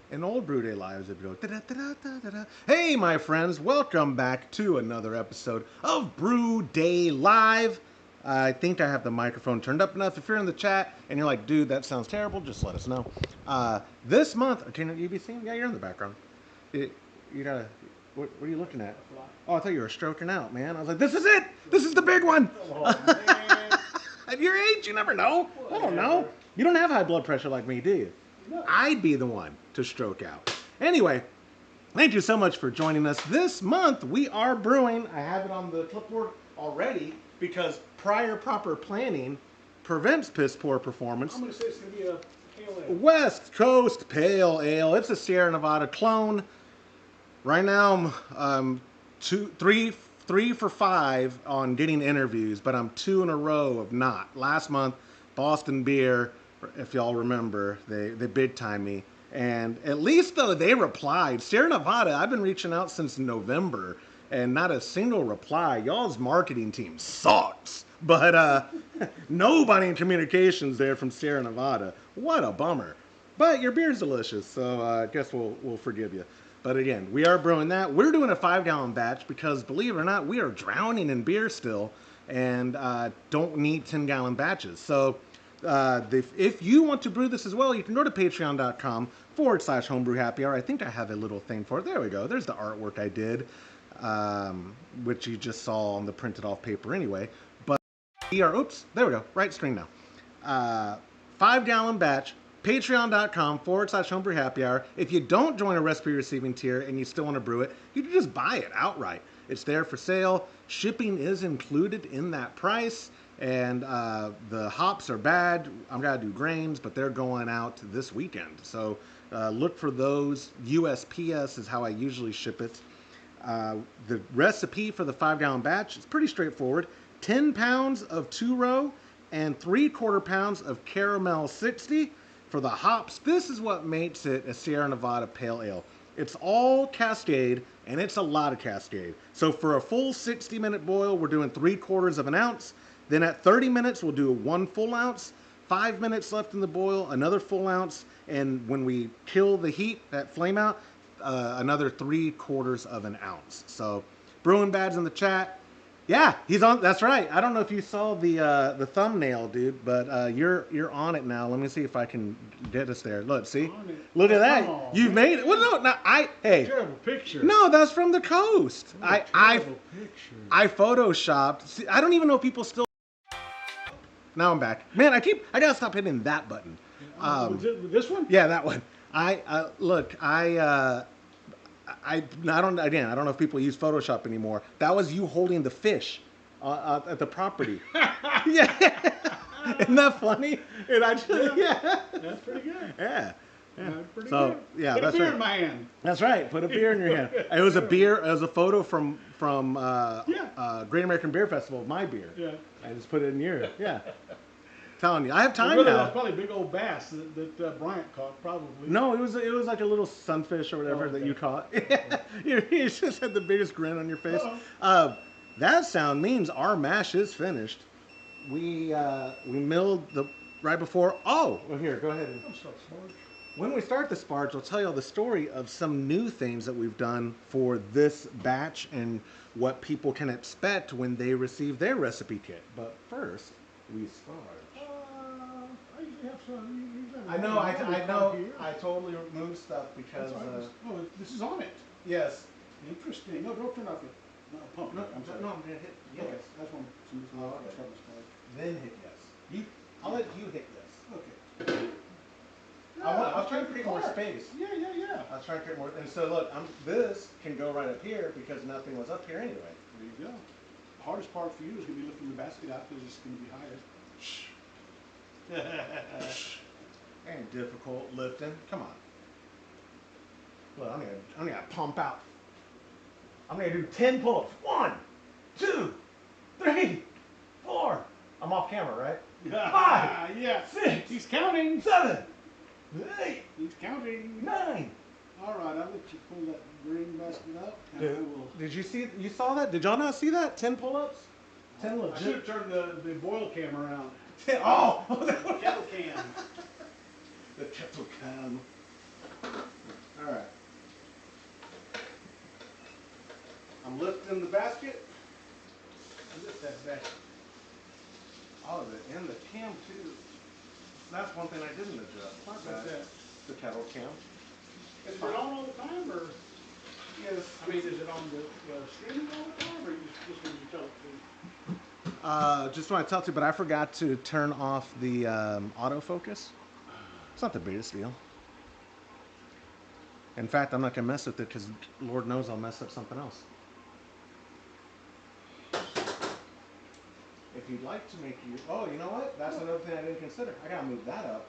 In old Brew Day Lives, it would go da-da-da-da-da-da. Hey, my friends, welcome back to another episode of Brew Day Live. I think I have the microphone turned up enough. If you're in the chat and you're like, dude, that sounds terrible, just let us know. This month, can you be seen? Yeah, you're in the background. You gotta. What are you looking at? Oh, I thought you were stroking out, man. I was like, this is it. This is the big one. Oh, man. At your age, you never know. I don't know. You don't have high blood pressure like me, do you? No. I'd be the one to stroke out. Anyway, thank you so much for joining us. This month we are brewing. I have it on the clipboard already because prior proper planning prevents piss poor performance. I'm going to say it's going to be a pale ale. West Coast Pale Ale. It's a Sierra Nevada clone. Right now I'm three for 5 on getting interviews, but I'm 2 in a row of not. Last month, Boston Beer, if y'all remember, they big time me. And at least though they replied. Sierra Nevada, I've been reaching out since November and not a single reply. Y'all's marketing team sucks. But nobody in communications there from Sierra Nevada. What a bummer. But your beer's delicious, so I guess we'll forgive you. But again, we are brewing that. We're doing a 5-gallon batch because, believe it or not, we are drowning in beer still and don't need 10-gallon batches. So if you want to brew this as well, you can go to patreon.com/homebrew happy hour. I think I have a little thing for it. There we go. There's the artwork I did, which you just saw on the printed off paper anyway. But we are, oops, there we go. Right screen now. 5-gallon batch. Patreon.com/homebrew happy hour. If you don't join a recipe receiving tier and you still want to brew it, you can just buy it outright. It's there for sale. Shipping is included in that price. And the hops are bad. I'm going to do grains, but they're going out this weekend. So look for those. USPS is how I usually ship it. The recipe for the 5-gallon batch is pretty straightforward. 10 pounds of 2-row and 3/4 pounds of caramel 60. For the hops, this is what makes it a Sierra Nevada Pale Ale. It's all Cascade, and it's a lot of Cascade. So for a full 60-minute boil, we're doing 3/4 of an ounce. Then at 30 minutes, we'll do 1 full ounce. 5 minutes left in the boil, another full ounce. And when we kill the heat, that flame out, another 3/4 of an ounce. So Brewing Bad's in the chat. Yeah, he's on. That's right. I don't know if you saw the thumbnail, dude, but you're on it now. Let me see if I can get us there. Look, see, look at that. Oh, You've made it. Well, no, hey. Terrible picture. No, that's from the coast. What a terrible picture. I photoshopped. See, I don't even know if people still. Now I'm back. Man, I gotta stop hitting that button. This one? Yeah, that one. Look, I don't know if people use Photoshop anymore. That was you holding the fish at the property. Yeah, isn't that funny? And yeah, that's pretty good. Yeah. Yeah. That's pretty So good. yeah, Put that's a beer right. in my hand. That's right. Put a beer in your hand. It was a beer. It was a photo from Great American Beer Festival of my beer. Yeah. I just put it in yours. Yeah. Telling you, I have time Really, now. that's probably a big old bass that Bryant caught, probably. No, it was like a little sunfish or whatever that you caught. you just had the biggest grin on your face. That sound means our mash is finished. We milled the right before. Oh, well, here, go ahead. I'm so sorry. When we start the sparge, I'll tell you all the story of some new things that we've done for this batch and what people can expect when they receive their recipe kit. But first, we sparge. I usually have some. I know. I totally removed stuff because. Oh, this is on it. Yes. Interesting. No, don't turn off the pump. No, I'm sorry. no, I'm gonna hit yes. Okay, that's one. Okay. Then hit yes. I'll let you hit yes. Okay. I was trying to create more space. Yeah. I was trying to create more, and so look, this can go right up here because nothing was up here anyway. There you go. The hardest part for you is going to be lifting the basket out because it's going to be higher. Ain't difficult lifting. Come on. Look, I'm gonna pump out. I'm gonna do 10 pull-ups. 1, 2, 3, 4. I'm off camera, right? 5. Yeah. 6. He's counting. 7. 8. He's counting. 9. All right, I'll let you pull that green basket up. And I will. Did you see? You saw that? Did y'all not see that? 10 pull-ups. 10 legit. I should have turned the boil cam around. Oh, Kettle cam. The kettle can. All right. I'm lifting the basket. Lift that back. Oh, and the cam too. That's one thing I didn't adjust. What's that? The kettle cam. Is it on all the time, or Yes. I mean, is it on the streaming all the time, or just when you tell it to? Just when I tell you, but I forgot to turn off the autofocus. It's not the biggest deal. In fact, I'm not gonna mess with it because Lord knows I'll mess up something else. If you'd like to make you, oh, you know what? That's another thing I didn't consider. I gotta move that up.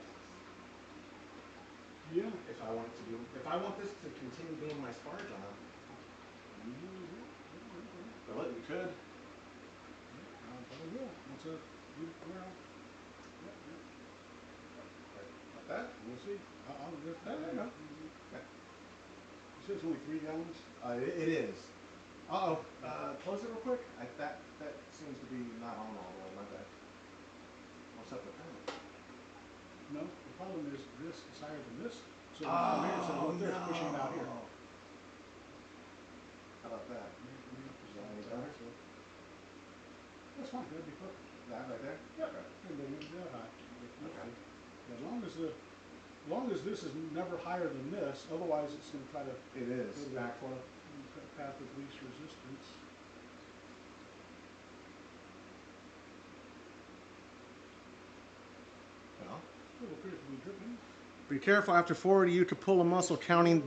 Yeah. If I want it to do, if I want this to continue being my spar job, well, we could. Probably will. Once well, Like that. we'll see. I'll lift that. There you go. Okay. You said it's only 3 gallons. It is. Uh-oh. Close it real quick. That seems to be not on all the way. My bad. What's up with that? No, the problem is this is higher than this. So from here, so up there, it's pushing it out here. How about that? Is that any better? That's fine. That'd be perfect. That right there? Yep. Okay. And then it's that high. Okay. As long as this is never higher than this, otherwise it's going to try to It is. go to Backflow. the path of least resistance. Well. It appears to be dripping. Be careful after 40 you could pull a muscle counting.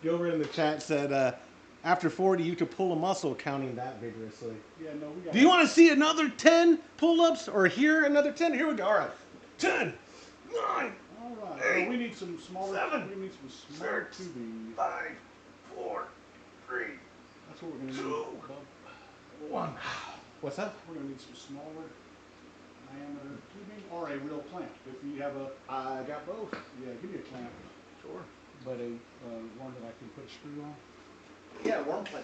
Gilbert in the chat said, after 40 you could pull a muscle counting that vigorously. Yeah, no, we got. Do you want to see another 10 pull-ups or hear another 10? Here we go. All right. 10, 9, All right. 8, well, we need some smaller. 7, we need some smaller 6, tubing. 5, 4, 3, That's what we're going to 2, need. 1. What's that? We're going to need some smaller diameter tubing or a real clamp. If you have a, I got both. yeah, give me a clamp, Sure. but a one that I can put a screw on. Yeah, worm plate.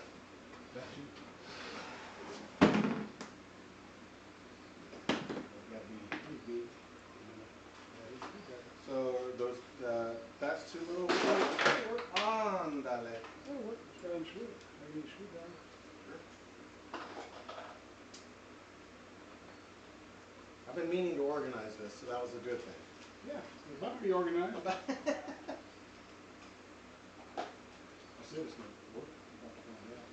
That too. That'd be pretty big. So those, that's too little. Andale. That'll work. Just go ahead and screw it. I need a screwdriver. I've been meaning to organize this, so that was a good thing. Yeah, it's about to be organized. I said it's going to work. I'm about to find out.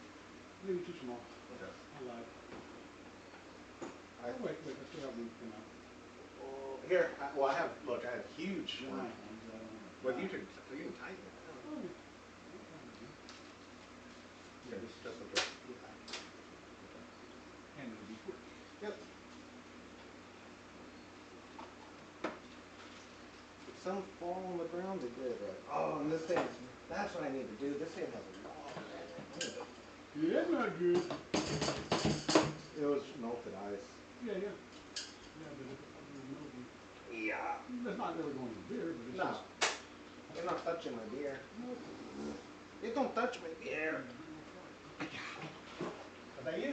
Maybe too small. Okay. I lied. Oh, wait, I still have them come out. Here, well, I have, look, I have huge Giant worm. ones, I don't know. But you can tighten it. Oh, Yeah, just a bit. and it'll be quick. Yep. Did some fall on the ground? They did, right? Oh, and this thing, that's what I need to do. This thing has a lot of it. Yeah, not good. It was melted ice. Yeah, yeah. Yeah, but it's probably melting. Yeah. That's not really going to beer, but it's No. just. You're not touching my beer. Nope. You don't touch my beer. Is that you?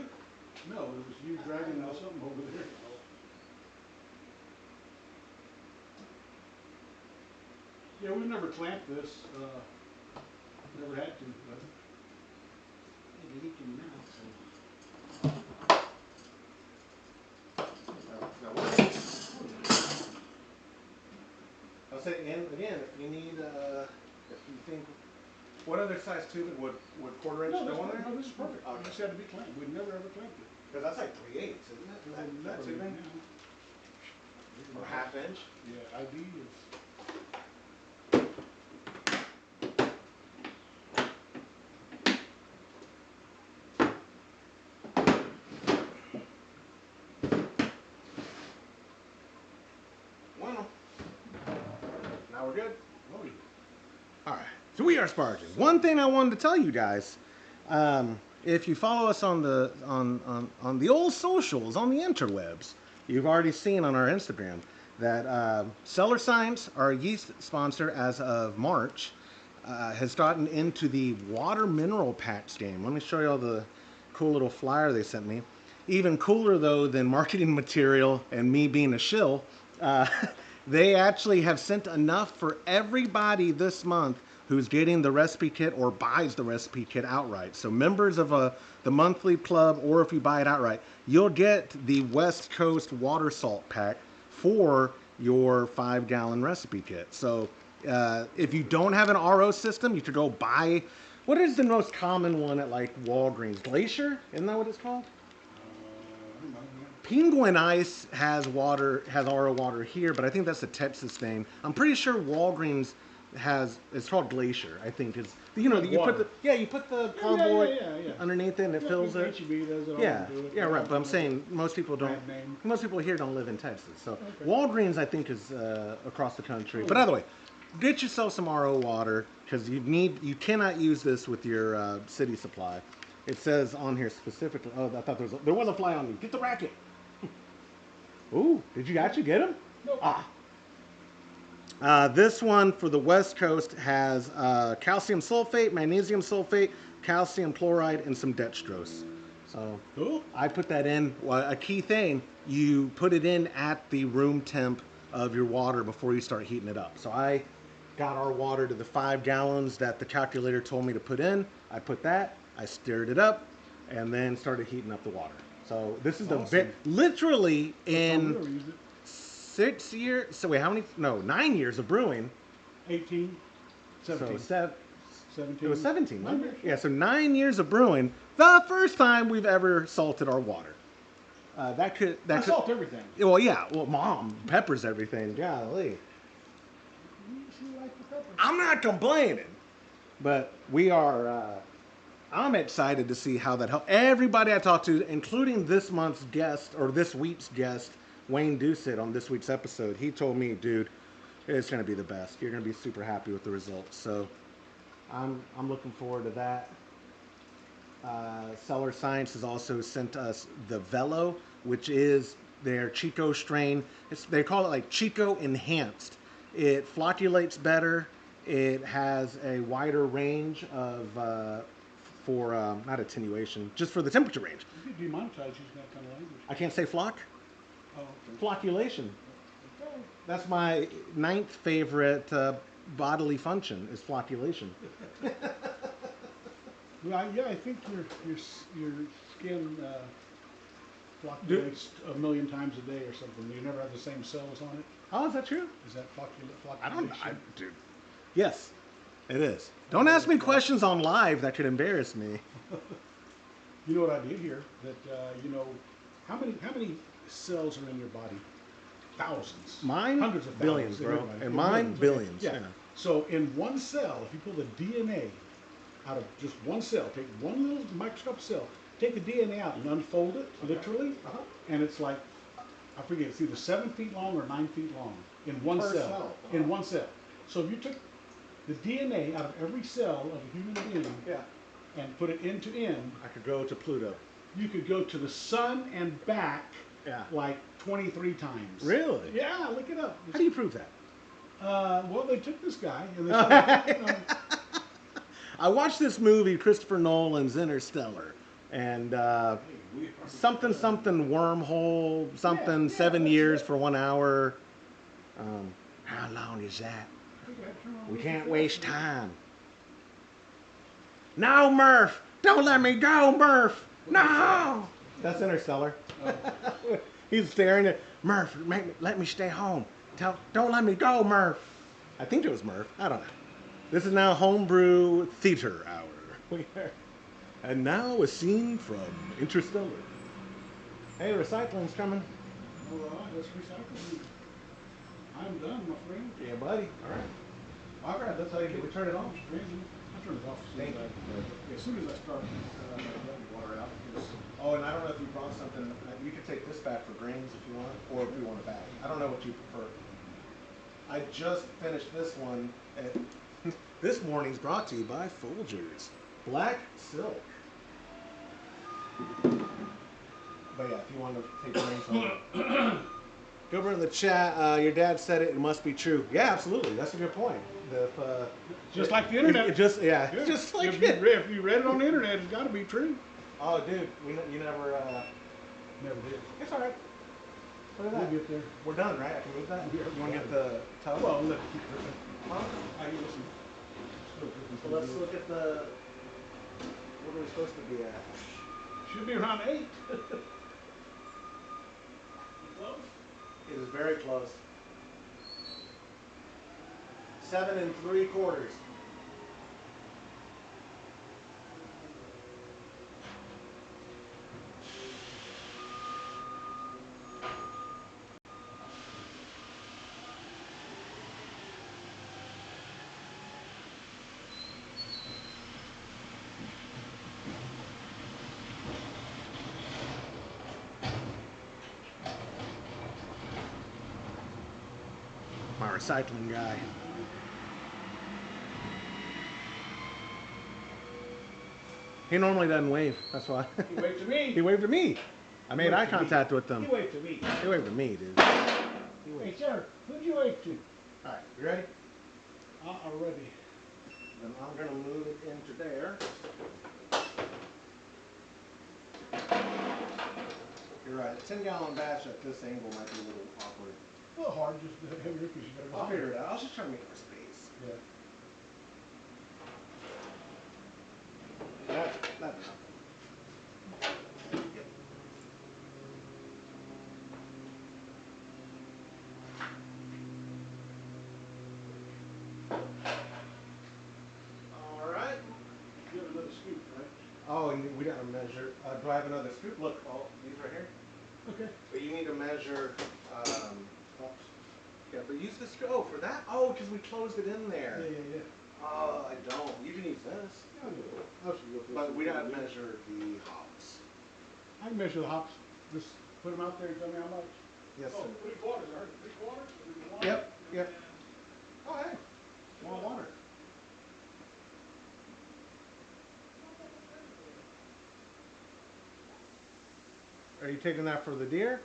No, it was you dragging something over there. Yeah, we've never clamped this. Never had to. But it's leaking now. I'll say, and again, if you need, if you think, what other size tubing would quarter inch go on there? No, this is perfect. Okay. It just had to be clamped. We'd never ever clamped it. Because that's like 3/8, isn't it? That tubing? Or half inch? Yeah, ID is. Well, now we're good. Oh, yeah. All right, so we are sparging. One thing I wanted to tell you guys, if you follow us on the on the old socials, on the interwebs, you've already seen on our Instagram that Cellar Science, our yeast sponsor as of March, has gotten into the water mineral packs game. Let me show you all the cool little flyer they sent me. Even cooler though than marketing material and me being a shill. They actually have sent enough for everybody this month who's getting the recipe kit or buys the recipe kit outright. So members of the monthly club, or if you buy it outright, you'll get the West Coast water salt pack for your 5-gallon recipe kit. So if you don't have an RO system, you could go buy. What is the most common one at like Walgreens? Glacier? Isn't that what it's called? I don't know, yeah. Penguin Ice has water, has RO water here, but I think that's a Texas thing. I'm pretty sure Walgreens has, it's called Glacier. I think is, you know, you put Water. you put the Yeah, cardboard yeah. underneath it and it Yeah, fills it. H-E-B does it all, Yeah, do it. yeah, right. But I'm saying most people don't. Bad name. Most people here don't live in Texas, so Okay. Walgreens I think is across the country. But either way, get yourself some RO water because you cannot use this with your city supply. It says on here specifically. Oh, I thought there was a fly on you. Get the racket. Ooh, did you actually get him? Nope. This one for the West Coast has calcium sulfate, magnesium sulfate, calcium chloride, and some dextrose. So Cool. I put that in. Well, a key thing, you put it in at the room temp of your water before you start heating it up. So I got our water to the 5 gallons that the calculator told me to put in. I put that, I stirred it up, and then started heating up the water. So this is Awesome. literally in Never used it. 6 years. So wait, how many? No, 9 years of brewing. 18, 17, So 17. it was 17, wasn't Nine it? years. Yeah, so 9 years of brewing. The first time we've ever salted our water. That could. I salt everything. Well, yeah. Well, Mom peppers everything. Golly. She liked the pepper. I'm not complaining, but we are. I'm excited to see how that helps everybody I talked to, including this month's guest or this week's guest, Wayne Doucet, on this week's episode. He told me, dude, it's going to be the best. You're going to be super happy with the results. So I'm looking forward to that. Cellar Science has also sent us the Velo, which is their Chico strain. They call it like Chico Enhanced. It flocculates better. It has a wider range of for not attenuation, just for the temperature range. You get demonetized using that kind of language. I can't say flock. Oh, okay. Flocculation. Okay. That's my 9th favorite bodily function is flocculation. Well, I think your skin flocculates a million times a day or something. You never have the same cells on it. Oh, is that true? Is that flocculation? I don't know. Dude. Yes, it is. Don't ask me questions on live that could embarrass me. You know what I did here? That you know, how many cells are in your body? Thousands. Mine, Hundreds of billions, thousands. bro. Everybody. And mine, billions. Yeah. So in one cell, if you pull the DNA out of just one cell, take one little microscopic cell, take the DNA out and unfold it, literally, and it's like, I forget, it's either 7 feet long or 9 feet long in one Per cell. cell. In one cell. So if you took the DNA out of every cell of a human being Yeah. and put it end to end, I could go to Pluto. you could go to the sun and back Yeah. like 23 times. Really? Yeah, look it up. How do you prove that? Well, they took this guy and they said, I watched this movie, Christopher Nolan's Interstellar, and something wormhole, something Yeah, 7 that's years it. for 1 hour. How long is that? We can't waste time. No, Murph! Don't let me go, Murph! No! That's Interstellar. He's staring at Murph. Let me stay home. Don't let me go, Murph. I think it was Murph. I don't know. This is now Homebrew Theater Hour. And now a scene from Interstellar. Hey, recycling's coming. All right, let's recycle. I'm done, my friend. Yeah, buddy. All right. All right, that's how you turn it on. I'll turn it off as soon as I start letting water out. Because Oh, and I don't know if you brought something. You could take this back for grains if you want, or if you want it back. I don't know what you prefer. I just finished this one. This morning's brought to you by Folgers Black Silk. But yeah, if you want to take grains home. Go over in the chat. Your dad said it. It must be true. Yeah, absolutely. That's a good point. just like the internet. Just Yeah. just like if it. if you read it on the internet, it's got to be true. Oh, dude, you never. Never did. It's all right. Look at We'll that. get there. We're done, right? I can move that? Yeah, You want to get fine. the tub? Well, let it keep dripping. Huh? I can listen. Still dripping So pretty let's good. look at the, what are we supposed to be at? Should be around 8. You close? It is very close. 7 3/4. My recycling guy. He normally doesn't wave. That's why. He waved to me. He waved to me. I made eye waved to me. contact with him. He waved to me. He waved to me, dude. Hey, sir, who'd you wave to? All right, you ready? Already. Then I'm gonna move it into there. You're right. A 10-gallon batch at this angle might be a little awkward. A little hard, just heavier because you gotta go. I'll figure it out. I was just trying to make more space. Yeah. That's enough. Yep. All right. You have another scoop, right? Oh, and we gotta measure. Do I have another scoop? Look, oh, these right here. Okay. But you need to measure. Oops. Yeah, but use the scoop. Oh, for that? Oh, because we closed it in there. Yeah. Oh, I don't. You can use this. I'll do it. I'll just go through But some we gotta things. measure the hops. I can measure the hops. Just put them out there and tell me how much. Yes, Oh, sir. 3/4, I heard 3/4. Yep. Oh, hey. More water. Are you taking that for the deer?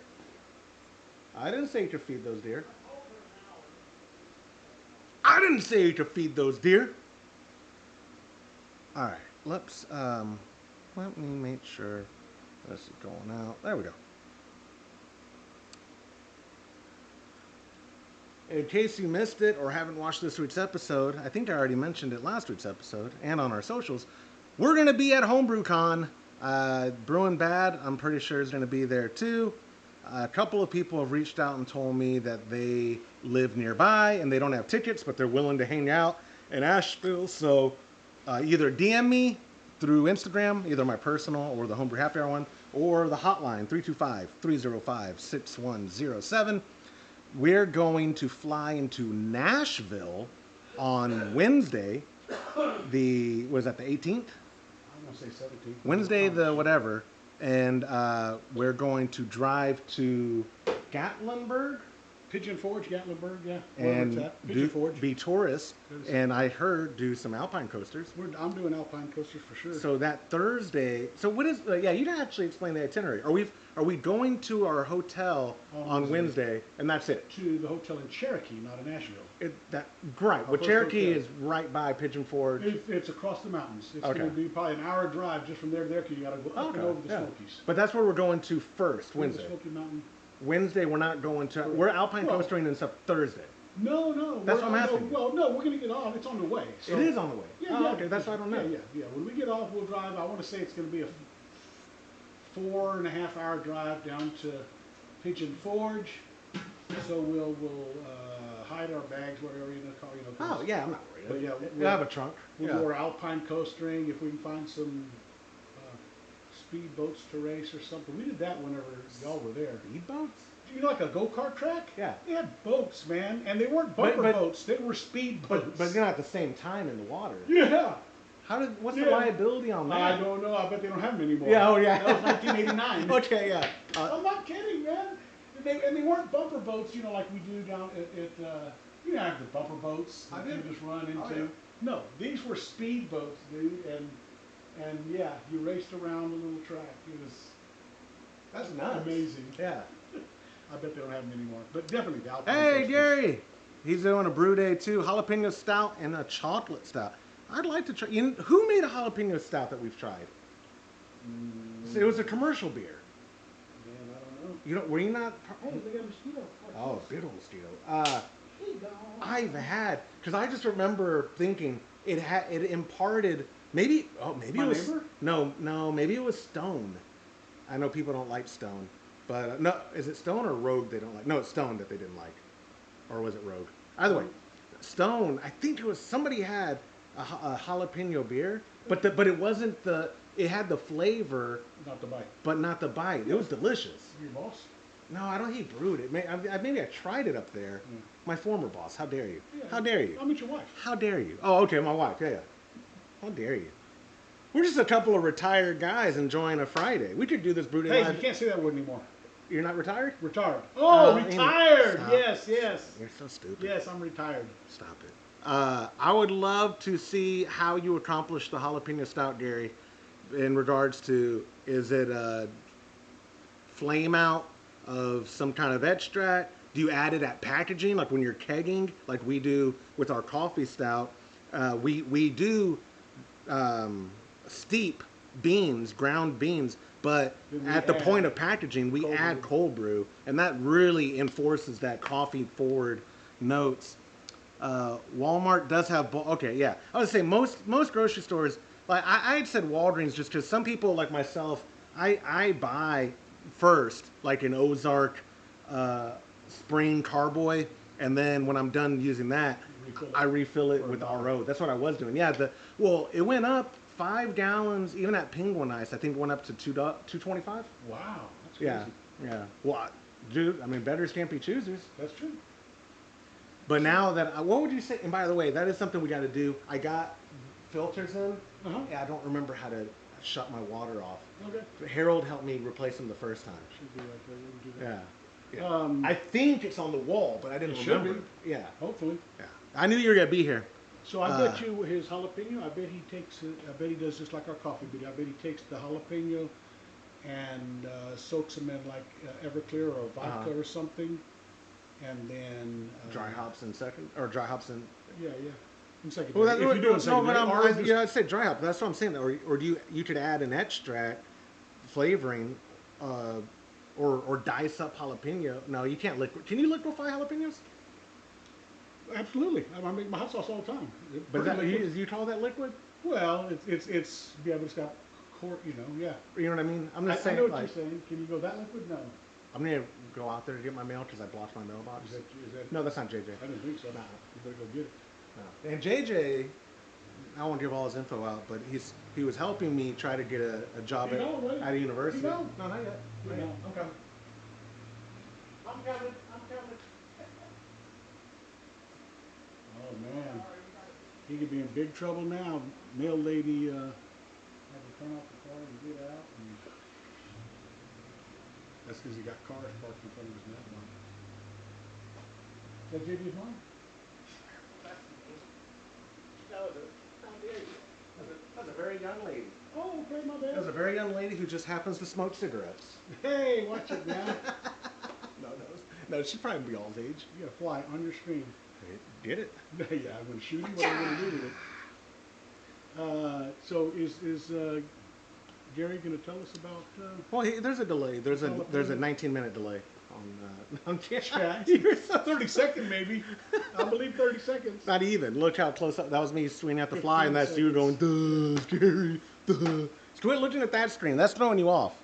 I didn't say you could feed those deer. I didn't say you could feed those deer. All right, let me make sure this is going out. There we go. In case you missed it or haven't watched this week's episode, I think I already mentioned it last week's episode and on our socials. We're going to be at HomebrewCon. Brewing Bad, I'm pretty sure, is going to be there too. A couple of people have reached out and told me that they live nearby and they don't have tickets, but they're willing to hang out in Asheville. So either DM me through Instagram, either my personal or the Homebrew Happy Hour one, or the hotline, 325-305-6107. We're going to fly into Nashville on Wednesday. Was that the 18th? I'm going to say 17. Wednesday the whatever. And we're going to drive to Gatlinburg Pigeon Forge, Gatlinburg, yeah. and Pigeon Forge. be tourists. And I heard do some alpine coasters. I'm doing alpine coasters for sure. So that Thursday. So what is? Yeah, you didn't actually explain the itinerary. Are we going to our hotel on Wednesday and that's it? To the hotel in Cherokee, not in Nashville. Right. Well, first Cherokee hotel. is right by Pigeon Forge. It's across the mountains. It's Okay. going to be probably an hour drive just from there to there because you got to go up and over the Smokies. But that's where we're going to first, Wednesday. The Smoky Mountain. Wednesday, we're not going to. We're alpine coastering and stuff Thursday. No. That's what I'm asking. No, we're going to get off. It's on the way. So, It is on the way. Yeah. Okay, that's what I don't know. Yeah. When we get off, we'll drive. I want to say it's going to be a 4.5-hour drive down to Pigeon Forge. So we'll hide our bags wherever in the car. Oh yeah, I'm not worried. But yeah, we'll have a trunk. We'll go our alpine coastering if we can find some speed boats to race or something. We did that whenever y'all were there. Speed boats? You know, like a go-kart track? Yeah. They had boats, man, and they weren't bumper boats. They were speed boats. But you're not at the same time in the water. Yeah. What's the liability on that? I don't know. I bet they don't have them anymore. Yeah. Oh yeah. That was 1989. Okay. Yeah. I'm not kidding, man. And they weren't bumper boats, like we do down at you have the bumper boats that you just run into. Oh, yeah. No, these were speed boats, dude, and yeah, you raced around the little track. It was That's nuts. amazing. Yeah. I bet they don't have them anymore, but definitely the Alpine Hey, coasters. Gary. He's doing a brew day too. Jalapeno stout and a chocolate stout. I'd like to try. Who made a jalapeno stout that we've tried? It was a commercial beer. Man, I don't know. You know, were you not? Hey, we got a mosquito. Oh, big old mosquito. He gone. I've had because I just remember thinking it imparted maybe My it was neighbor? maybe it was Stone. I know people don't like Stone, but no, is it Stone or Rogue they don't like? No, it's Stone that they didn't like, or was it Rogue? Either way, Stone. I think it was somebody had a jalapeno beer, but it wasn't the. It had the flavor, Not the bite. but not the bite. It was delicious. Your boss? No, I don't. He brewed it. Maybe I tried it up there. Yeah. My former boss. How dare you? Yeah. How dare you? I'll meet your wife. How dare you? Oh, okay, my wife. Yeah, yeah. How dare you? We're just a couple of retired guys enjoying a Friday. We could do this brewing Hey, live. you can't say that word anymore. You're not retired? Retired. Oh, I mean, retired. stop. Yes, yes. You're so stupid. Yes, I'm retired. Stop it. I would love to see how you accomplish the jalapeno stout, Gary, in regards to is it a flame out of some kind of extract? Do you add it at packaging, like when you're kegging, like we do with our coffee stout? We do steep beans, ground beans, but Then we at the add point of packaging, we cold add brew. cold brew, and that really enforces that coffee forward notes. Walmart does have okay, yeah. I would say most grocery stores, like I had said Walgreens just because some people like myself, I buy first like an Ozark Spring Carboy, and then when I'm done using that, Refill it I refill it for with $1. RO. That's what I was doing. Yeah, it went up 5 gallons even at Penguin Ice. I think it went up to 225. Wow, that's crazy. Yeah, yeah. Well, dude, I mean, betters can't be choosers. That's true. But now that what would you say? And by the way, that is something we got to do. I got filters in. Uh-huh. Yeah, I don't remember how to shut my water off. Okay. Harold helped me replace them the first time. Should be right there. We can do that. Yeah. I think it's on the wall, but I didn't It should remember. Yeah. Hopefully. Yeah. I knew you were gonna be here. So I bet you his jalapeno, I bet he takes it, I bet he does just like our coffee, but I bet he takes the jalapeno and soaks them in like Everclear or vodka or something, and then Dry hops in second, or dry hops in. Yeah, yeah. In second. Well, if you do it in second, yeah, I'd say dry hop. That's what I'm saying. Or do you could add an extract flavoring, or dice up jalapeno. No, you can't liquid. Can you liquefy jalapenos? Absolutely. I make my hot sauce all the time. But you call that liquid? Well, it's yeah, but it's got yeah. You know what I mean? I'm just I saying. know what like, you're saying. Can you go that liquid? No. I'm gonna go out there to get my mail because I blocked my mailbox. Is that? No, that's not JJ. I didn't think so. Nah. You better go get it. No. And JJ, I won't give all his info out, but he was helping me try to get a job You know, right? at a university. You know? No, not yet. You know. I'm coming. I'm coming. Oh man, he could be in big trouble now. Mail lady had to turn off the car and get out. And that's because he got cars parked in front of his mailbox. Is that JB's mom? That was a very young lady. Oh, okay, my bad. That was a very young lady who just happens to smoke cigarettes. Hey, watch it now. No, she'd probably be all his age. You got a fly on your screen. Get it? Yeah, I'm going to shoot you. What am I going to do with it? So is Gary going to tell us about? Well, there's a delay. There's a Jalapeno? 19-minute delay on. Yeah, You're so 30 seconds maybe. I believe 30 seconds. Not even. Look how close up. That was me swinging at the fly, and 15 that's you going, duh, scary, duh. Quit looking at that screen. That's throwing you off.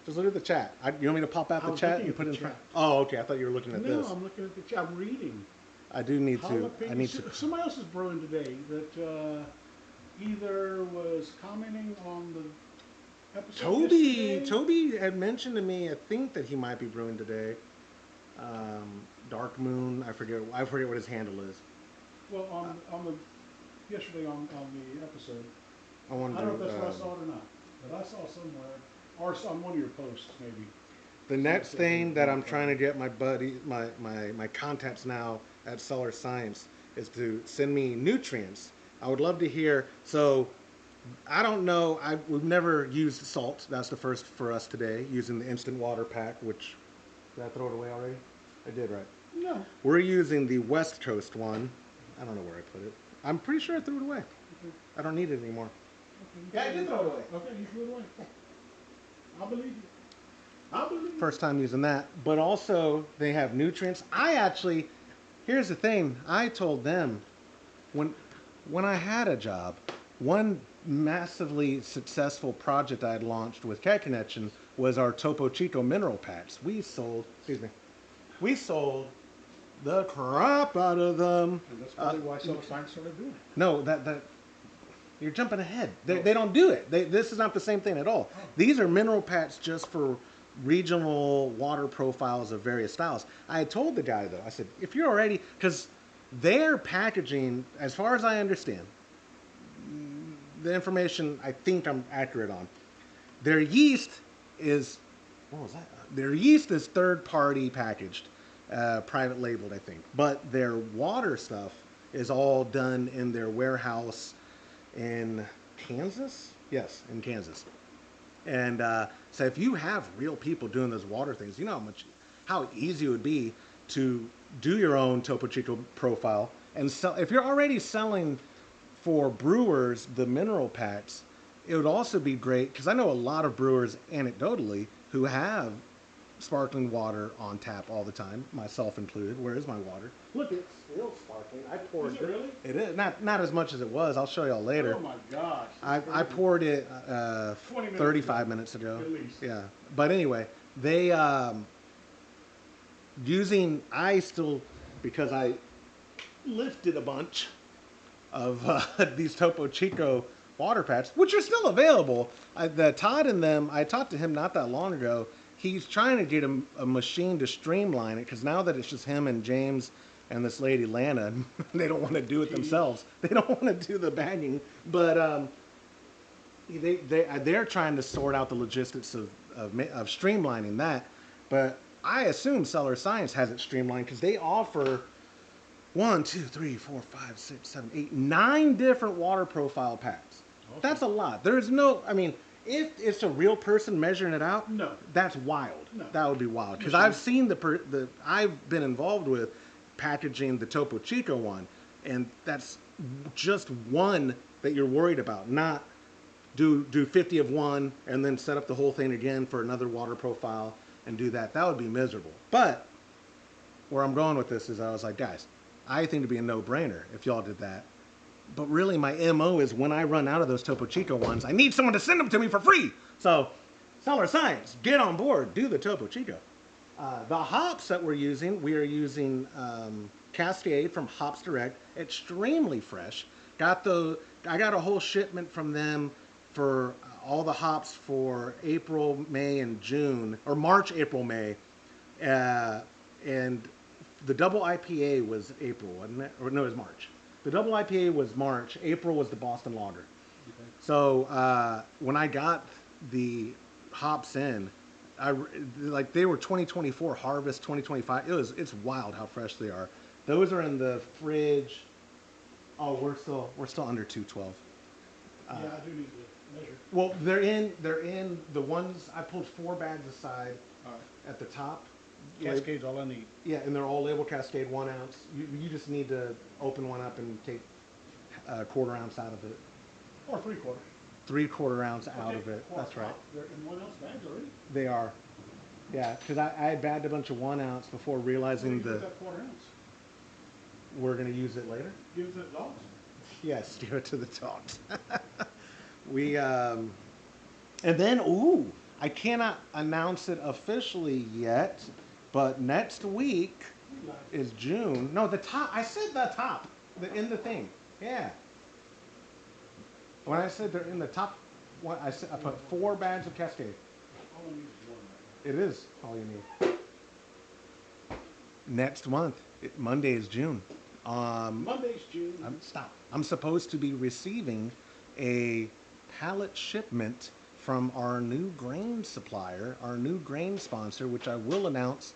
Just look at the chat. You want me to pop out I the was chat looking and at put the it in front? chat. Oh, okay. I thought you were looking at No, this. I'm looking at the chat. I'm reading. I do need to. Jalapeno. I need to. Somebody else is brewing today that either was commenting on the episode yesterday. Toby had mentioned to me, I think that he might be brewing today. Dark Moon. I forget what his handle is. Well, on the yesterday on the episode. I wonder. I don't know if that's what I saw it or not, but I saw somewhere, or on one of your posts maybe. The next thing that I'm trying to get my buddy, my contacts now at Solar Science is to send me nutrients. I would love to hear. So, I don't know. We've never used salt. That's the first for us today, using the instant water pack. Which did I throw it away already? I did, right? No. We're using the West Coast one. I don't know where I put it. I'm pretty sure I threw it away. Okay. I don't need it anymore. Okay. Yeah, I did throw it away. Okay, you threw it away. I believe you. I believe. First time using that. But also, they have nutrients. Here's the thing. I told them when when I had a job, one massively successful project I had launched with Cat Connection was our Topo Chico mineral packs. We sold the crap out of them. And that's probably why Cellar Science started doing it. No, that you're jumping ahead. They don't do it. This is not the same thing at all. These are mineral packs just for regional water profiles of various styles. I had told the guy though, I said, if you're already, because their packaging, as far as I understand, the information I think I'm accurate on, their yeast is, what was that? Their yeast is third party packaged, private labeled, I think. But their water stuff is all done in their warehouse in Kansas? Yes, in Kansas. And so if you have real people doing those water things, you know how easy it would be to do your own Topo Chico profile and sell. If you're already selling for brewers the mineral packs, it would also be great because I know a lot of brewers anecdotally who have sparkling water on tap all the time, myself included. Where is my water? Look, it's still sparkling. I poured Is it really? It is not as much as it was. I'll show y'all later. Oh my gosh. I poured it 20 minutes 35 ago, minutes ago. at least. Yeah, but anyway, they because I lifted a bunch of these Topo Chico water packs, which are still available. Todd and them, I talked to him not that long ago. He's trying to get a machine to streamline it because now that it's just him and James and this lady Lana, they don't want to do it themselves. They don't want to do the bagging, but they're trying to sort out the logistics of streamlining that. But I assume Cellar Science has it streamlined because they offer 1, 2, 3, 4, 5, 6, 7, 8, 9 different water profile packs. Okay. That's a lot. There's no, I mean, if it's a real person measuring it out, No. that's wild. No. That would be wild because Machine. I've seen I've been involved with packaging the Topo Chico one, and that's just one that you're worried about. Not do 50 of one and then set up the whole thing again for another water profile and do that. That would be miserable. But where I'm going with this is I was like, guys, I think it'd be a no-brainer if y'all did that. But really, my MO is when I run out of those Topo Chico ones, I need someone to send them to me for free. So, Cellar Science, get on board, do the Topo Chico. The hops that we are using Cascade from Hops Direct, extremely fresh. I got a whole shipment from them for all the hops for April, May, and June, or March, April, May, and the double IPA was April, wasn't it? Or no, it was March. The double IPA was March. April was the Boston Lager. Okay. So when I got the hops in, they were 2024 harvest, 2025. It's wild how fresh they are. Those are in the fridge. Oh, we're still under 212. Yeah, I do need to measure. Well, they're in the ones I pulled 4 bags aside All right. at the top. Cascade's all I need. Yeah, and they're all labeled Cascade 1 ounce. You just need to open one up and take a 1/4 ounce out of it. Or 3/4. 3/4 ounce out of it. That's right. They're in 1 ounce bags already. They are. Yeah, because I had bagged a bunch of 1 ounce before realizing That 1/4 ounce. we're going to use it later. Give it to the dogs. Yes, give it to the dogs. And then, I cannot announce it officially yet, but next week is June. No, the top. I said the top. In the thing. Yeah. When I said they're in the top, I put 4 bags of Cascade. All I need is one right It is all you need. Next month, Monday is June. now. Monday's June. I'm supposed to be receiving a pallet shipment from our new grain supplier, our new grain sponsor, which I will announce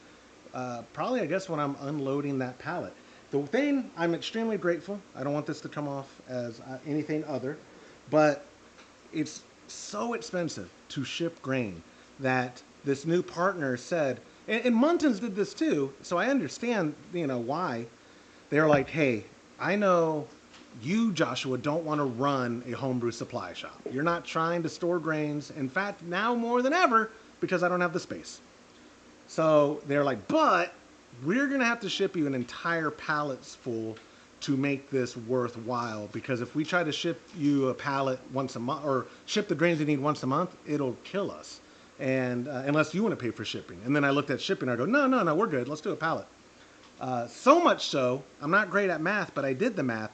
probably, I guess, when I'm unloading that pallet. The thing, I'm extremely grateful. I don't want this to come off as anything other, but it's so expensive to ship grain that this new partner said, and Muntins did this too, so I understand, why. They're like, hey, I know you, Joshua, don't want to run a homebrew supply shop. You're not trying to store grains. In fact, now more than ever, because I don't have the space. So they're like, but we're going to have to ship you an entire pallet's full to make this worthwhile, because if we try to ship you a pallet once a month or ship the grains you need once a month, it'll kill us. And unless you want to pay for shipping. And then I looked at shipping. I go, no, no, no, we're good. Let's do a pallet. So much so, I'm not great at math, but I did the math.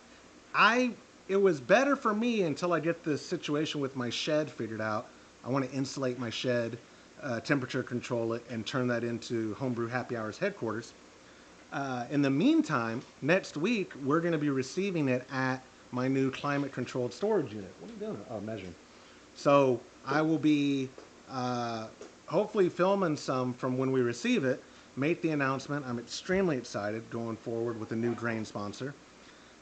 It was better for me until I get this situation with my shed figured out. I want to insulate my shed, temperature control it, and turn that into Homebrew Happy Hours headquarters. In the meantime, next week, we're going to be receiving it at my new climate-controlled storage unit. What are you doing? Oh, measuring. So I will be hopefully filming some from when we receive it, make the announcement. I'm extremely excited going forward with a new grain sponsor.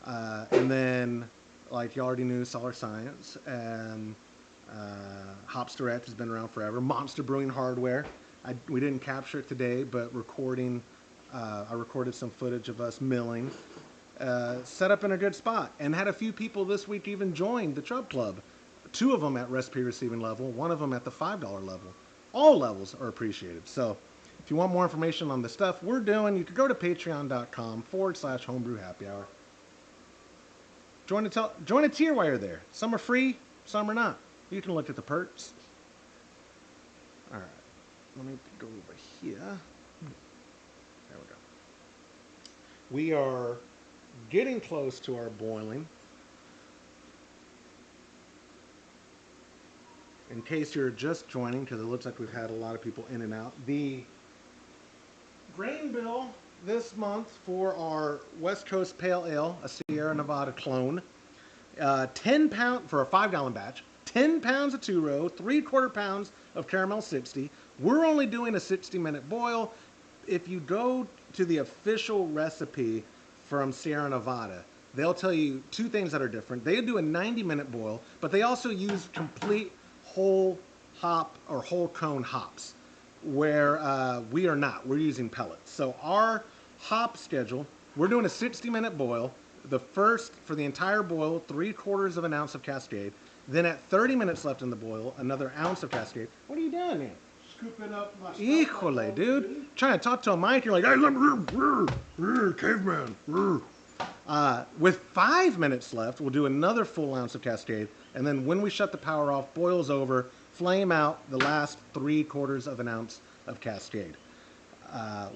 And then, like you already knew, Solar Science and Hops Direct has been around forever. Monster Brewing Hardware. We didn't capture it today, but I recorded some footage of us milling. Set up in a good spot, and had a few people this week even join the Chub Club. 2 of them at recipe receiving level, 1 of them at the $5 level. All levels are appreciated. So if you want more information on the stuff we're doing, you could go to patreon.com/homebrew happy hour. Join a tier while you're there. Some are free, some are not. You can look at the perks. All right, let me go over here. There we go. We are getting close to our boiling. In case you're just joining, because it looks like we've had a lot of people in and out, the grain bill this month for our West Coast Pale Ale, a Sierra Nevada clone, 10 pound for a 5-gallon batch, 10 pounds of 2-row, 3/4 pounds of caramel 60. We're only doing a 60-minute boil. If you go to the official recipe from Sierra Nevada, they'll tell you 2 things that are different. They do a 90-minute boil, but they also use complete whole hop or whole cone hops, where we are not. We're using pellets. So our hop schedule, we're doing a 60-minute boil. The first, for the entire boil, 3/4 of an ounce of Cascade. Then at 30 minutes left in the boil, another ounce of Cascade. What are you doing, man? Scooping up my stuff. Equally, dude. Trying to talk to a mic, you're like, hey, let me, caveman. With 5 minutes left, we'll do another full ounce of Cascade, and then when we shut the power off, boils over, flame out the last 3/4 of an ounce of Cascade.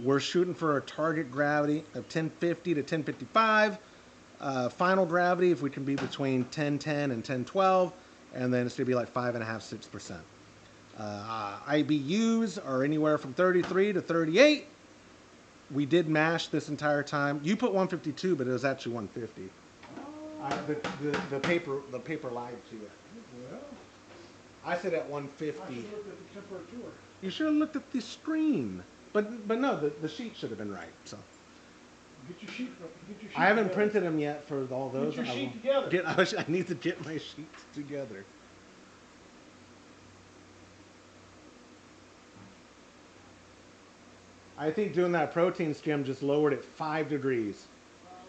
We're shooting for a target gravity of 1050 to 1055. Final gravity, if we can be between 1010 and 1012, and then it's going to be like 5.5–6%. IBUs are anywhere from 33 to 38. We did mash this entire time. You put 152, but it was actually 150. The paper lied to you. Well, I said at I 150. should look at the temperature. You should have looked at the screen. But no, the sheet should have been right. So Get your sheet. I haven't together. printed them yet for all those. Get your I sheet will together. I need to get my sheets together. I think doing that protein skim just lowered it 5 degrees.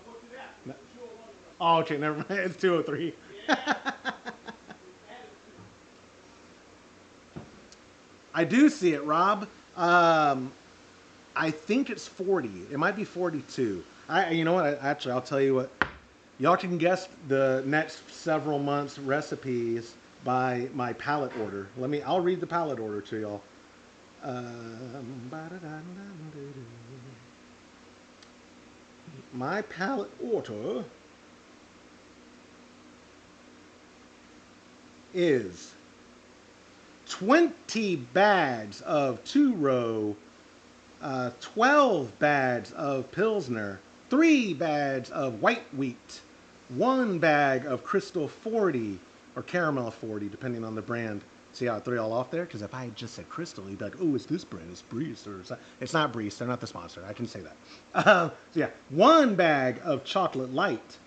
Look at that. No. 201. Oh, okay, never mind. It's 203. I do see it, Rob. I think it's 40. It might be 42. You know what? Actually, I'll tell you what. Y'all can guess the next several months' recipes by my pallet order. I'll read the pallet order to y'all. My pallet order is 20 bags of 2-row, 12 bags of Pilsner, 3 bags of white wheat, 1 bag of Crystal 40 or Caramel 40, depending on the brand. See how I threw y'all off there? Because if I had just said Crystal, you'd be like, oh, it's this brand. It's Breeze. It's not Breeze. They're not the sponsor. I can say that. So yeah, 1 bag of Chocolate Light,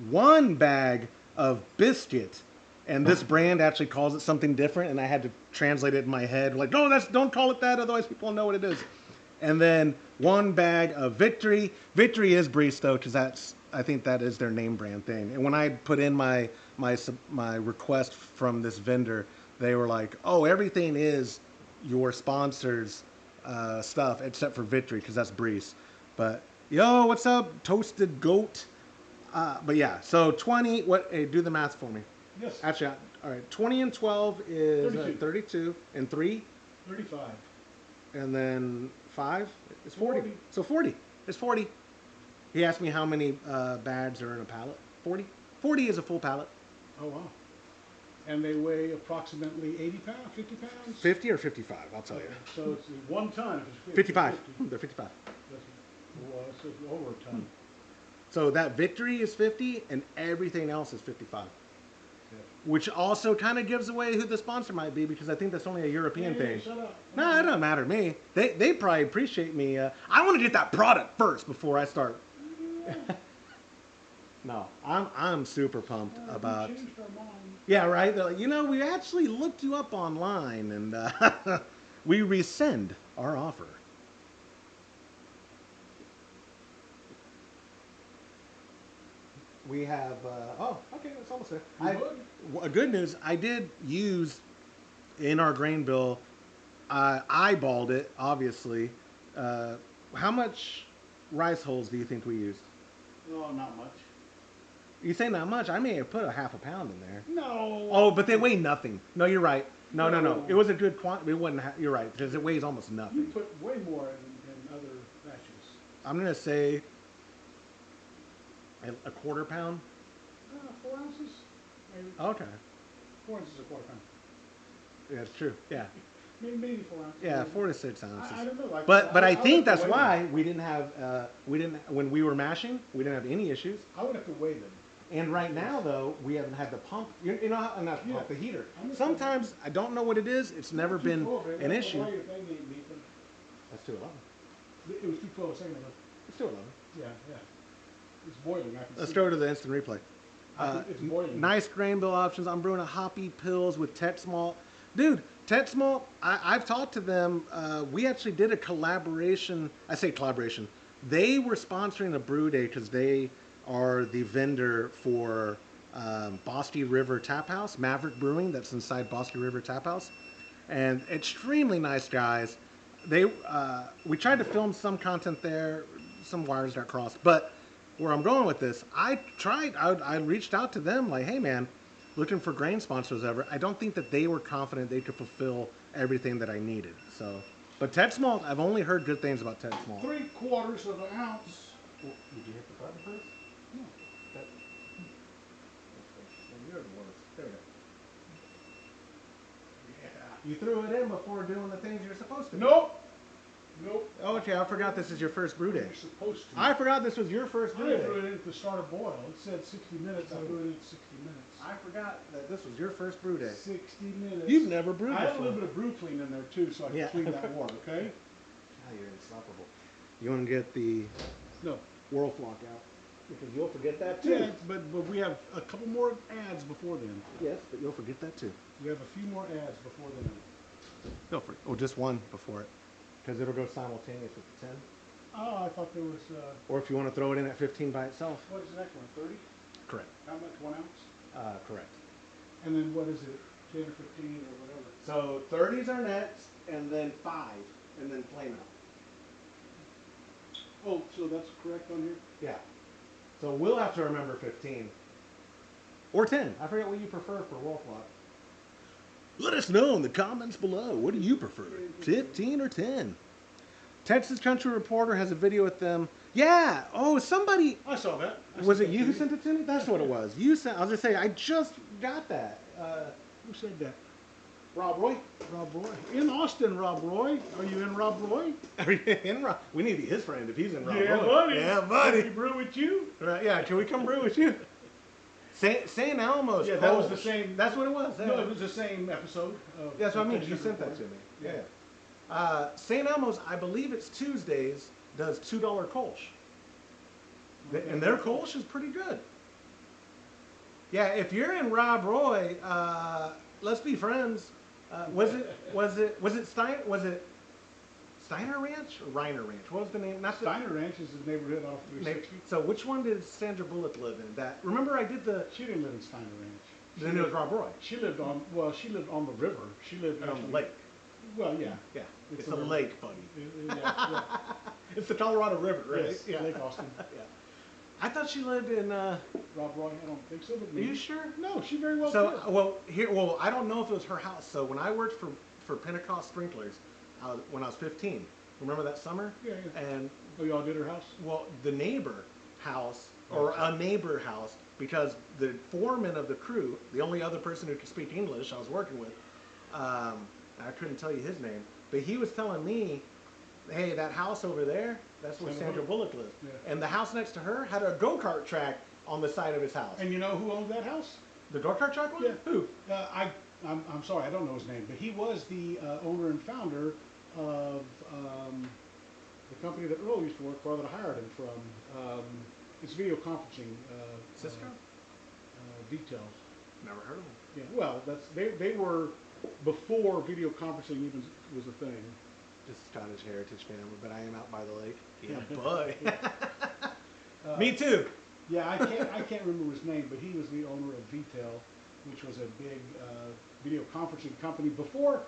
1 bag of Biscuit, and this brand actually calls it something different, and I had to translate it in my head. Like, no, don't call it that, otherwise people know what it is. And then 1 bag of Victory. Victory is Breeze, though, because I think that is their name brand thing. And when I put in my request from this vendor, they were like, oh, everything is your sponsor's stuff except for Victory because that's Breeze. But yo, what's up, Toasted Goat? But yeah, so 20. What? Hey, do the math for me. Yes. Actually, all right. 20 and 12 is 32. 32, and 3, 35. and then 5 is 40. 40. So 40. It's 40. He asked me how many bags are in a pallet. 40. 40 is a full pallet. Oh, wow. And they weigh approximately 80 pounds, 50 pounds? 50 or 55, I'll tell you. So it's 1 ton. If it's 55. 50. They're 55. Well, it's over a ton. So that Victory is 50, and everything else is 55. Yeah. Which also kind of gives away who the sponsor might be, because I think that's only a European thing. Shut up. No, it doesn't matter to me. They probably appreciate me. I want to get that product first before I start. No, I'm super pumped about. We changed our mind. Yeah, right. They're like, we actually looked you up online, and we rescind our offer. We have. Oh, okay, it's almost there. Good news. I did use in our grain bill. I eyeballed it, obviously. How much rice hulls do you think we used? No, not much. You say not much. I may have put a half a pound in there. No. Oh, but they weigh nothing. No, you're right. No. No. It was a good quantity. It wasn't. You're right, because it weighs almost You nothing. put way more in other batches. I'm gonna say a quarter pound. 4 ounces? Maybe. Okay. 4 ounces is a quarter pound. Yeah, it's true. Yeah. Maybe 4 ounces. Yeah, maybe. 4 to 6 ounces. I don't know. Like, But I would think have to that's weigh why them. we didn't have when we were mashing, we didn't have any issues. I would have to weigh them. And right now though, we haven't had the pump. You know how not the pump, the heater. I'm Sometimes I don't know what it is. It's never been an issue. Why your thing ain't beeping? That's 211. It was 212 a second ago. It's 211. Yeah. It's boiling. I can Let's see go it. to the instant replay. It's boiling. Nice grain bill options. I'm brewing a hoppy pills with Tex malt. Dude, Tex malt, I've talked to them. We actually did a collaboration. I say collaboration. They were sponsoring a brew day because they are the vendor for Bosque River Tap House, Maverick Brewing, that's inside Bosque River Tap House. And extremely nice guys. We tried to film some content there. Some wires got crossed. But where I'm going with this, I reached out to them like, hey man, looking for grain sponsors ever. I don't think that they were confident they could fulfill everything that I needed. So, but Tex Malt, I've only heard good things about Tex Malt. 3/4 of an ounce. Did you hit the button first? No. You're the worst. There we go. Yeah. You threw it in before doing the things you're supposed to. Nope. Oh, okay, I forgot this is your first brew day. You're supposed to. I forgot this was your first I brew threw day. it in to start a boil. It said 60 minutes. I threw it in 60 minutes. I forgot that this was your first brew day. 60 minutes. You've never brewed I had a before. little bit of brew clean in there too, so I can clean that water. Okay. Oh, you're insufferable. You want to get the No. Whirl Flock out because you'll forget that too. Yeah, but we have a couple more ads before then. Yes, but you'll forget that too. We have a few more ads before then. Go for it. Oh, just one before it, because it'll go simultaneous with the 10. Oh, I thought there was. Or if you want to throw it in at 15 by itself. What is the next one? 30? Correct. How much? 1 ounce? Correct. And then what is it? 10 or 15 or whatever. So 30s are next, and then 5, and then flame out. Oh, so that's correct on here? Yeah. So we'll have to remember 15. Or 10. I forget what you prefer for Wolf Lock. Let us know in the comments below. What do you prefer? 15 or 10? Texas Country Reporter has a video with them. Yeah. Oh, somebody. I saw that. Was it you who sent it to me? That's what it was. You sent. I was just saying. I just got that. Who said that? Rob Roy. Rob Roy. In Austin, Rob Roy. Are you in Rob Roy? Are you in Rob? We need to be his friend if he's in Rob Yeah, Roy. buddy. Yeah, Can buddy. we brew with you? Right, yeah, can we come brew with you? St. Elmo's. Yeah, that was Kolsch. the same. That's what it was. No, it was the same episode. That's what I mean. You Texas sent that Report. to me. Yeah. St. Elmo's, I believe it's Tuesdays, does $2 Kolsch. And their Kolsch is pretty good. Yeah, if you're in Rob Roy, let's be friends. Was it Steiner Ranch or Reiner Ranch? What was the name? Not the, Steiner Ranch is the neighborhood off 360. So which one did Sandra Bullock live in? That remember I did the. She didn't live in Steiner Ranch. Then it was Rob Roy. She lived on the river. She lived On actually the lake. Well, yeah. Yeah, it's a river. lake, buddy. Yeah. It's the Colorado River, right? Yes, Yeah. Lake Austin. Yeah. I thought she lived in. Rob Roy, I don't think so, but Are maybe. you sure? No, she very well So, could. well, I don't know if it was her house. So when I worked for Pentecost Sprinklers, when I was 15, remember that summer? Yeah. And Oh, y'all did her house? well, the neighbor house or a neighbor house, because the foreman of the crew, the only other person who could speak English I was working with, I couldn't tell you his name, but he was telling me, hey, that house over there, that's where Sandra Bullock lived. Yeah. And the house next to her had a go-kart track on the side of his house. And you know who owned that house? The go-kart track one? Yeah. Who? I'm sorry, I don't know his name, but he was the owner and founder of the company that Earl used to work for that I hired him from. It's video conferencing. Cisco? Details. Never heard of him. Yeah, well, they were before video conferencing even was a thing. Just Scottish heritage family, but I am out by the lake. Yeah, boy. Me too. Yeah, I can't remember his name, but he was the owner of VTEL, which was a big video conferencing company before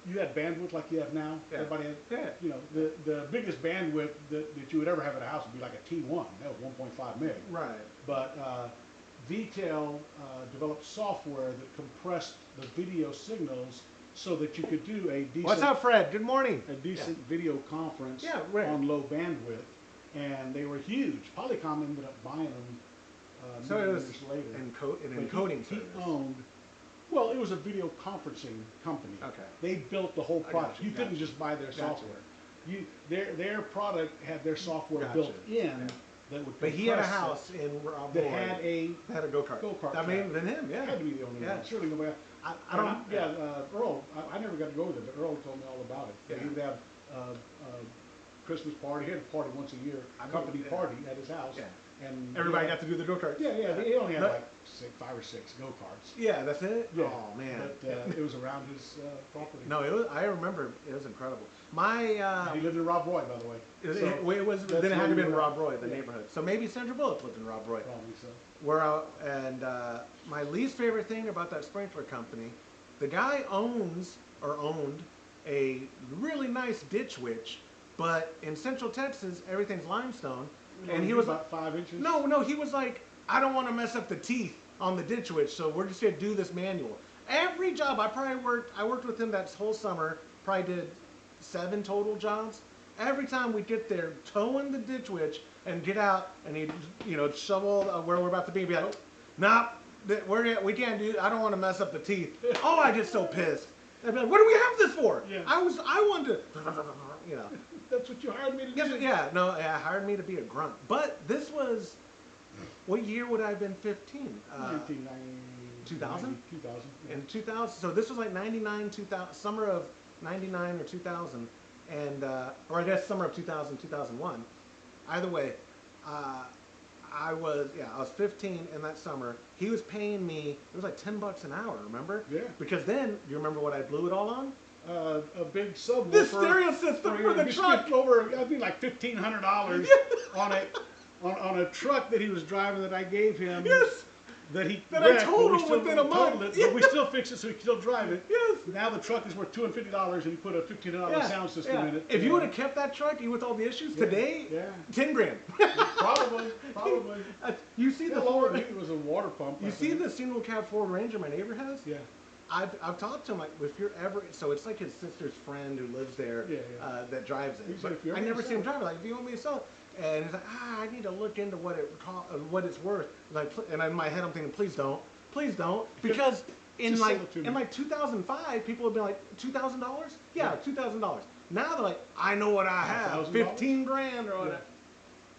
you had bandwidth like you have now. Yeah. Everybody had, Yeah. you know, the biggest bandwidth that you would ever have at a house would be like a T1. That was 1.5 meg. Right. But VTEL developed software that compressed the video signals so that you could do a decent, What's up, Fred? Good morning. a decent video conference Right. on low bandwidth. And they were huge. Polycom ended up buying them So many it was years later. an But encoding he service. owned, well, it was a video conferencing company. Okay. They built the whole I product. got you, You couldn't gotcha. just buy their Gotcha. software. Their product had their software Gotcha. built in Yeah. that would But he had a compress it, house in Rob that Roy had a go-kart. go-kart That may track. have been him, yeah. Had to be the only Yeah. one. Certainly nobody. I don't. Earl. I never got to go with him, but Earl told me all about it. Yeah. He would have Christmas party. He had a party once a year, company yeah. party at his house. Yeah. And Everybody got to do the go-karts. Yeah. He only had No. like 5 or 6 go-karts. Yeah, that's it? Yeah. Oh, man. But it was around his property. No, I remember. It was incredible. He lived in Rob Roy, by the way. Then So it was. that's Then it had to where be you in were Rob at. Roy, the Yeah. neighborhood. So maybe Sandra Bullock lived in Rob Roy. Probably so. We're out, and my least favorite thing about that sprinkler company, the guy owned a really nice ditch witch, but in Central Texas everything's limestone, and he was about 5 inches. no, he was like, I don't want to mess up the teeth on the ditch witch, so we're just gonna do this manual. Every job I worked with him that whole summer, probably did 7 total jobs. Every time we get there, towing the ditch witch and get out, and he'd, shovel where we're about to be like, nah, we can't do, I don't want to mess up the teeth. Oh, I get so pissed. I'd be like, what do we have this for? Yeah. I wanted to, That's what you hired me to do. hired me to be a grunt. But this was, what year would I have been 15? 2000? 2000. Yeah. In 2000, so this was like 99, 2000, summer of 99 or 2000, and, or I guess summer of 2000, 2001. Either way, I was 15 in that summer. He was paying me, it was like $10 an hour, remember? Yeah. Because then, you remember what I blew it all on? A big subwoofer. The stereo system for the we truck. skipped over, I think like $1,500 on a truck that he was driving that I gave him. Yes. That he That wrecked, I totaled but we still within a totaled month. it, but we still fixed it so he can still drive it. Yes. Now the truck is worth $250 and he put a $1,500 sound system in it. If you would have kept that truck, even with all the issues, today, 10 grand. Probably. You see the Yeah, Ford, it was a water pump. you see the single cab Ford Ranger my neighbor has? Yeah. I've talked to him, like, if you're ever, so it's like his sister's friend who lives there that drives it. He said, But "If you I ever never sell see him it." drive it. Like, if you want me to sell it, and he's like, I need to look into what it's worth. Like, and in my head I'm thinking, please don't, because in Just like sell it to me. in like 2005, people would be like $2,000. Yeah, $2,000. Now they're like, I know what I have, $1,000? 15 grand or whatever.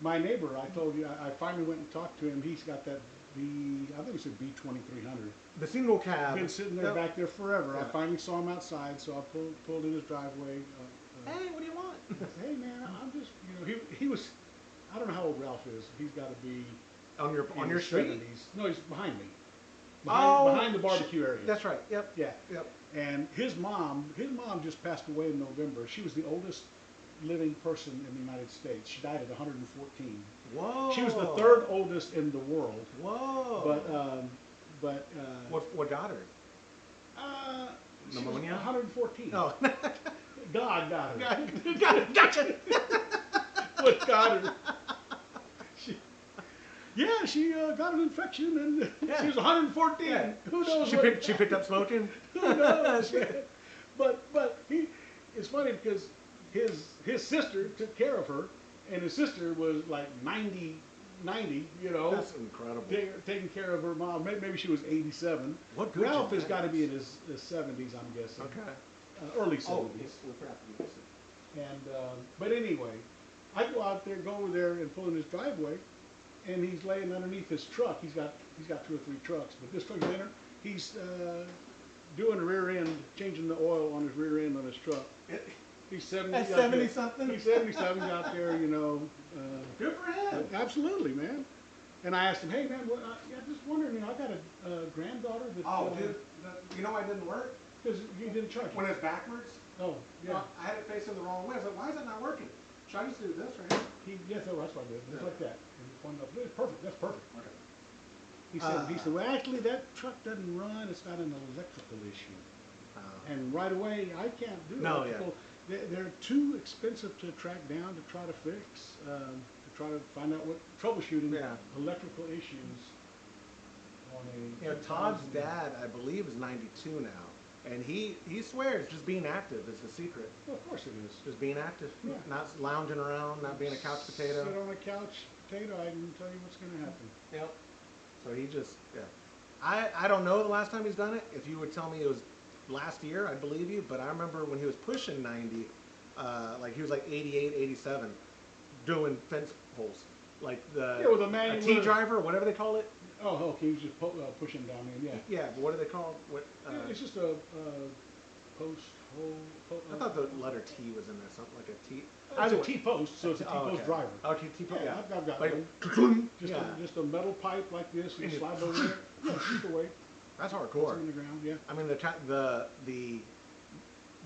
My neighbor, I told you, I finally went and talked to him. He's got that I think it's a B2300. The single cab. Been sitting there Yep. back there forever. I Yeah. finally saw him outside, so I pulled in his driveway. Hey, what do you want? I said, hey man, I'm just, he was, I don't know how old Ralph is. He's got to be on in your his street? 70s. No, he's behind me. Oh, Behind the barbecue area. That's right. Yep. Yeah. Yep. And his mom just passed away in November. She was the oldest living person in the United States. She died at 114. Whoa. She was the 3rd oldest in the world. Whoa. But what got her? pneumonia? 114. Oh. God got her. Gotcha. What got her? She, yeah, she got an infection and Yeah. she was 114. Yeah. Who knows? She picked up smoking. Who knows? Man? But it's funny because his sister took care of her, and his sister was like 90, you know. That's incredible. Taking care of her mom. Maybe she was 87. What good Ralph has genetics. got to be in his 70s, I'm guessing. Okay. Early Oh, 70s. we forgot to use it. And but anyway, I go out there, go over there and pull in his driveway, and he's laying underneath his truck. He's got 2 or 3 trucks, but this truck's in. He's doing the rear end, changing the oil on his rear end on his truck. He's 70. At 70 something. He's 77 out there, you know. Good for him. Absolutely, man. And I asked him, hey man, I'm just wondering, you know, I got a granddaughter that. Oh, dude, you know why it didn't work? Because you didn't charge. When it's backwards. Oh, yeah. I had it facing the wrong way. I was like, why is it not working? Should I just do this right here? Yes, that's what I did. Just like that. And he pointed up. It's perfect. That's perfect. Okay. He said, well, actually, that truck doesn't run. It's got an electrical issue. And right away, I can't do No, electrical. Yeah. They're too expensive to track down to try to fix, to try to find out what troubleshooting electrical issues on a. You know, Todd's dad, I believe, is 92 now. And he swears just being active is the secret. Well, of course it is. Just being active. Yeah. Not lounging around, not being a couch potato. Sit on a couch potato, I can tell you what's going to happen. Yep. So he just, I don't know the last time he's done it. If you would tell me it was last year, I'd believe you. But I remember when he was pushing 90, like he was like 88, 87, doing fence poles. Like with a manual T-driver, whatever they call it. Oh, okay, he's just pushing down in, yeah. Yeah, but what are they called? What? It's just a post hole. I thought the letter T was in there, something like a T. It's a T-post, so it's a T-post driver. Okay, T-post, yeah. I've got like, one. Just a metal pipe like this, you slide over there, shoot away. That's hardcore. In the ground, yeah. I mean, the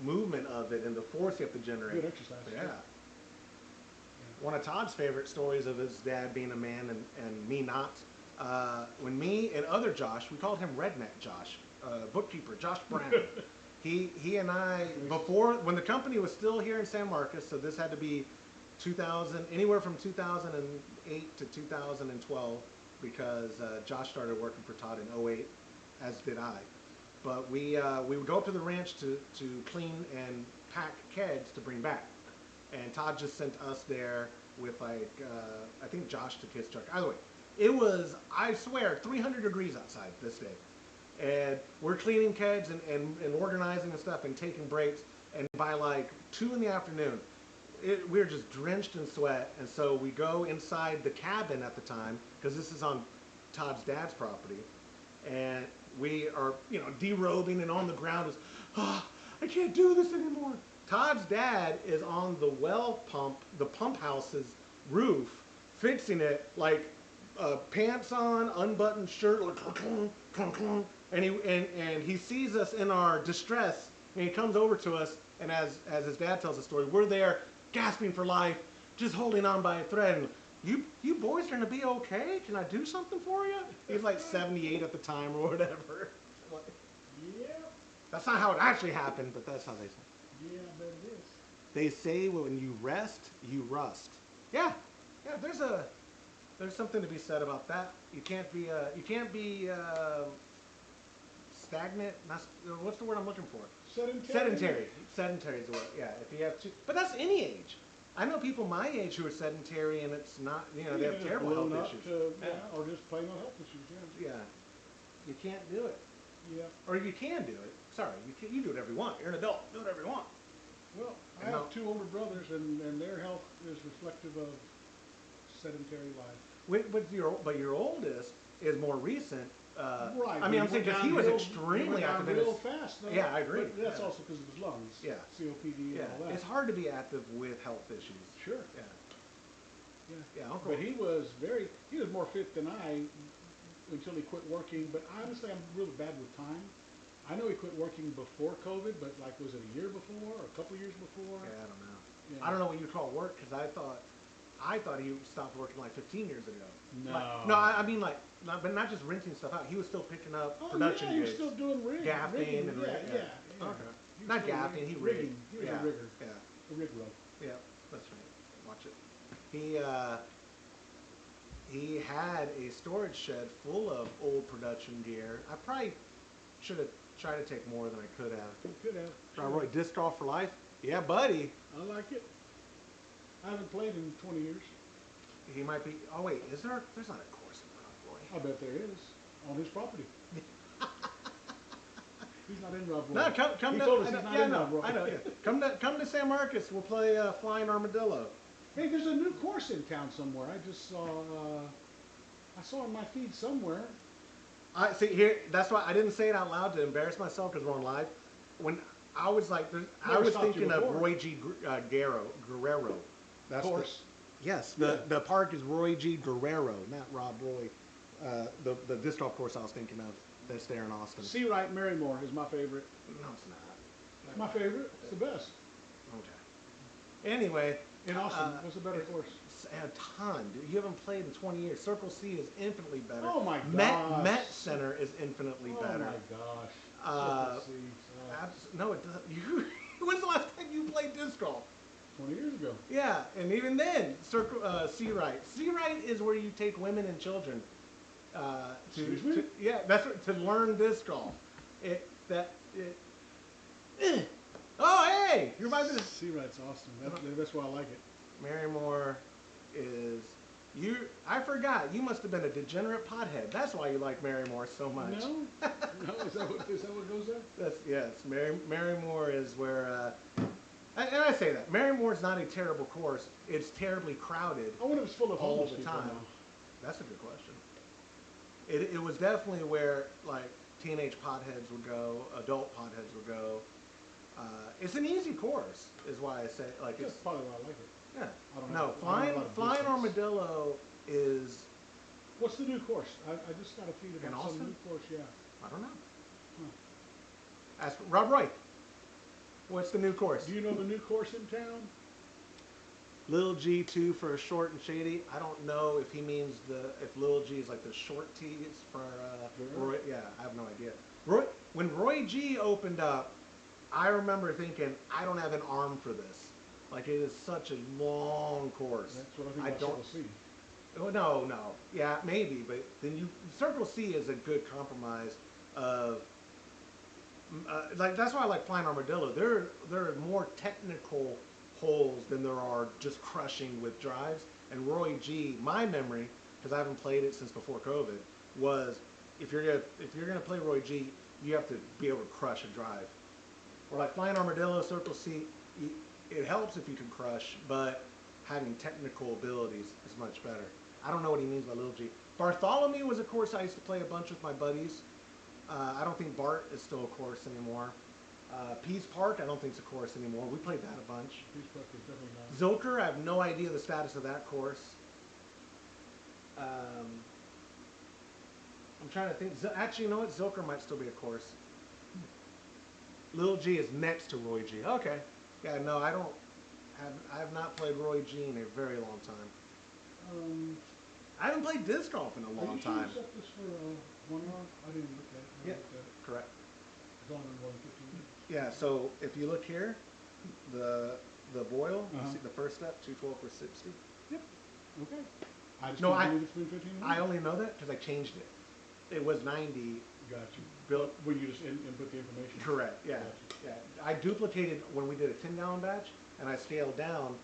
movement of it and the force you have to generate. Good exercise. Yeah. One of Todd's favorite stories of his dad being a man and me not. When me and other Josh, we called him Redneck Josh, bookkeeper, Josh Brown. He and I, before, when the company was still here in San Marcos, so this had to be 2000, anywhere from 2008 to 2012, because Josh started working for Todd in 08, as did I. But we would go up to the ranch to clean and pack kegs to bring back. And Todd just sent us there with like, I think Josh took his truck. Either way, it was, I swear, 300 degrees outside this day. And we're cleaning kegs and organizing and stuff and taking breaks. And by like 2 in the afternoon, we were just drenched in sweat. And so we go inside the cabin at the time, because this is on Todd's dad's property. And we are, you know, derobing and on the ground is, I can't do this anymore. Todd's dad is on the well pump, the pump house's roof, fixing it, like pants on, unbuttoned shirt, like and he sees us in our distress, and he comes over to us, and as his dad tells the story, we're there gasping for life, just holding on by a thread. And, you boys are gonna be okay? Can I do something for you? He's like 78 at the time or whatever. Yeah. That's not how it actually happened, but that's how they say. Yeah, but it is. They say when you rest, you rust. Yeah, there's something to be said about that. You can't be stagnant. What's the word I'm looking for? Sedentary. Sedentary is the word. Yeah, if you have to, but that's any age. I know people my age who are sedentary and it's not, you know, they have terrible health issues. Or just plain old health issues. Yeah. Yeah, you can't do it. Yeah. Or you can do it. Sorry, you do whatever you want. You're an adult. Do whatever you want. Well, I have 2 older brothers, and their health is reflective of sedentary life. But your oldest is more recent. Right. I mean, I'm saying because he was extremely active in his. Real fast, though. Yeah, I agree. But that's also because of his lungs. Yeah. COPD and all that. It's hard to be active with health issues. Sure. Yeah. Yeah. Uncle. But he was more fit than I until he quit working. But honestly, I'm really bad with time. I know he quit working before COVID, but like, was it a year before or a couple years before? Yeah, I don't know. Yeah. I don't know what you call work, because I thought he stopped working like 15 years ago. No. I mean like, but not just renting stuff out. He was still picking up production he was gigs. still doing rigging. Gaffing and yeah. Yeah. Okay. He was Not still gaffing, he rigging. rigged. He was Yeah. a rigger. Yeah. A rig row. Yeah. That's right. Watch it. He had a storage shed full of old production gear. I probably should have tried to take more than I could have. You could have. Rob Roy, disc golf for life? Yeah, buddy. I like it. I haven't played in 20 years. He might be. Oh wait, is there? There's not a course in Rob Roy. I bet there is on his property. He's not in Rob Roy. No, come he to. told us he's not in Rob Roy. I know. Yeah. Come to San Marcos. We'll play Flying Armadillo. Hey, there's a new course in town somewhere. I just saw. I saw on my feed somewhere. I see here. That's why I didn't say it out loud to embarrass myself because we're on live. When I was like, I was thinking of Roy G. Guerrero. That's Course. Yes, the park is Roy G. Guerrero, not Rob Roy. The disc golf course I was thinking of that's there in Austin. Seawright Marymore is my favorite. No, it's not. It's my favorite. It's the best. Okay. Anyway. In Austin, what's a better course? A ton. Dude. You haven't played in 20 years. Circle C is infinitely better. Oh my gosh. Met Center is infinitely better. Oh my gosh. Circle C. No, it doesn't. When's the last time you played disc golf? 20 years ago. Yeah, and even then, Seawright. Seawright is where you take women and children to learn disc golf. Oh, hey! You're about to... Seawright's awesome. That's why I like it. Marymore is... I forgot. You must have been a degenerate pothead. That's why you like Marymore so much. No? No? Is that what goes there? Yes. Marymore is where... and I say that. Marymore's not a terrible course. It's terribly crowded. I wonder if it's full of all homeless the people time. now. That's a good question. It was definitely where like teenage potheads would go, adult potheads would go. It's an easy course, is why I say like That's it's probably why I like it. yeah. I don't No, know. Flying Armadillo is What's the new course? I just got a feed In about some Austin? new course, yeah. I don't know. Ask Rob Roy. What's the new course? Do you know the new course in town? Lil G2 for short and shady. I don't know if he means if Lil G is like the short T's for Roy. Yeah, I have no idea. When Roy G opened up, I remember thinking, I don't have an arm for this. Like it is such a long course. That's what I think about Circle C. Oh, no. Yeah, maybe, but then Circle C is a good compromise of like that's why I like Flying Armadillo. There are more technical holes than there are just crushing with drives. And Roy G, my memory, because I haven't played it since before COVID, was if you're gonna play Roy G, you have to be able to crush a drive. Or like Flying Armadillo, Circle C, it helps if you can crush, but having technical abilities is much better. I don't know what he means by Lil G. Bartholomew was a course I used to play a bunch with my buddies. I don't think Bart is still a course anymore. Peace Park, I don't think it's a course anymore. We played that a bunch. Peace Park is definitely not. Zilker, I have no idea the status of that course. I'm trying to think. Actually, you know what? Zilker might still be a course. Lil G is next to Roy G. Okay. Yeah, no, I have not played Roy G in a very long time. I haven't played disc golf in a long time. Are you sure you set this for 1 hour? I didn't look at it. Yeah, correct. It's only been more than 15 minutes. Yeah, so if you look here, the boil, you Uh-huh. see the first step, 212 for 60. Yep. Okay. I just No, can't I- believe it's been 15 minutes. I only know that because I changed it. It was 90. Got you. Built. When you just input the information. Correct, yeah. Gotcha. Yeah. I duplicated when we did a 10-gallon batch, and I scaled down,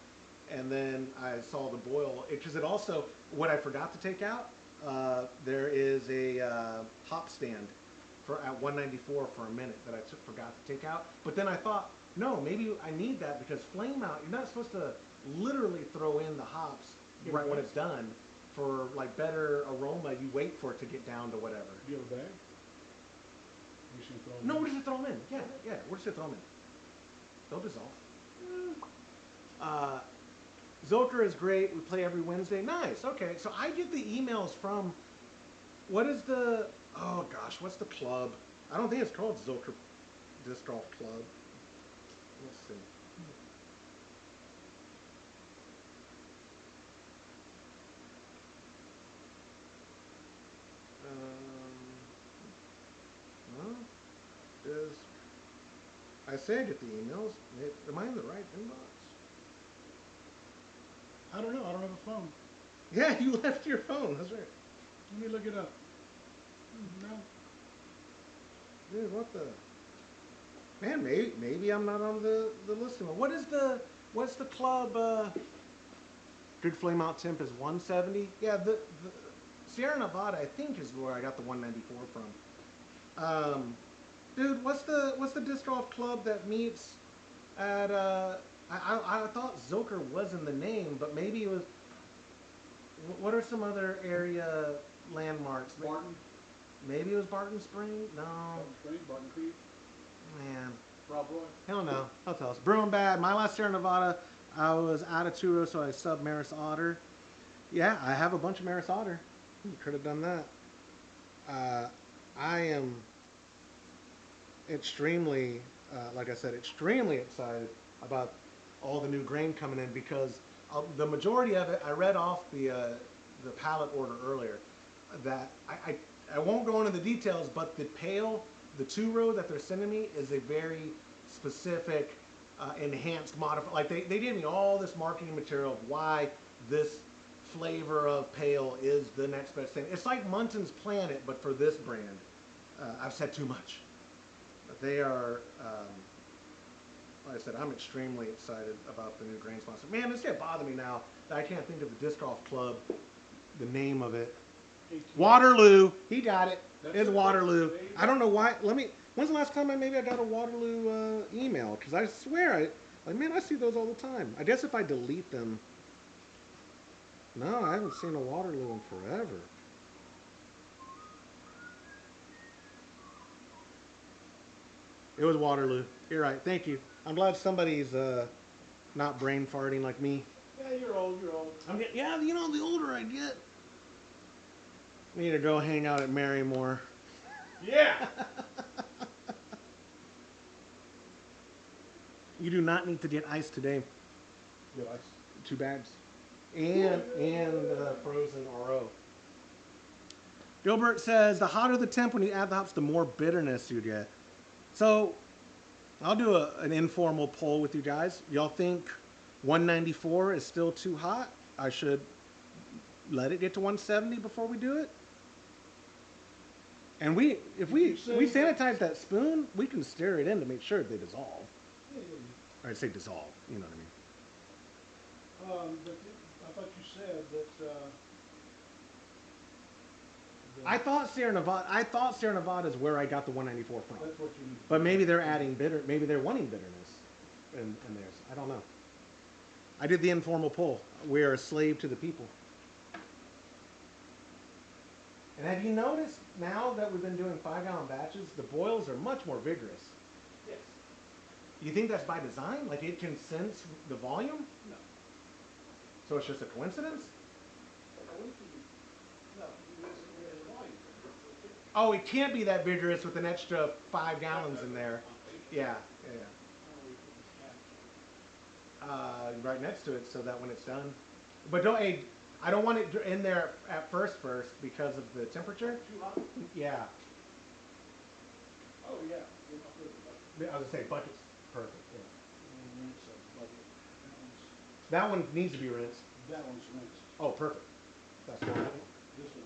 and then I saw the boil. Because it also, what I forgot to take out, there is a hop stand at 194 for a minute that I forgot to take out. But then I thought, no, maybe I need that because flame out, you're not supposed to literally throw in the hops right when it's done. For like better aroma, you wait for it to get down to whatever. Do you have a bag? You should throw them No, in. we're just gonna throw them in. Yeah, we're just gonna throw them in. They'll dissolve. Zilker is great. We play every Wednesday. Nice. Okay, so I get the emails from. What is the? Oh gosh, what's the club? I don't think it's called Zilker Disc Golf Club. Let's see. Well, is I say I get the emails. Am I in the right inbox? I don't know. I don't have a phone. Yeah, you left your phone. That's right. Let me look it up. No. Dude, what the? Man, maybe I'm not on the listing. What's the club? Good flame out temp is 170. Yeah, the Sierra Nevada I think is where I got the 194 from. Dude, what's the disc golf club that meets at I thought Zilker was in the name, but maybe it was. What are some other area landmarks? Barton. Maybe it was Barton Spring. No, Barton Spring. Barton Creek. man. Rob Roy. Hell no. I'll tell us. Brewing bad. My last Sierra Nevada, I was out of Turo, so I subbed Maris Otter. Yeah, I have a bunch of Maris Otter. You could have done that. I am extremely, like I said, extremely excited about all the new grain coming in because the majority of it, I read off the pallet order earlier. That I won't go into the details, but the two row that they're sending me is a very specific, enhanced modify. Like they gave me all this marketing material of why this flavor of pale is the next best thing. It's like Munton's Planet, but for this brand. I've said too much. But they are, like I said, I'm extremely excited about the new grain sponsor. Man, this gonna bother me now that I can't think of the disc golf club, the name of it. Waterloo. He got it. It's Waterloo. I don't know why. When's the last time I got a Waterloo email? Because I swear, I see those all the time. I guess if I delete them. No, I haven't seen a Waterloo in forever. It was Waterloo. You're right. Thank you. I'm glad somebody's not brain farting like me. Yeah, you're old. You're old. Yeah, the older I get. We need to go hang out at Marymore. Yeah. You do not need to get ice today. Good ice. 2 bags. And frozen RO. Gilbert says the hotter the temp when you add the hops, the more bitterness you get. So I'll do an informal poll with you guys. Y'all think 194 is still too hot? I should let it get to 170 before we do it? And if we sanitize that spoon, we can stir it in to make sure they dissolve. Or I'd say dissolve, you know what I mean. But I thought you said that. I thought Sierra Nevada is where I got the 194 from. That's what you need. But maybe they're adding maybe they're wanting bitterness in theirs. I don't know. I did the informal poll. We are a slave to the people. And have you noticed now that we've been doing 5-gallon batches, the boils are much more vigorous? Yes. You think that's by design? Like it can sense the volume? No. So it's just a coincidence? No. Oh, it can't be that vigorous with an extra 5 gallons in there. Yeah. Right next to it so that when it's done. But I don't want it in there at first because of the temperature. Too hot? Yeah. Oh, yeah. I was going to say bucket's perfect. Yeah. Rinse a bucket. That one needs to be rinsed. That one's rinsed. Oh, perfect. That's what I want. This one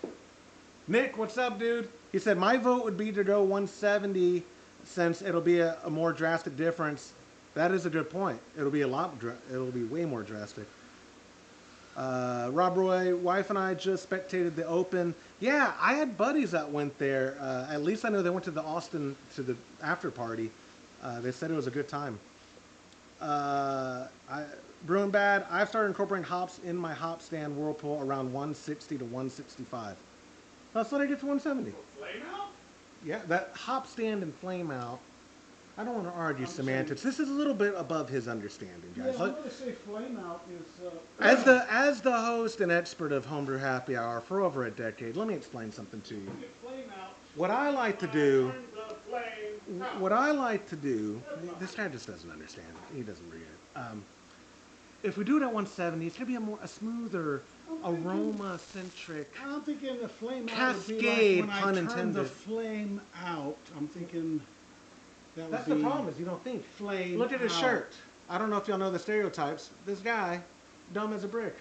I'm Nick, what's up, dude? He said, my vote would be to go 170 since it'll be a more drastic difference. That is a good point. It'll be it'll be way more drastic. Rob Roy, wife and I just spectated the Open. Yeah, I had buddies that went there. At least I know they went to the Austin, to the after party. They said it was a good time. Brewing bad. I've started incorporating hops in my hop stand Whirlpool around 160 to 165. That's what I get to 170. Flame out? Yeah, that hop stand and flame out. I don't want to argue I'm semantics. This is a little bit above his understanding, guys. Yeah, I'm going to say flame out is... As the host and expert of Homebrew Happy Hour for over a decade, let me explain something to you. Flame out. What I like to do... This guy just doesn't understand. He doesn't read it. If we do it at 170, it's going to be a smoother, Aroma-centric. I'm thinking the flame out would be Cascade, like when pun I turn the intended. flame out. I'm thinking that would That's be the problem is you don't think. flame Look at his out. shirt. I don't know if y'all know the stereotypes. This guy, dumb as a brick.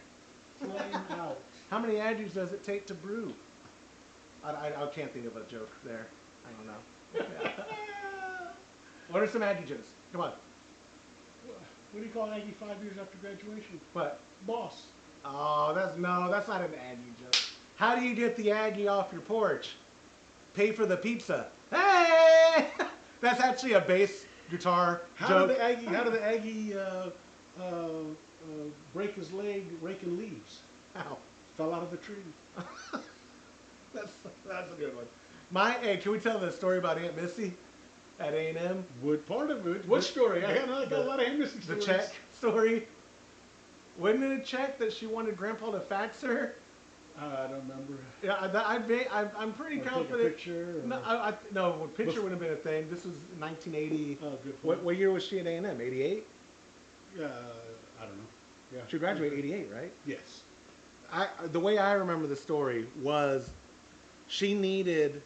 Flame out. How many Aggies does it take to brew? I can't think of a joke there. I don't know. What are some Aggie jokes? Come on. What do you call Aggie 5 years after graduation? What? Boss. Oh, that's not an Aggie joke. How do you get the Aggie off your porch? Pay for the pizza. Hey! That's actually a bass guitar joke. How did the Aggie break his leg raking leaves? How? Fell out of the tree. That's a good one. Hey, can we tell the story about Aunt Missy at A&M? What part of it? What story? I got a lot of missing The stories. check story. Wasn't it a check that she wanted Grandpa to fax her? I don't remember. Yeah, I'm pretty Or take a confident. picture, or- No, a picture wouldn't have been a thing. This was 1980. Oh, good point. What year was she at A&M? 88? I don't know. Yeah. She graduated 88, right? Yes. The way I remember the story was she needed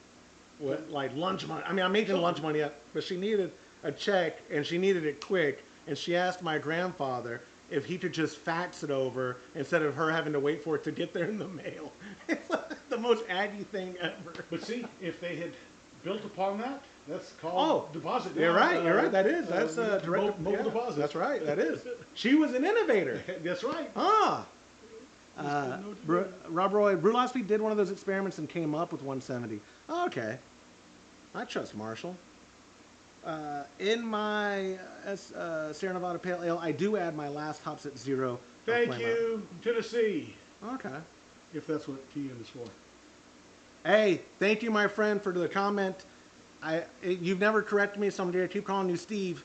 like lunch money. I mean, I'm making lunch money up, but she needed a check and she needed it quick. And she asked my grandfather if he could just fax it over instead of her having to wait for it to get there in the mail. It's like the most Aggie thing ever. But see, if they had built upon that, that's called deposit. You're right. You're right. That is. That's direct mobile deposit. That's right. That is. She was an innovator. That's right. Ah. No Rob Roy, Brewlosby did one of those experiments and came up with 170. Oh, okay. I trust Marshall. In my Sierra Nevada Pale Ale, I do add my last hops at 0. Thank you, Tennessee. Okay. If that's what TM is for. Hey, thank you, my friend, for the comment. You've never corrected me, so I'm going to keep calling you Steve.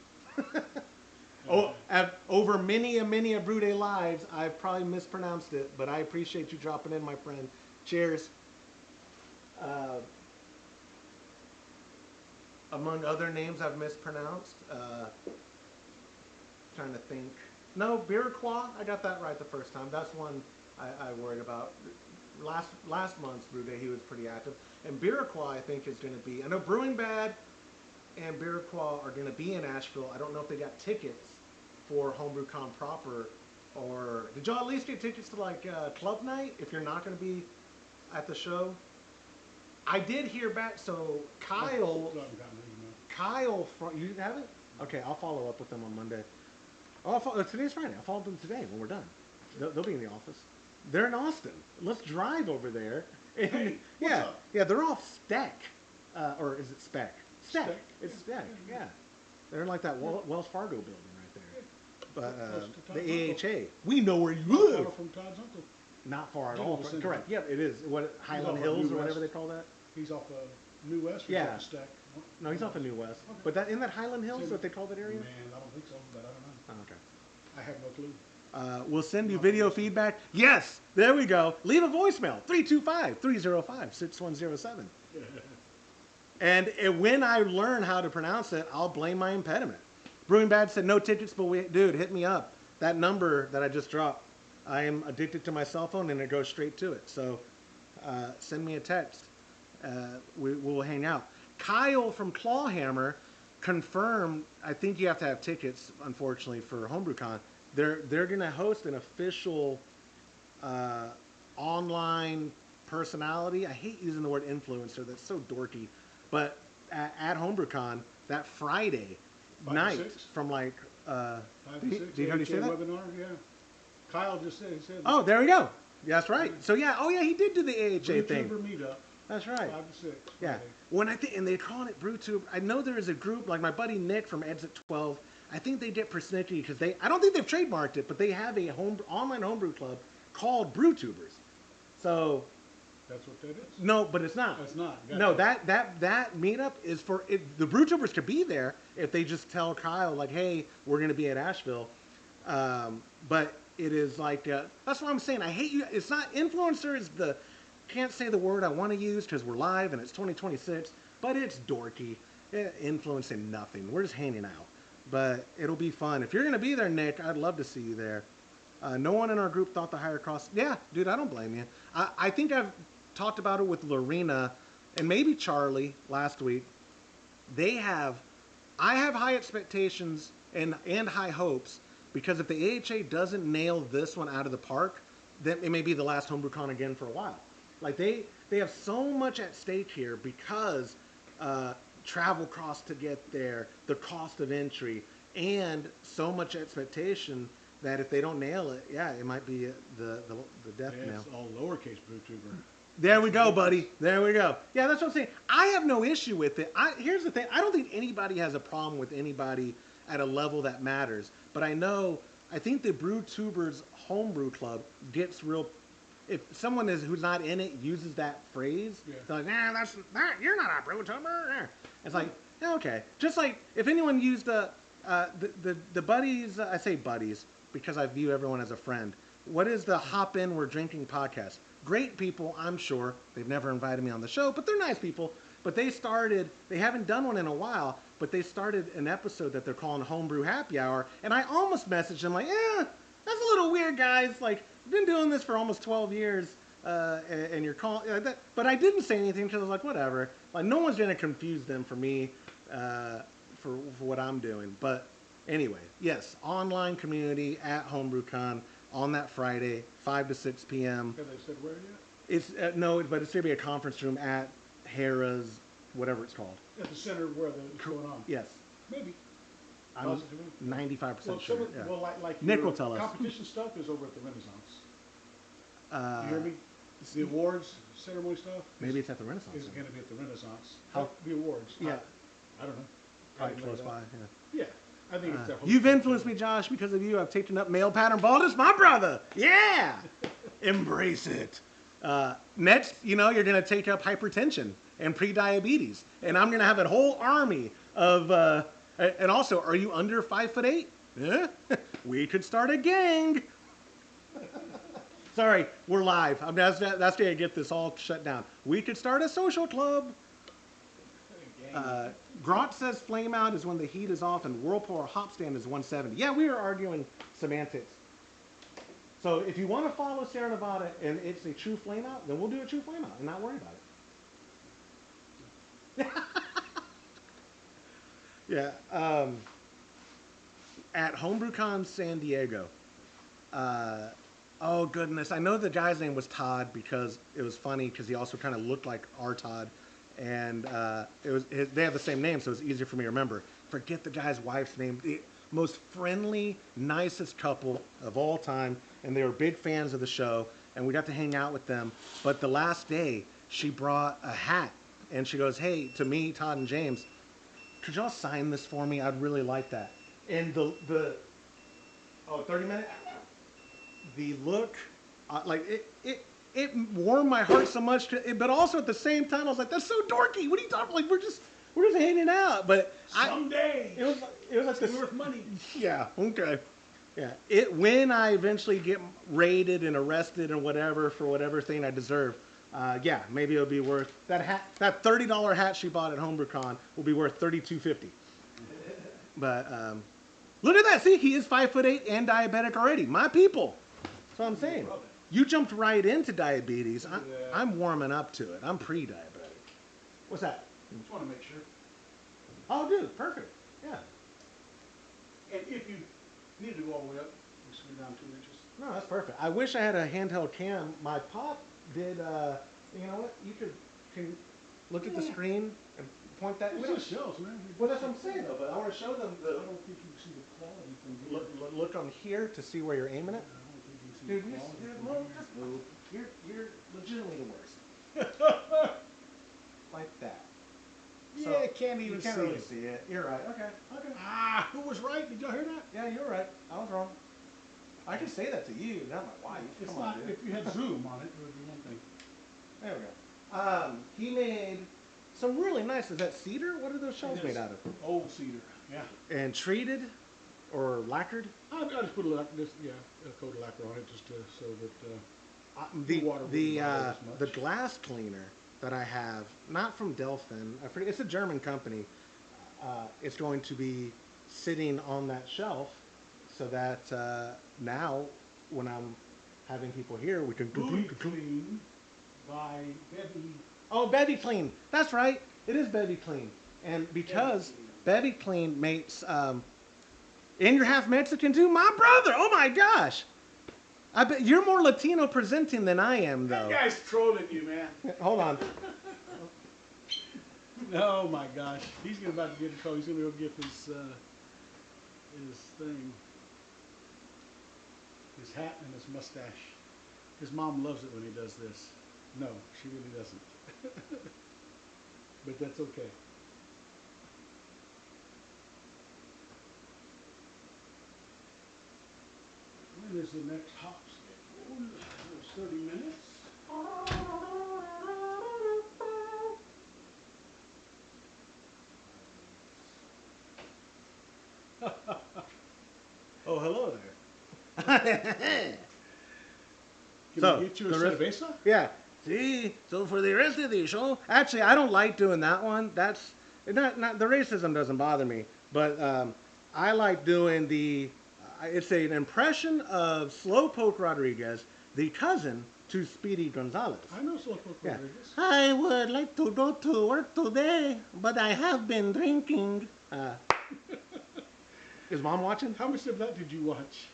Over many a Brew Day lives, I've probably mispronounced it, but I appreciate you dropping in, my friend. Cheers. Among other names I've mispronounced, trying to think. No, Biraquois, I got that right the first time. That's one I worried about. Last month's Brew Day, he was pretty active. And Biraquois, I think, is going to be, I know Brewing Bad and Biraquois are going to be in Asheville. I don't know if they got tickets for HomebrewCon proper, or did y'all at least get tickets to like club night if you're not going to be at the show? I did hear back. So Kyle from, you haven't? Okay, I'll follow up with them on Monday. Today's Friday. I'll follow up with them today when we're done. They'll be in the office. They're in Austin. Let's drive over there. And, Hey, what's up? Yeah, they're off Stack, or is it Spec? Stack. Stack. It's Stack. Yeah, they're in like that Wells Fargo building right there. But Close to the Todd's AHA, we know where you Not live. far from Todd's uncle. Not far at General all. Assembly. Correct. Yep, it is. What Highland off of Hills New or whatever West. they call that? He's off New West. Or Yeah. off the Stack. No, he's off of New West. Okay. But in that Highland Hills, what they call that area? Man, I don't think so, but I don't know. Oh, okay. I have no clue. We'll send you video feedback. Yes, there we go. Leave a voicemail, 325-305-6107. And when I learn how to pronounce it, I'll blame my impediment. Brewing Bad said no tickets, but dude, hit me up. That number that I just dropped, I am addicted to my cell phone and it goes straight to it. So send me a text. We'll hang out. Kyle from Clawhammer confirmed, I think you have to have tickets, unfortunately, for HomebrewCon. They're going to host an official online personality. I hate using the word influencer. That's so dorky. But at HomebrewCon, that Friday 5 to night 6? from like... 5 to 6. Did you already say that? Webinar, yeah. Kyle just said. He said. Oh, there we go. That's right. So yeah. Oh yeah, he did do the AHA thing. BrewTuber meetup. That's right. 5 to 6. Yeah. Friday. And they're calling it BrewTube. I know there is a group like my buddy Nick from Exit 12. I think they get persnickety because I don't think they've trademarked it, but they have a online homebrew club called BrewTubers. So. That's what that is. No, but it's not. It's not. Gotcha. No, that meetup is for the BrewTubers could be there if they just tell Kyle like, hey, we're going to be at Asheville. But it is like that's what I'm saying. I hate you. It's not influencer is the can't say the word I want to use because we're live and it's 2026. But it's dorky, influencing nothing. We're just hanging out. But it'll be fun. If you're going to be there, Nick, I'd love to see you there. No one in our group thought the higher cost. Yeah, dude, I don't blame you. I think I've talked about it with Lorena and maybe Charlie last week. They have, I have high expectations and high hopes because if the AHA doesn't nail this one out of the park, then it may be the last HomebrewCon again for a while. Like they have so much at stake here because travel costs to get there, the cost of entry, and so much expectation that if they don't nail it, yeah, it might be the death Yeah, knell. it's all lowercase BrewTuber. There we go, buddy. There we go. Yeah, that's what I'm saying. I have no issue with it. Here's the thing. I don't think anybody has a problem with anybody at a level that matters. But I think the BrewTubers Homebrew Club gets real. If someone who's not in it uses that phrase, Yeah. they're like, you're not a BrewTuber. It's like, yeah, okay. Just like if anyone used the buddies, I say buddies because I view everyone as a friend. What is the Hop In We're Drinking podcast? Great people, I'm sure. They've never invited me on the show, but they're nice people. But they haven't done one in a while, but they started an episode that they're calling Homebrew Happy Hour. And I almost messaged them like, yeah, that's a little weird, guys. Like, I've been doing this for almost 12 years, and you're calling that. But I didn't say anything because I was like, whatever. Like, no one's going to confuse them for me, for what I'm doing. But anyway, yes, online community at HomebrewCon on that Friday, 5 to 6 p.m. Have they said where yet? It's no, but it's going to be a conference room at Harrah's, whatever it's called. At the center where it's going on. Yes, Maybe. I'm Positively? 95% Well, sure. some of, like Nick your will tell us. competition stuff is over at the Renaissance. You hear me? The awards ceremony stuff Maybe it's at the Renaissance. is going to be at the Renaissance. How- The awards. Yeah. I don't know. Probably I close don't know by. that. Yeah. Yeah. I think it's that. You've influenced me, Josh. Because of you, I've taken up male pattern baldness. My brother. Yeah. Embrace it. Next, you're going to take up hypertension and pre-diabetes. And I'm going to have a whole army of... and also, are you under 5'8"? Yeah? We could start a gang. Sorry, we're live. That's going to get this all shut down. We could start a social club. Grant says flame out is when the heat is off and whirlpool or hop stand is 170. Yeah, we are arguing semantics. So if you want to follow Sierra Nevada and it's a true flame out, then we'll do a true flame out and not worry about it. Yeah. At HomebrewCon San Diego. Oh goodness, I know the guy's name was Todd because it was funny because he also kind of looked like our Todd, and they have the same name, so it's easier for me to remember. Forget the guy's wife's name. The most friendly, nicest couple of all time, and they were big fans of the show, and we got to hang out with them. But the last day, she brought a hat, and she goes, "Hey, to me, Todd and James, could y'all sign this for me? I'd really like that." And the 30-minute, the look, like it warmed my heart so much. But also at the same time, I was like, "That's so dorky. What are you talking? Like we're just hanging out." But Someday it was like it's this. worth money. Yeah. Okay. Yeah. When I eventually get raided and arrested and whatever for whatever thing I deserve. Yeah, maybe it'll be worth that hat. That $30 hat she bought at HomebrewCon will be worth $32.50. But look at that! See, he is 5'8" and diabetic already. My people. That's what I'm saying. You jumped right into diabetes. I'm warming up to it. I'm pre-diabetic. What's that? Just want to make sure. Oh, dude, perfect. Yeah. And if you need to go all the way up, you screw down 2 inches. No, that's perfect. I wish I had a handheld cam. My pop did. You know what? You can look at the screen and point that. It's just shells, man. Well, that's what I'm saying though. But I want to show them I don't think you can see the quality from here. look on here to see where you're aiming it. I don't think you can see Dude, the quality from well, here. just move. You're legitimately the worst. Like that. Yeah, So, can't even you can't see really it. see it. You're right. Okay. Ah, who was right? Did y'all hear that? Yeah, you're right. I was wrong. I can say that to you, not my wife. It's Come on, not. dude. If you had zoom on it, it would be one thing. There we go. He made some really nice. Is that cedar? What are those shells It is made out of? Old cedar. Yeah. And treated or lacquered? I just put a coat of lacquer on it just so that The water the wouldn't bother as much. the glass cleaner that I have, not from Delphin. I forget. It's a German company. It's going to be sitting on that shelf, so that now when I'm having people here, we can. Booty Clean by Bevy. Oh, Bevy Clean. That's right. It is Bevy Clean. And because Bevy Clean makes, and you're half Mexican too, my brother. Oh my gosh. I bet you're more Latino presenting than I am, though. That guy's trolling you, man. Hold on. Oh my gosh, he's about to get in trouble. He's gonna go get his thing, his hat and his mustache. His mom loves it when he does this. No, she really doesn't. But that's okay. When is the next hop schedule? It's 30 minutes. Oh, hello there. Can I get you a cerveza? Yeah. See, so for the rest of the show, actually, I don't like doing that one. That's not the racism doesn't bother me, but I like doing the. It's an impression of Slowpoke Rodriguez, the cousin to Speedy Gonzalez. I know Slowpoke Rodriguez. I would like to go to work today, but I have been drinking. Is Mom watching? How much of that did you watch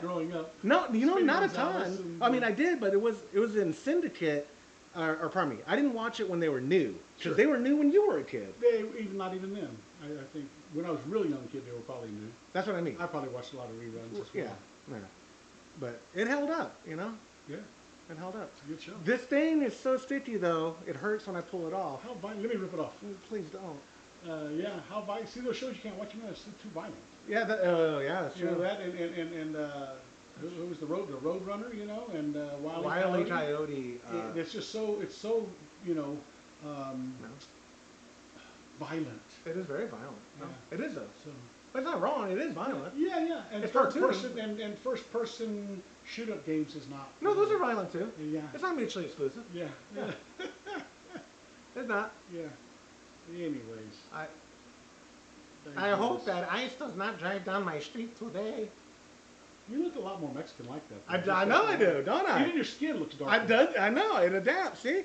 growing up? No, Speedy not a Gonzalez ton. and, I mean, I did, but it was in Syndicate, or pardon me, I didn't watch it when they were new because Sure. they were new when you were a kid. They not even then. I think when I was a really young kid, they were probably new. That's what I mean. I probably watched a lot of reruns as well. Yeah. But it held up, you know. Yeah, It held up. it's a good show. This thing is so sticky though; it hurts when I pull it off. How violent? Let me rip it off. Please don't. Yeah, how violent? See those shows you can't watch them. It's too violent. Yeah, yeah, that's You true. know that, and who was the road runner? You know, and Wile E. Coyote. It's just so you know violent. It is very violent. No, Yeah. it is though. So But it's not wrong. It is violent. yeah, and It's first cartoon. person and first person shoot up games is not. No, those are violent too. Yeah. It's not mutually exclusive. Yeah. It's not. Yeah. Anyways. I hope that ice does not drive down my street today. You look a lot more Mexican like that. I know I do, don't I? Even your skin looks dark. I know, it adapts, see?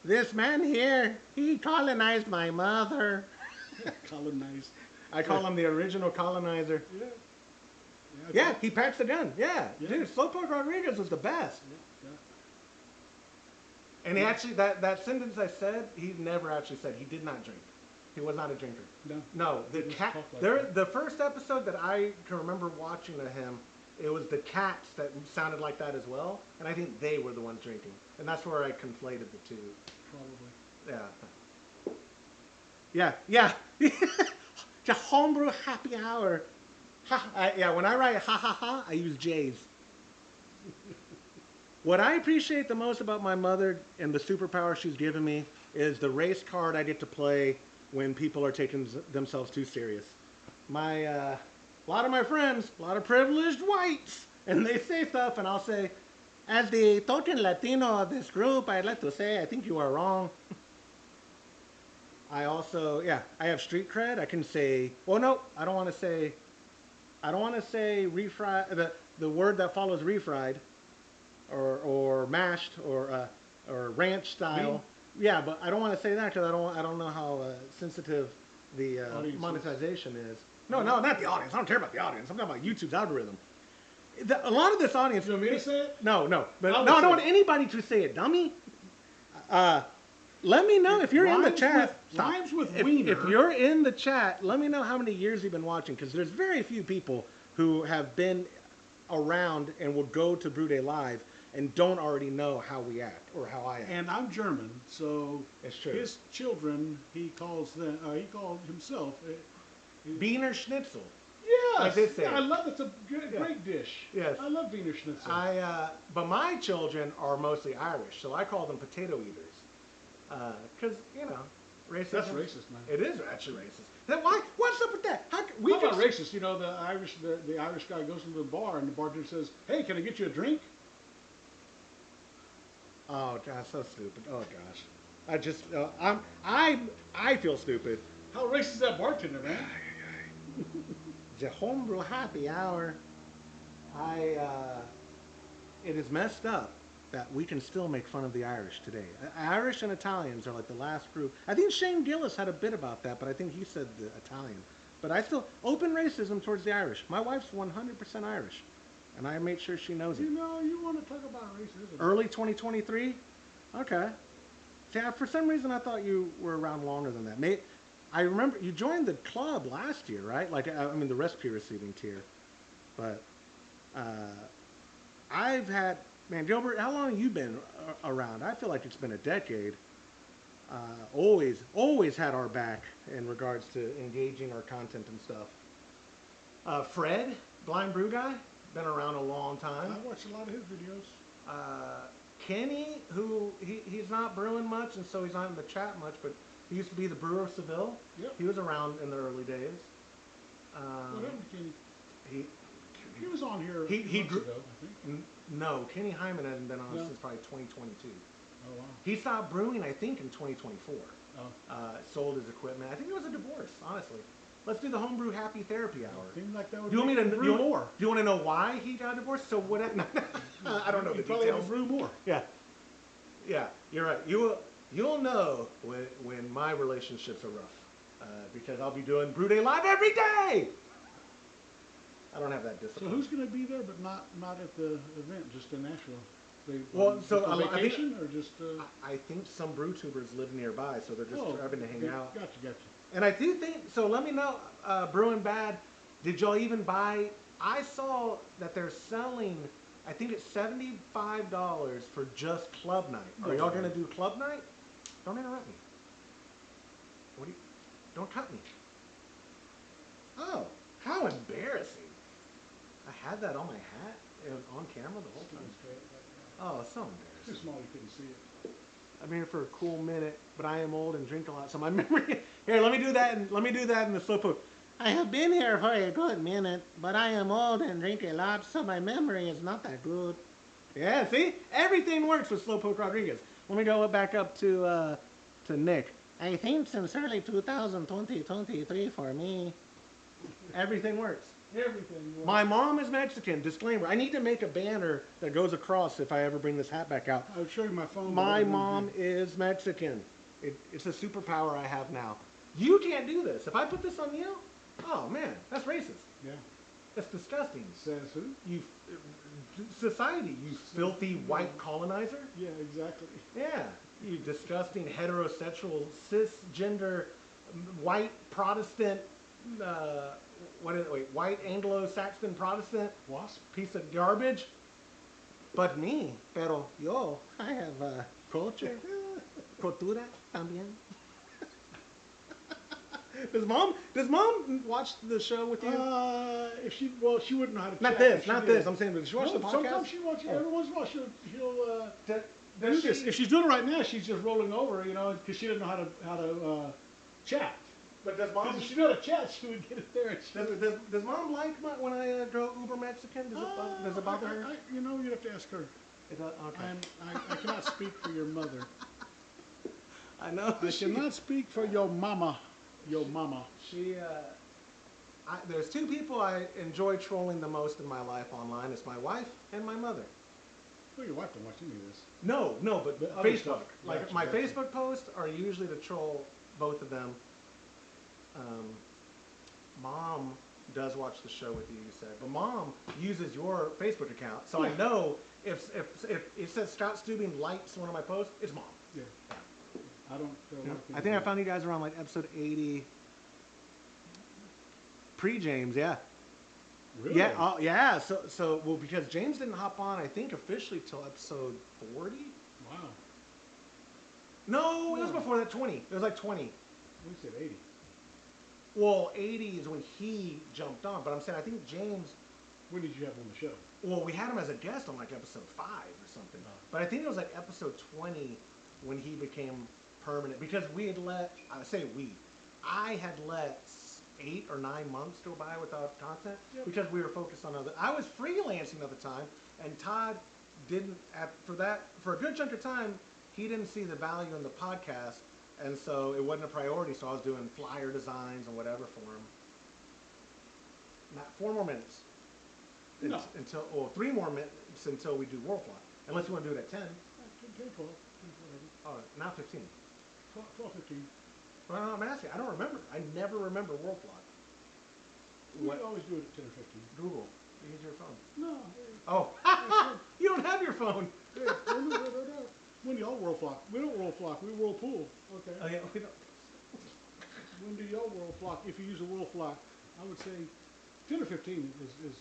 This man here, he colonized my mother. Colonized. I call him the original colonizer. Yeah. Yeah, he packs the gun. Yeah. Yeah. Dude, Slowpoke Rodriguez was the best. Yeah. And he actually, that sentence I said, he never actually said. He did not drink. He was not a drinker. No. No, the He just cat. talked like that. The first episode that I can remember watching of him, it was the cats that sounded like that as well, and I think they were the ones drinking, and that's where I conflated the two. Probably. Yeah. The homebrew happy hour. Yeah, when I write ha ha ha, I use J's. What I appreciate the most about my mother and the superpower she's given me is the race card I get to play when people are taking themselves too serious. A lot of my friends, a lot of privileged whites, and they say stuff, and I'll say, as the token Latino of this group, I'd like to say I think you are wrong. I also, I have street cred. I can say, well, no, I don't want to say refried, the word that follows refried, or mashed, or ranch style. Yeah, but I don't want to say that because I don't know how sensitive the monetization is. No, not the audience. I don't care about the audience. I'm talking about YouTube's algorithm. A lot of this audience. You want me to say it? No, but no, I don't want anybody to say it, dummy. Let me know if you're in the chat. Rhymes with wiener. If you're in the chat, let me know how many years you've been watching, because there's very few people who have been around and will go to Brew Day Live and don't already know how we act or how I act. And I'm German, so It's true. his children, he calls called himself. Wiener Schnitzel. Yes, Like they say. I love it. It's a great dish. Yes. I love Wiener Schnitzel. But my children are mostly Irish, so I call them potato eaters. Because, racism. That's racist, man. It is actually racist. Then why? What's up with that? How about racist? You know, the Irish guy goes into the bar and the bartender says, "Hey, can I get you a drink?" Oh gosh, so stupid. Oh gosh, I feel stupid. How racist is that bartender, man? The homebrew happy hour. I it is messed up that we can still make fun of the Irish today. Irish and Italians are like the last group. I think Shane Gillis had a bit about that, but I think he said the Italian. But I still open racism towards the Irish. My wife's 100% Irish, and I made sure she knows it. You know, you want to talk about racism. Early 2023? Okay. See, for some reason I thought you were around longer than that. I remember you joined the club last year, right? Like, I mean, the recipe receiving tier. But uh, I've had, man, Gilbert, how long have you been around? I feel like it's been a decade. Always had our back in regards to engaging our content and stuff. Fred, Blind Brew Guy, been around a long time. I watched a lot of his videos. Kenny, who he's not brewing much, and so he's not in the chat much, but he used to be the brewer of Seville. Yep. He was around in the early days. What happened to Kenny? He He was on here he months grew. ago, I think. No, Kenny Hyman hasn't been on No. since probably 2022. Oh, wow. He stopped brewing, I think, in 2024. Oh. Sold his equipment. I think it was a divorce, honestly. Let's do the Homebrew Happy Therapy Hour. Seems like that would Do you want me to brew more. Do you want to know why he got divorced? So what? I don't know You the probably have details. to brew more. Yeah, you're right. You'll know when my relationships are rough because I'll be doing Brew Day Live every day. I don't have that So discipline. who's going to be there, but not at the event, just in Nashville? They, Well, so just on I think- vacation or just? I think some brew tubers live nearby, so they're just driving to hang out. Gotcha. And I do think so. Let me know, Brewing Bad. Did y'all even buy? I saw that they're selling. I think it's $75 for just club night. Are y'all gonna do club night? Don't interrupt me. What do you? Don't cut me. Oh, how embarrassing! I had that on my hat. It was on camera the whole time. Oh, it's so Too embarrassing. small, you couldn't see it. I'm here for a cool minute, but I am old and drink a lot, so my memory. Here, let me do that, and let me do that in the slow poke. I have been here for a good minute, but I am old and drink a lot, so my memory is not that good. Yeah, see, everything works with Slowpoke Rodriguez. Let me go back up to Nick. I think since early 2023 for me, everything works. Everything. My mom is Mexican. Disclaimer. I need to make a banner that goes across if I ever bring this hat back out. I would show you my phone. My mom is Mexican. It's a superpower I have now. You can't do this. If I put this on you, oh man, that's racist. Yeah. That's disgusting. Says who? You, society, you filthy white colonizer. Yeah, exactly. Yeah, you disgusting heterosexual cisgender white Protestant. What is it? Wait, white Anglo-Saxon Protestant Wasp? piece of garbage. But me, pero yo, I have culture, cultura también. Does mom watch the show with you? If she wouldn't know how to. Not chat this, if she not did. this. I'm saying, does she watch the podcast? Sometimes she watches. Every once in a while, she'll do Does this. she, If she's doing it right now, she's just rolling over, because she doesn't know how to chat. but does mom? Because if she knew how to chat, she would get it there. And she Does mom like when I go uber Mexican? Does it bother her? you'd have to ask her. It does? Okay. I cannot speak for your mother. I know. I cannot speak for your mama. Your mama. There's two people I enjoy trolling the most in my life online. It's my wife and my mother. Well, your wife don't watch any of this. No, but The other Facebook. stuff. Like Gotcha, my gotcha. Facebook posts are usually to troll both of them. Mom does watch the show with you, you said, but mom uses your Facebook account, so I know if it says Scott Stubing likes one of my posts, it's mom. Yeah. I don't. I think I found you guys around like episode 80. Pre-James, yeah. Really? Yeah, yeah. So well, because James didn't hop on, I think officially till episode 40. Wow. No, it was No. before that. 20. It was like 20. We said 80. Well, 80 is when he jumped on, but I'm saying I think James. When did you have him on the show? Well, we had him as a guest on like episode 5 or something. Oh. But I think it was like episode 20 when he became permanent because we had I had let 8 or 9 months go by without content because we were focused on other. I was freelancing at the time, and Todd didn't for a good chunk of time. He didn't see the value in the podcast, and so it wasn't a priority. So I was doing flyer designs and whatever for him. Not 4 more minutes. No. until, well, 3 more minutes until we do World Flock. Unless you want to do it at 10. 10, 12, 10, Oh, now 15. 12, 12, 15. Well, I'm asking. I don't remember. I never remember World Flock. We always do it at 10 or 15. Google. Use your phone. No. Oh, you don't have your phone. Hey, no. When do y'all World Flock? We don't World Flock. We Whirlpool. Okay. Oh, yeah, we don't. When do y'all World Flock? If you use a World Flock, I would say 10 or 15 is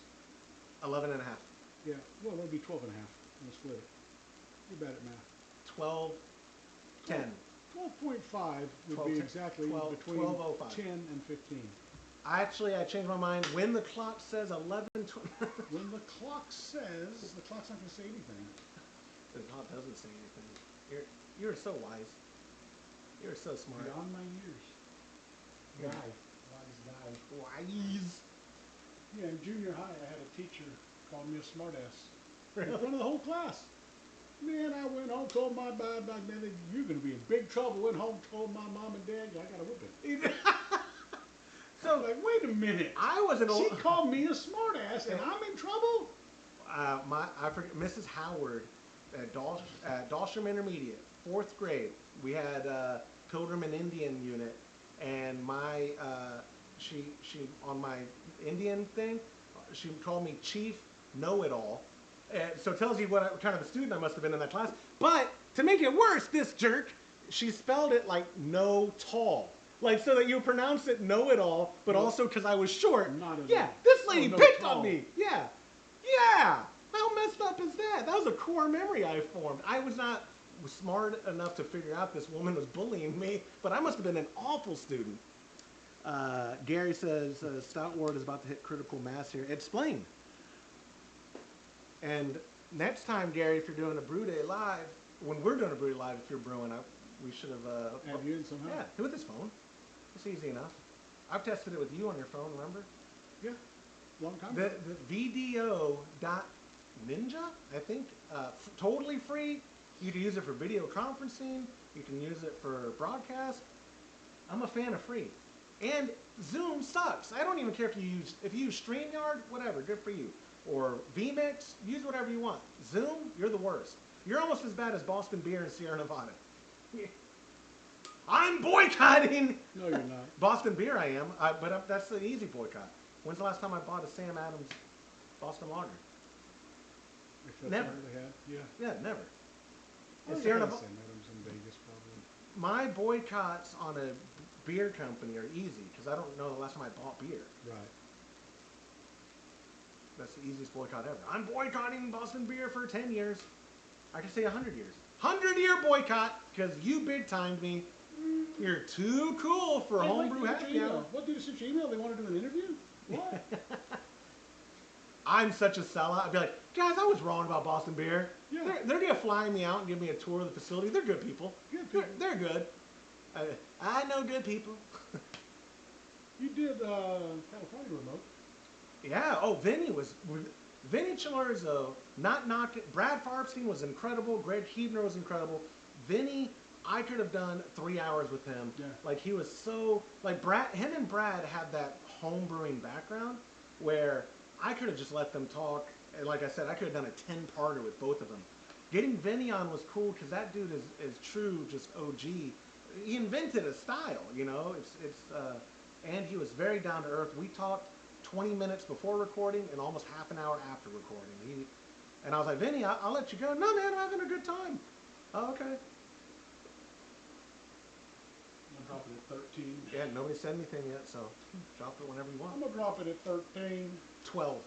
11 and a half. yeah. Well, it would be 12 and a half. We'll split it. You're bad at math. 12, 10. 12.5 would 12, be 10, exactly 12, between 12:05. 10 and 15. I changed my mind. When the clock says 11, 12. When the clock says, the clock's not going to say anything. The clock doesn't say anything. You're so wise. You're so smart. Beyond my years. Yeah. Guy. Wise guy. Wise. Yeah, in junior high, I had a teacher called me a smartass. Really? In front of the whole class. Man, I went home, told my dad back then, you're going to be in big trouble. Went home, told my mom and dad, I got a whipping. So, like, wait a minute. I was an old. She called me a smartass, and I'm in trouble? I forget, Mrs. Howard at Dalsham Intermediate, 4th grade. We had Pilgrim and Indian unit, and she on my Indian thing, she called me Chief Know-It-All. So it tells you what kind of a student I must have been in that class. But to make it worse, this jerk, she spelled it like no tall. Like so that you pronounce it know-it-all, but No. Also because I was short. Not at yeah, all. this lady no picked tall. on me. Yeah. Yeah. How messed up is that? That was a core memory I formed. I was not smart enough to figure out this woman was bullying me, but I must have been an awful student. Gary says Stout Ward is about to hit critical mass here. Explain. And next time, Gary, if you're doing a brew day live, when we're doing a brew day live, if you're brewing, we should have. Add you in somehow? Yeah, do it with this phone. It's easy enough. I've tested it with you on your phone, remember? Yeah. Long time The ago. VDO Ninja, I think, totally free. You can use it for video conferencing. You can use it for broadcast. I'm a fan of free. And Zoom sucks. I don't even care if you use StreamYard, whatever, good for you. Or vMix, use whatever you want. Zoom, you're the worst. You're almost as bad as Boston Beer in Sierra Nevada. I'm boycotting! No, you're not. Boston Beer I am, but that's an easy boycott. When's the last time I bought a Sam Adams Boston Lager? If that's Never. all they had. Yeah. Yeah, never. Oh, In they Sierra had Nevada, Sam Adams in Vegas, probably. my boycotts on a beer company are easy because I don't know the last time I bought beer. Right. That's the easiest boycott ever. I'm boycotting Boston Beer for 10 years. I can say 100 years. 100-year boycott because you big-timed me. You're too cool for Hey, Homebrew wait, Happy Hour. What, did you send your email? They want to do an interview? What? I'm such a sellout. I'd be like, guys, I was wrong about Boston Beer. Yeah. They're going to fly me out and give me a tour of the facility. They're good people. Good people. They're good. I know good people. You did California remote. Yeah. Oh, Vinny Chilurzo, not knocking. Brad Farbstein was incredible. Greg Hebner was incredible. Vinny, I could have done 3 hours with him. Yeah. Like he was so like him and Brad had that homebrewing background where I could have just let them talk. And like I said, I could have done a 10-parter with both of them. Getting Vinny on was cool because that dude is true, just OG. He invented a style, you know. And he was very down to earth. We talked 20 minutes before recording and almost half an hour after recording. And I was like, Vinny, I'll let you go. No, man, I'm having a good time. Oh, okay. I'm dropping it at 13. Yeah, nobody said anything yet, so drop it whenever you I'm want. going to drop it at 13. 12.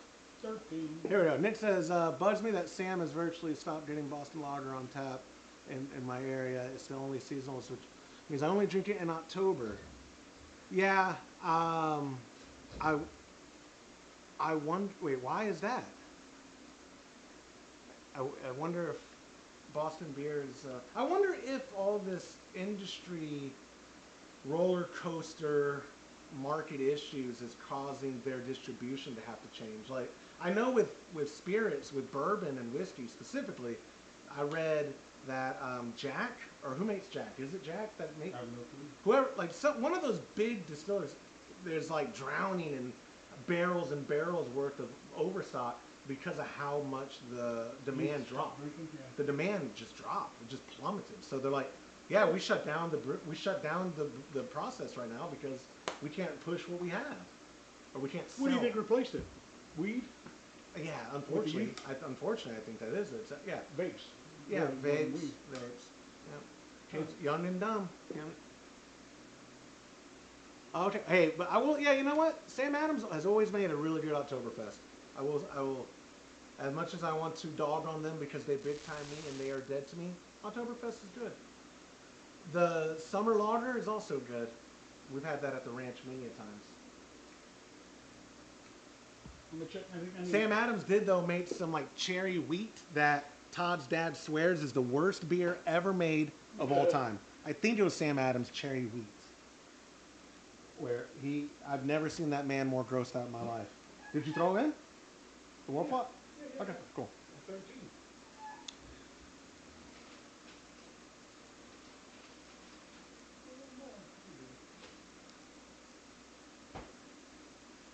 13. Here we go. Nick says, bugs me that Sam has virtually stopped getting Boston Lager on tap in my area. It's the only seasonal, which means I only drink it in October. Yeah, I wonder, wait, why is that? I wonder if Boston Beer is, I wonder if all this industry roller coaster market issues is causing their distribution to have to change. Like, I know with spirits, with bourbon and whiskey specifically, I read that Jack, or who makes Jack? Is it Jack that makes? I have no clue. Whoever, like one of those big distillers, there's like drowning in barrels and barrels worth of overstock. because of how much the demand dropped. Drinking, yeah. The demand just dropped. It just plummeted. So they're like, yeah, we shut down the process right now because we can't push what we have, or we can't sell. What do you think replaced it? Weed? Yeah, With unfortunately, I think that is it. Yeah, Vapes. yeah, More than vapes, weed. vapes. Yeah, kids, young and dumb. Yeah. Okay, hey, but I will. Yeah, you know what? Sam Adams has always made a really good Oktoberfest. I will. As much as I want to dog on them because they big time me and they are dead to me, Oktoberfest is good. The summer lager is also good. We've had that at the ranch many a times. I'm gonna check. I need Sam Adams did though make some like cherry wheat that Todd's dad swears is the worst beer ever made of all time. I think it was Sam Adams cherry wheat. Where I've never seen that man more grossed out in my life. Did you throw it in? The warm pot? Yeah, Okay, cool. 13.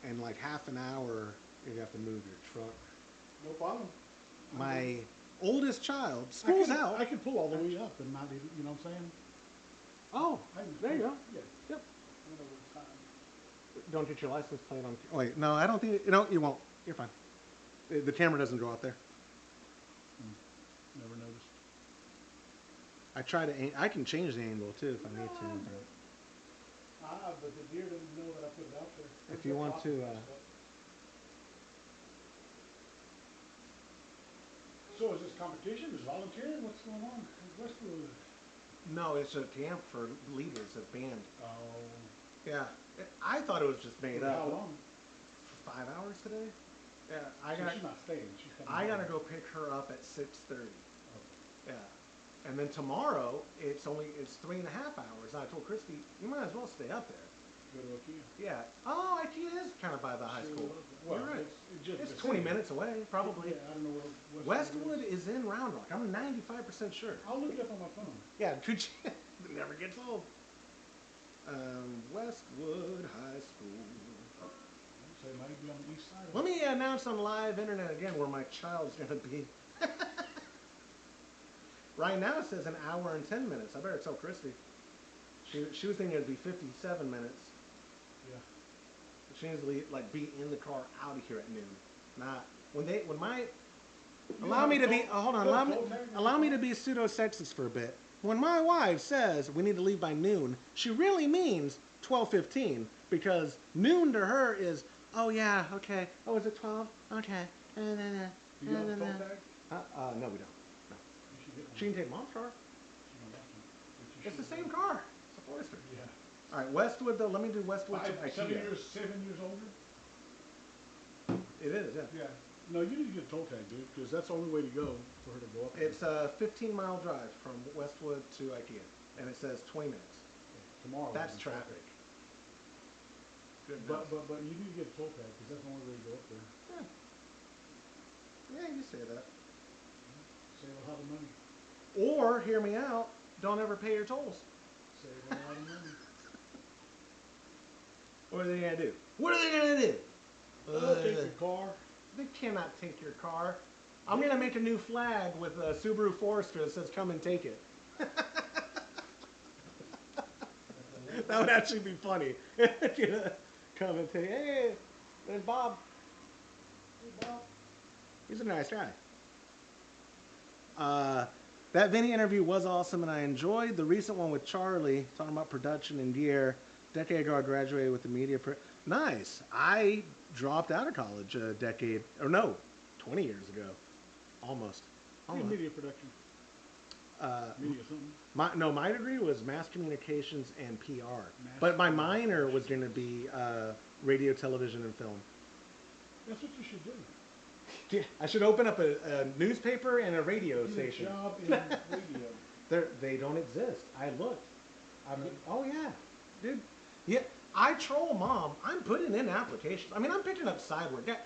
In like half an hour, you have to move your truck. No problem. My oldest child, school's out. I could pull all the way up and not even, you know what I'm saying? Oh, there you go. Yeah. Yep. I don't know what time. Don't get your license plate on. Oh, wait, no, I don't think. You won't. You're fine. The camera doesn't go out there. Never noticed. I try to. I can change the angle too if I need to. But the deer didn't know that I put it out there. If you want to. So is this competition? Is volunteering? What's going on? Westwood. No, it's a camp for leaders, a band. Oh. Yeah, I thought it was just made For up. how long? For 5 hours today. Yeah, She's not staying. She's coming. I gotta home. go pick her up at 6:30. Okay. Yeah, and then tomorrow it's 3.5 hours. And I told Christy, you might as well stay up there. Go to IKEA. Yeah. Oh, IKEA is kind of by the high school. Well, You're right. it's It's 20 minutes away, probably. Yeah, I don't know where Westwood is in Round Rock. I'm 95% sure. I'll look it up on my phone. Yeah, could you? It never gets old. Westwood High School. So it might be on the east side. Let me announce on live internet again where my child's going to be. Right now it says an hour and 10 minutes. I better tell Christy. She was thinking it'd be 57 minutes. Yeah. She needs to be in the car out of here at noon. Not when my allow me to be hold on, allow me to be pseudo-sexist for a bit. When my wife says we need to leave by noon, she really means 12:15 because noon to her is oh yeah, okay. Oh, is it 12? Okay. Do you have a toll tag? No, we don't. No. You should get one. She can take mom's car. She don't want to, but you It's the should. same car. It's a Forester. Yeah. All right, Westwood though. Let me do Westwood to IKEA. 7 years older? It is, yeah. Yeah. No, you need to get a toll tag, dude, because that's the only way to go for her to go up there. It's a 15-mile drive from Westwood to IKEA, and it says 20 minutes. Tomorrow. That's will be traffic. Good But enough. you need to get a toll tag because that's the only way to go up there. Yeah, you say that. Save a lot of money. Or, hear me out, don't ever pay your tolls. Save a lot of money. What are they going to do? What are they going to do? They'll take your car. They cannot take your car. I'm going to make a new flag with a Subaru Forester that says, come and take it. That would actually be funny. Come and take, hey, there's Bob. Hey, Bob. He's a nice guy. That Vinny interview was awesome, and I enjoyed the recent one with Charlie, talking about production and gear. Decade ago, I graduated with the media. Nice. I dropped out of college a decade, or no, 20 years ago. Almost. Media production. Media something. My degree was mass communications and PR. But my minor was going to be radio, television, and film. That's what you should do. Yeah, I should open up a newspaper and a radio station. Job in radio. They don't exist. I looked. Oh yeah, dude. Yeah, I troll mom. I'm putting in applications. I mean, I'm picking up side work. Yeah,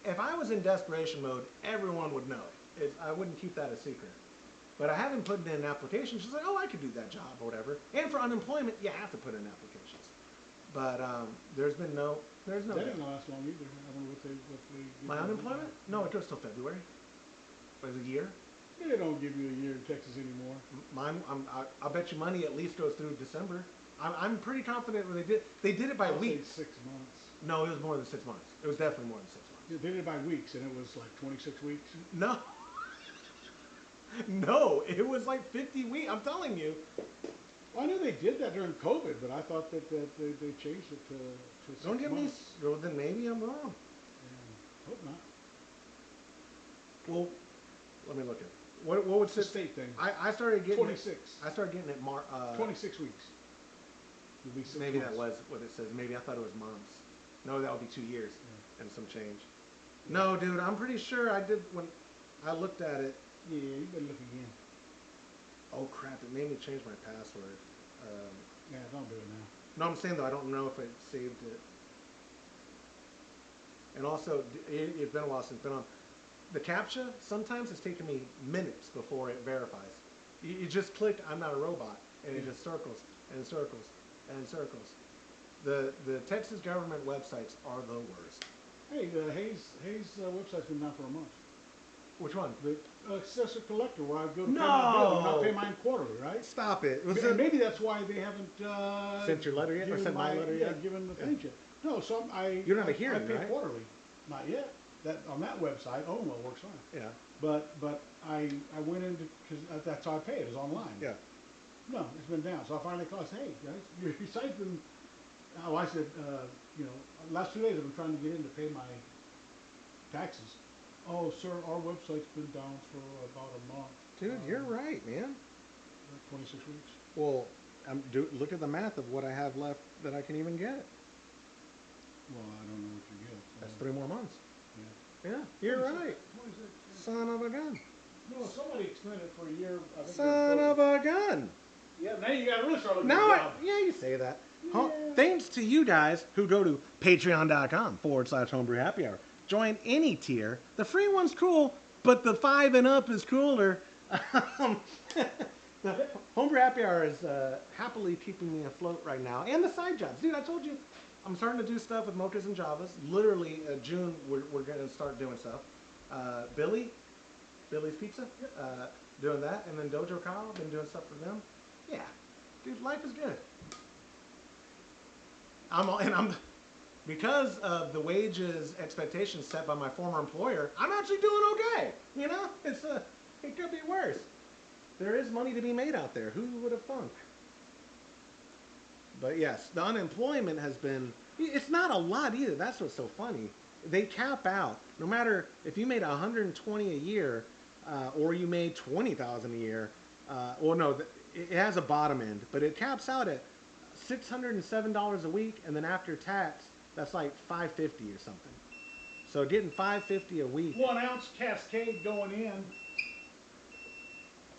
if I was in desperation mode, everyone would know. I wouldn't keep that a secret. But I haven't put in applications. She's like, oh, I could do that job or whatever. And for unemployment, you have to put in applications. But there's been no. There's no That doubt. ain't gonna last long either. I wonder what they give My you. unemployment? No, it goes till February. But it's a year. They don't give you a year in Texas anymore. Mine, I'll bet you money at least goes through December. I'm pretty confident when they did. They did it by I'll say weeks. 6 months. No, it was more than 6 months. It was definitely more than 6 months. They did it by weeks, and it was like 26 weeks. No, no, it was like 50 weeks. I'm telling you. Well, I knew they did that during COVID, but I thought that they changed it to 6 Don't get me. months. Well, then maybe I'm wrong. Yeah, hope not. Well, let me look at what would It's a sit. state thing. I started getting 26. It, I started getting it 26 weeks. Would be 6 maybe months. that was what it says. Maybe I thought it was months. No, that would be 2 years and some change. Yeah. No, dude, I'm pretty sure I did when I looked at it. Yeah, you better look again. Oh crap! It made me change my password. Yeah, don't do it now. No, I'm saying though I don't know if I saved it. And also, it's been a while since it's been on. The CAPTCHA sometimes it's taken me minutes before it verifies. You just click "I'm not a robot" and it just circles and circles and circles. The Texas government websites are the worst. Hey, Hayes website's been down for a month. Which one? The accessor collector, where I go to pay No! my bill, and I pay mine quarterly, right? Stop it! And maybe that's why they haven't Sent your letter yet, or given sent my letter yet? given the thing yet. No, so I You don't have a hearing, I pay right? quarterly, not yet. That on that website, Onewell works fine. Yeah. But I went into because that's how I pay it is online. Yeah. No, it's been down. So I finally called. I said, hey guys, your site's been. Oh, I said, last 2 days I've been trying to get in to pay my taxes. Oh, sir, our website's been down for about a month. Dude, you're right, man. 26 weeks. Well, look at the math of what I have left that I can even get. Well, I don't know what you get. That's 3 more months. Yeah. Yeah, you're 26, right. 26. Son of a gun. No, somebody extended it for a year. I think Son of a gun. Yeah, now you got to really start looking Now, at a job. yeah, you say that. Yeah. Thanks to you guys who go to patreon.com/homebrew happy hour. Join any tier. The free one's cool, but the 5 and up is cooler. The Homebrew Happy Hour is happily keeping me afloat right now. And the side jobs. Dude, I told you, I'm starting to do stuff with Mochas and Javas. Literally, June, we're going to start doing stuff. Billy's Pizza, doing that. And then Dojo Kyle, been doing stuff for them. Yeah. Dude, life is good. Because of the wages expectations set by my former employer, I'm actually doing okay. You know, it could be worse. There is money to be made out there. Who would have thunk? But yes, the unemployment has been. It's not a lot either. That's what's so funny. They cap out. No matter if you made 120 a year, or you made 20,000 a year. Well, no, it has a bottom end, but it caps out at $607 a week, and then after tax, that's like $550 or something. So getting $550 a week. 1 ounce Cascade going in.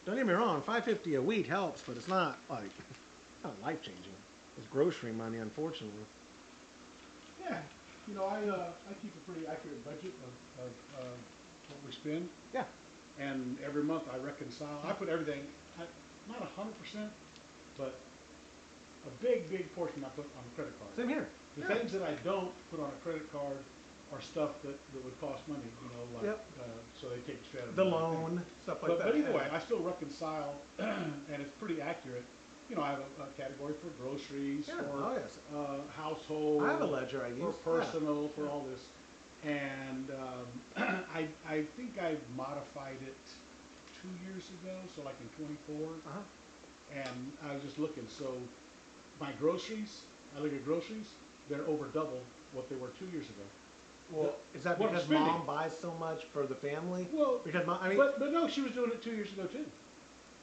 Don't get me wrong, $550 a week helps, but it's not like not life changing. It's grocery money, unfortunately. Yeah, I keep a pretty accurate budget of what we spend, Yeah. and every month I reconcile. I put everything, not 100%, but a big portion I put on a credit card. Same here. The Yeah. things that I don't put on a credit card are stuff that would cost money, like, Yep. so they take straight out of The my loan, stuff like But, that. but either way, I still reconcile, and it's pretty accurate. I have a category for groceries, Yeah. for Oh, yes. household, I have a ledger I for use. personal, for Yeah. all this. And I think I modified it 2 years ago, so like in 24. Uh-huh. And I was just looking, so my groceries, I look at groceries, they're over double what they were 2 years ago. Well, is that what I'm because spending. mom buys so much for the family? Well, Because mom, but no, she was doing it 2 years ago too.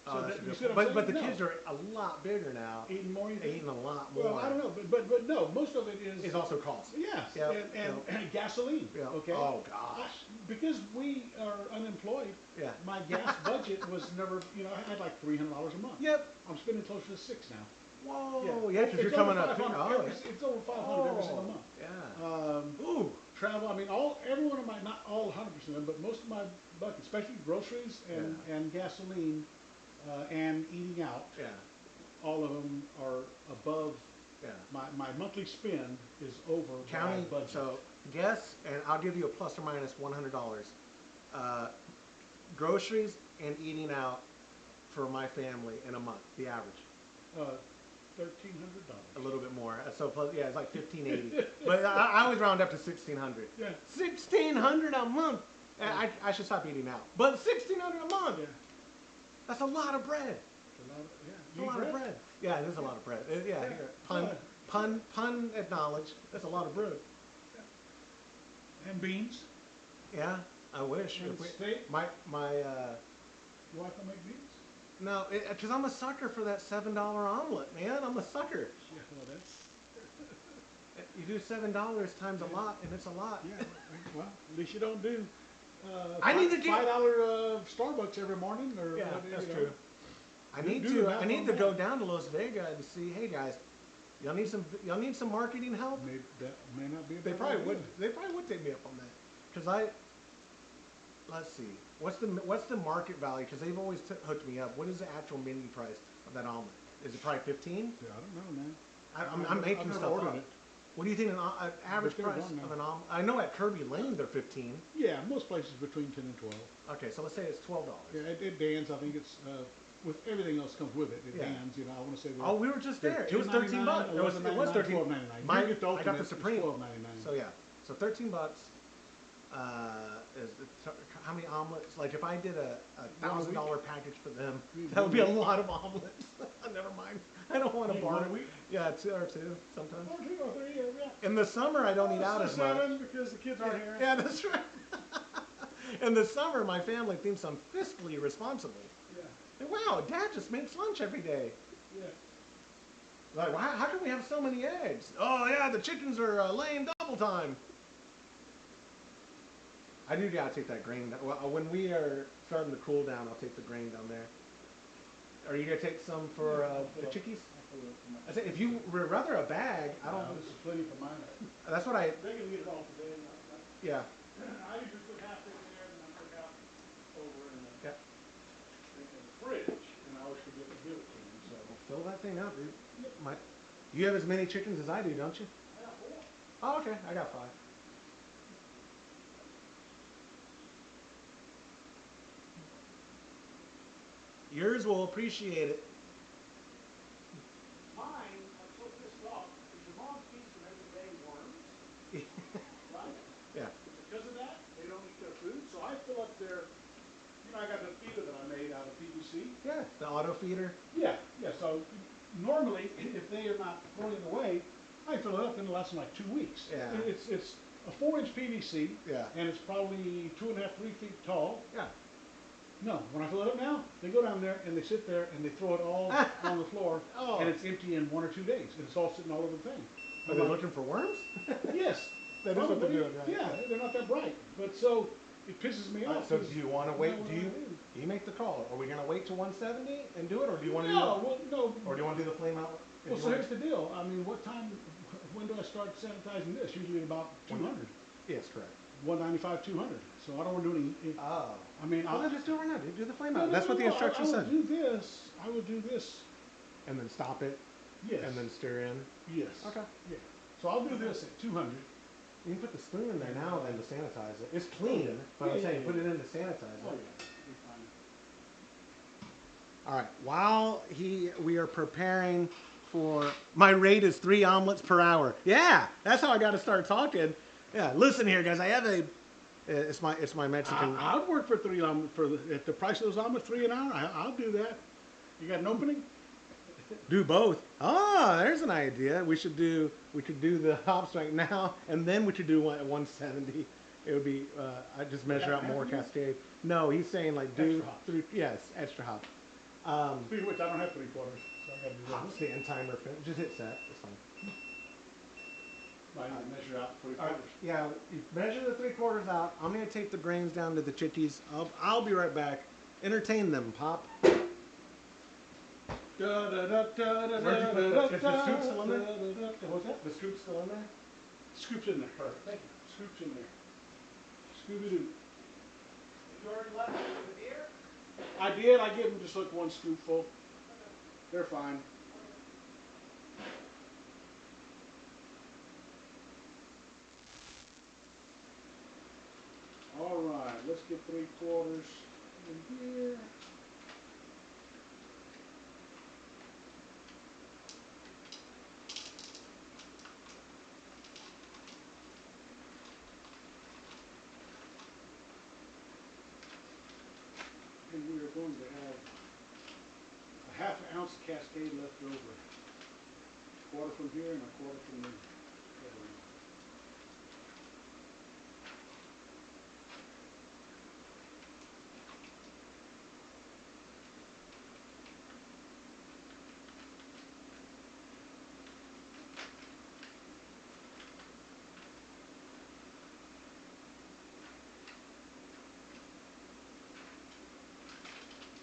oh, that's that- a you good see what point. I'm But the saying? kids No. are a lot bigger now. Eating more, you think? Eating a lot more. Well, I don't know, but no, most of it is. It's also cost. Yes, Yep, and gasoline. Yeah. Okay. Oh gosh. Because we are unemployed. Yeah. My gas budget was never. I had like $300 a month. Yep. I'm spending closer to $600 now. Whoa. Yeah, because It's you're coming over up. 500 it's over 500 every single month. Yeah. Ooh. Travel. I mean, every one of my, not all 100% of them, but most of my buckets, especially groceries and gasoline, and eating out. Yeah. All of them are above Yeah. My monthly spend is over County. my budget. So guess, and I'll give you a plus or minus $100. Uh, Groceries and eating out for my family in a month, the average. A $1,300. little bit more. So plus, yeah, it's like 1580. But I always round up to 1600. Yeah. 1600 a month. I should stop eating out. But 1600 a month. Yeah. That's a lot of bread. It's It's a lot of bread. Yeah, it is a lot of bread. Yeah, Yeah. here. Yeah. Pun acknowledged. That's a lot of bread. And beans. Yeah, I wish. And steak. My Your wife will make beans? no, because I'm a sucker for that $7 omelet, man. I'm a sucker. Yeah, well, that's. You do $7 times a lot, and it's a lot. Yeah, well, at least you don't do I need to get $5 Starbucks every morning, or Yeah, what, that's you know. true. I need do the to. math I need on to that. go down to Las Vegas and see. Hey guys, y'all need some. Y'all need some marketing help. That may not be a They bad probably idea. would. They probably would take me up on that. Cause I. Let's see. What's the market value? Because they've always hooked me up. What is the actual menu price of that omelet? Is it probably 15? Yeah, I don't know, man. I'm making I've never stuff ordered up. it. What do you think an average But they're price gone now. of an omelet? I know at Kirby Lane they're 15. Yeah, most places between 10 and 12. Okay, so let's say it's $12. Yeah, it Dan's. I think it's with everything else comes with it. It Yeah. Dan's. You know, I want to say. Oh, we were just they're there. It was 13 bucks. It was 13. $12.99. My- You get the I got ultimate, the Supreme. It's $12.99. So yeah, so 13 bucks. How many omelets? Like if I did a $1,000 package for them, that would be a lot of omelets. Never mind. I don't want to Maybe bar. one a week? Yeah, two sometimes. Or 2 or 3, yeah. In the summer, I don't eat out as much. 7 because the kids aren't here. Yeah, that's right. In the summer, my family thinks I'm fiscally responsible. Yeah. And, wow, Dad just makes lunch every day. Yeah. Like, well, how can we have so many eggs? Oh yeah, the chickens are laying double time. I do gotta take that grain down. Well, when we are starting to cool down, I'll take the grain down there. Are you gonna take some for the chickies? I say if you would rather a bag, I don't. This is plenty for mine. That's what I. They can get it all today. Yeah. I usually put half in there and I put half over in the, Yeah. in the fridge, and I always forget to give it to them. So Fill that thing up, dude. You have as many chickens as I do, don't you? I got 4. Oh, okay. I got 5. Yours will appreciate it. Mine, I'm so pissed off because your mom feeds them every day worms, right? Yeah. Because of that, they don't eat their food. So I fill up their, I got the feeder that I made out of PVC. Yeah. The auto feeder. Yeah, yeah. So normally, if they are not throwing it away, I fill it up and it lasts them like 2 weeks. Yeah. It's a 4-inch PVC. Yeah. And it's probably 2.5, 3 feet tall. Yeah. No, when I fill it up now, they go down there and they sit there and they throw it all on the floor, Oh. and it's empty in 1 or 2 days, and it's all sitting all over the thing. Are they looking for worms? Yes. That is what they're probably. doing, right? Yeah, they're not that bright, but so it pisses me off. So 'cause do you want to I wait? know Do what you I you make the call? Are we gonna wait till 170 and do it, or do you want to No, do? well, no. Or do you want to do the flame out? Well, so here's the deal. I mean, what time? When do I start sanitizing this? Usually at about 200. Yes, correct. 195, 200. So I don't want to do any. Oh. I mean, Well, then just do it right now. Dude. Do the flame no, out. no, That's no, what the no, instructions I said. would do this. I would do this. And then stop it. Yes. And then stir in. Yes. Okay. Yeah. So I'll do this at 200. You can put the spoon in there now then to sanitize it. It's clean, but Yeah, I'm yeah, saying yeah. put it in to sanitize Oh it. yeah, be fine. All right. While we are preparing for my rate is 3 omelets per hour. Yeah, that's how I got to start talking. Yeah. Listen here, guys. I have a. It's my Mexican. I'd work for 3 omelets at the price of those omelets, 3 an hour. I'll do that. You got an opening? Do both. Oh, there's an idea. We could do the hops right now, and then we could do one at 170. It would be. I just measure out more cascade. No, he's saying like do Extra hops. 3. Yes, extra hop. Speaking of which, I don't have 3/4, so I got to do Hops the end timer. Just hit set. It's fine. I need to measure out 3/4. All right, yeah, you measure the 3/4 out. I'm gonna take the grains down to the chickies. I'll be right back. Entertain them, Pop. Is the scoop still in there? What's that? The scoop's still in there? Scoop's in there. Perfect. Thank you. Scoop's in there. Scooby-Doo. You already left it with the beer? I did. I gave them just like 1 scoopful. They're fine. your 3/4 in here. And we are going to have a 1/2 ounce Cascade left over. 1/4 from here and 1/4 from the other end.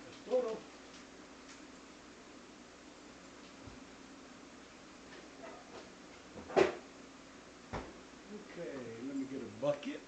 That's todo. Okay, let me get a bucket.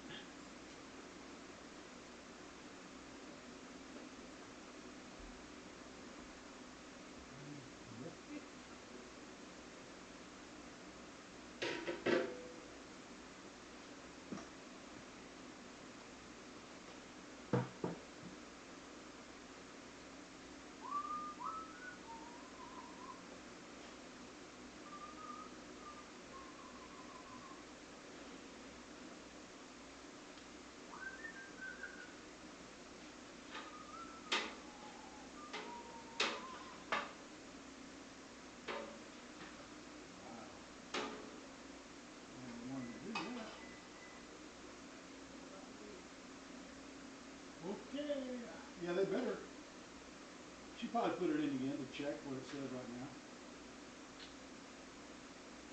Okay, yeah, they better. She probably put it in again to check what it says right now.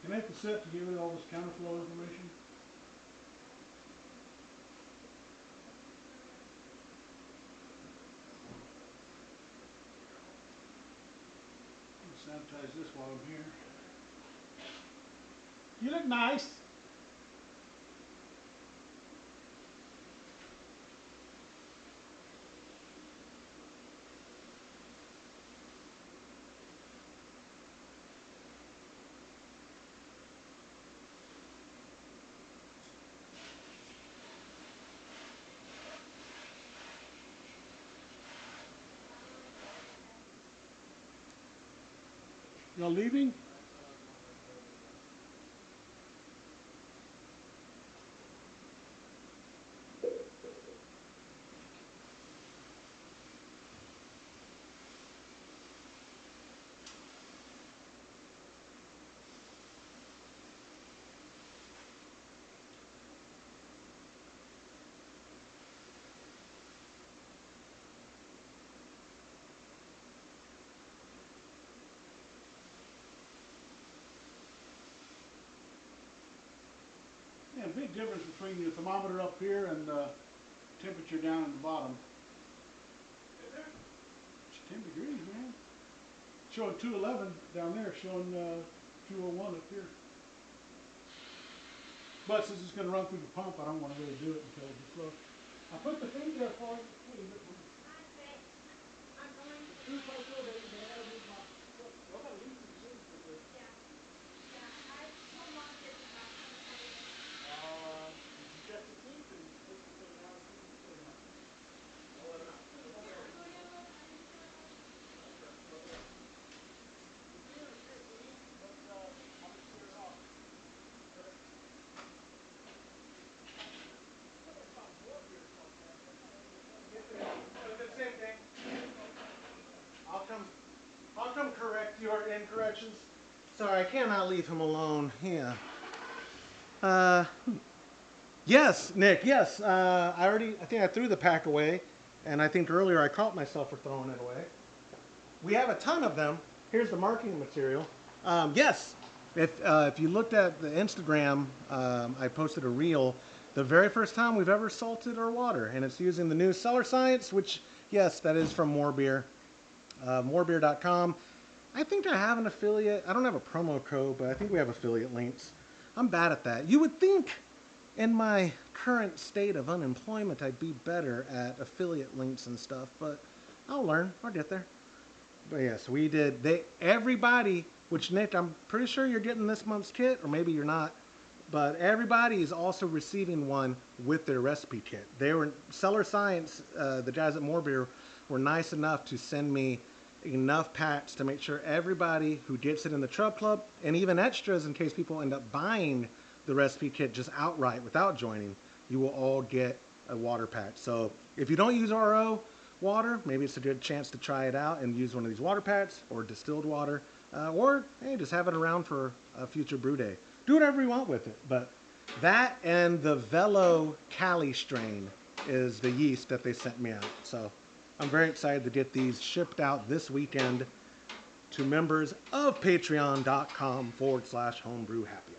Can I hit the set to get rid of all this counterflow information? I'll sanitize this while I'm here. You look nice. Y'all leaving? Yeah, big difference between the thermometer up here and the temperature down at the bottom. Is there? It's 10 degrees, man. Showing 211 down there, showing 201 up here. But since it's going to run through the pump, I don't want to really do it until it gets low. I put the thing there for you. I'm going to. Two plus four days, but I need my. Well, I got to leave some seeds with this. Yeah. Yeah. I told Mom to get some last time for you. Did you check the seeds and put the thing down and see what it is? I'll let him know. Yeah, go ahead and look. I didn't turn it off. Okay, let me know. The beer is here clean, but I'll just clear it off. Okay. Somebody bought more beer from that. That's not what they said. It's the same thing. I'll come correct your incorrections. Sorry, I cannot leave him alone. Yeah. Uh, yes, Nick. Yes. I think I threw the pack away, and I think earlier I caught myself for throwing it away. We have a ton of them. Here's the marketing material. Yes. If you looked at the Instagram, I posted a reel. The very first time we've ever salted our water, and it's using the new Cellar Science, which, yes, that is from More Beer. Morebeer.com. I think I have an affiliate. I don't have a promo code, but I think we have affiliate links. I'm bad at that. You would think in my current state of unemployment I'd be better at affiliate links and stuff, but I'll learn. I'll get there. But yes, we did. Everybody, which Nick, I'm pretty sure you're getting this month's kit, or maybe you're not. but everybody is also receiving one with their recipe kit. They were Cellar Science, the guys at Morebeer, were nice enough to send me enough packs to make sure everybody who gets it in the Trub Club, and even extras in case people end up buying the recipe kit just outright without joining, you will all get a water pack. So if you don't use RO water, maybe it's a good chance to try it out and use one of these water packs or distilled water, or hey, just have it around for a future brew day. Do whatever you want with it. But that and the Velo Cali strain is the yeast that they sent me out. So I'm very excited to get these shipped out this weekend to members of patreon.com/homebrew happy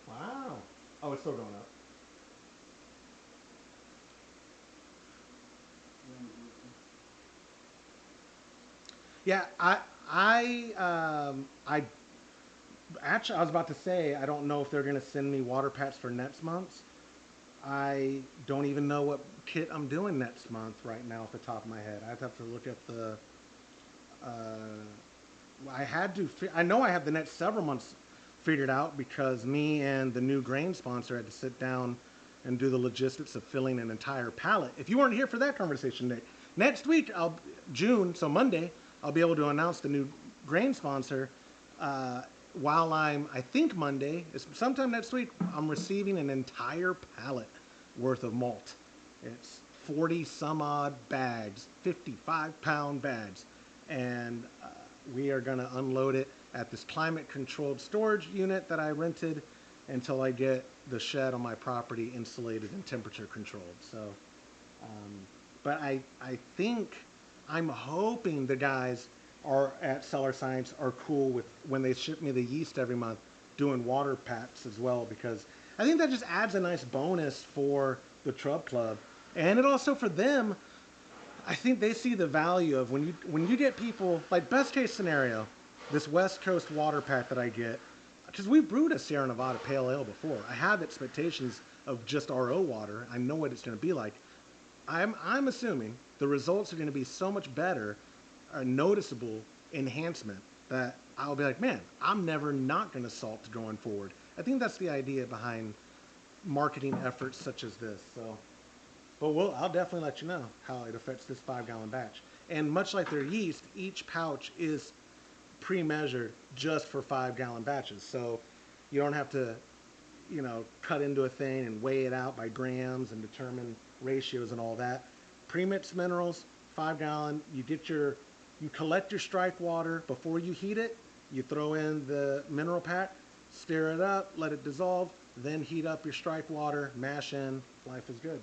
hour. Wow. Oh, it's still going up. Yeah, I actually, I was about to say, I don't know if they're going to send me water packs for next month. I don't even know what kit I'm doing next month right now off the top of my head. I'd have to look at the. I had to. I know I have the next several months figured out because me and the new grain sponsor had to sit down and do the logistics of filling an entire pallet. If you weren't here for that conversation, Nick, next week, June, so Monday, I'll be able to announce the new grain sponsor. While I think Monday, sometime next week, I'm receiving an entire pallet worth of malt. It's 40 some odd bags, 55-pound bags, and we are going to unload it at this climate-controlled storage unit that I rented until I get the shed on my property insulated and temperature controlled. So, but I think, I'm hoping the guys are at Cellar Science are cool with when they ship me the yeast every month doing water packs as well, because I think that just adds a nice bonus for the Trub Club, and it also for them. I think they see the value of when you get people like best case scenario, this West Coast water pack that I get, because we've brewed a Sierra Nevada Pale Ale before. I have expectations of just RO water. I know what it's going to be like. I'm assuming the results are going to be so much better, a noticeable enhancement that I'll be like, man, I'm never not going to salt going forward. I think that's the idea behind marketing efforts such as this. So, but I'll definitely let you know how it affects this 5-gallon batch. And much like their yeast, each pouch is pre-measured just for 5-gallon batches. So you don't have to, cut into a thing and weigh it out by grams and determine ratios and all that. Pre-mixed minerals, 5-gallon. You collect your strike water before you heat it. You throw in the mineral pack, stir it up, let it dissolve, then heat up your strike water, mash in. Life is good.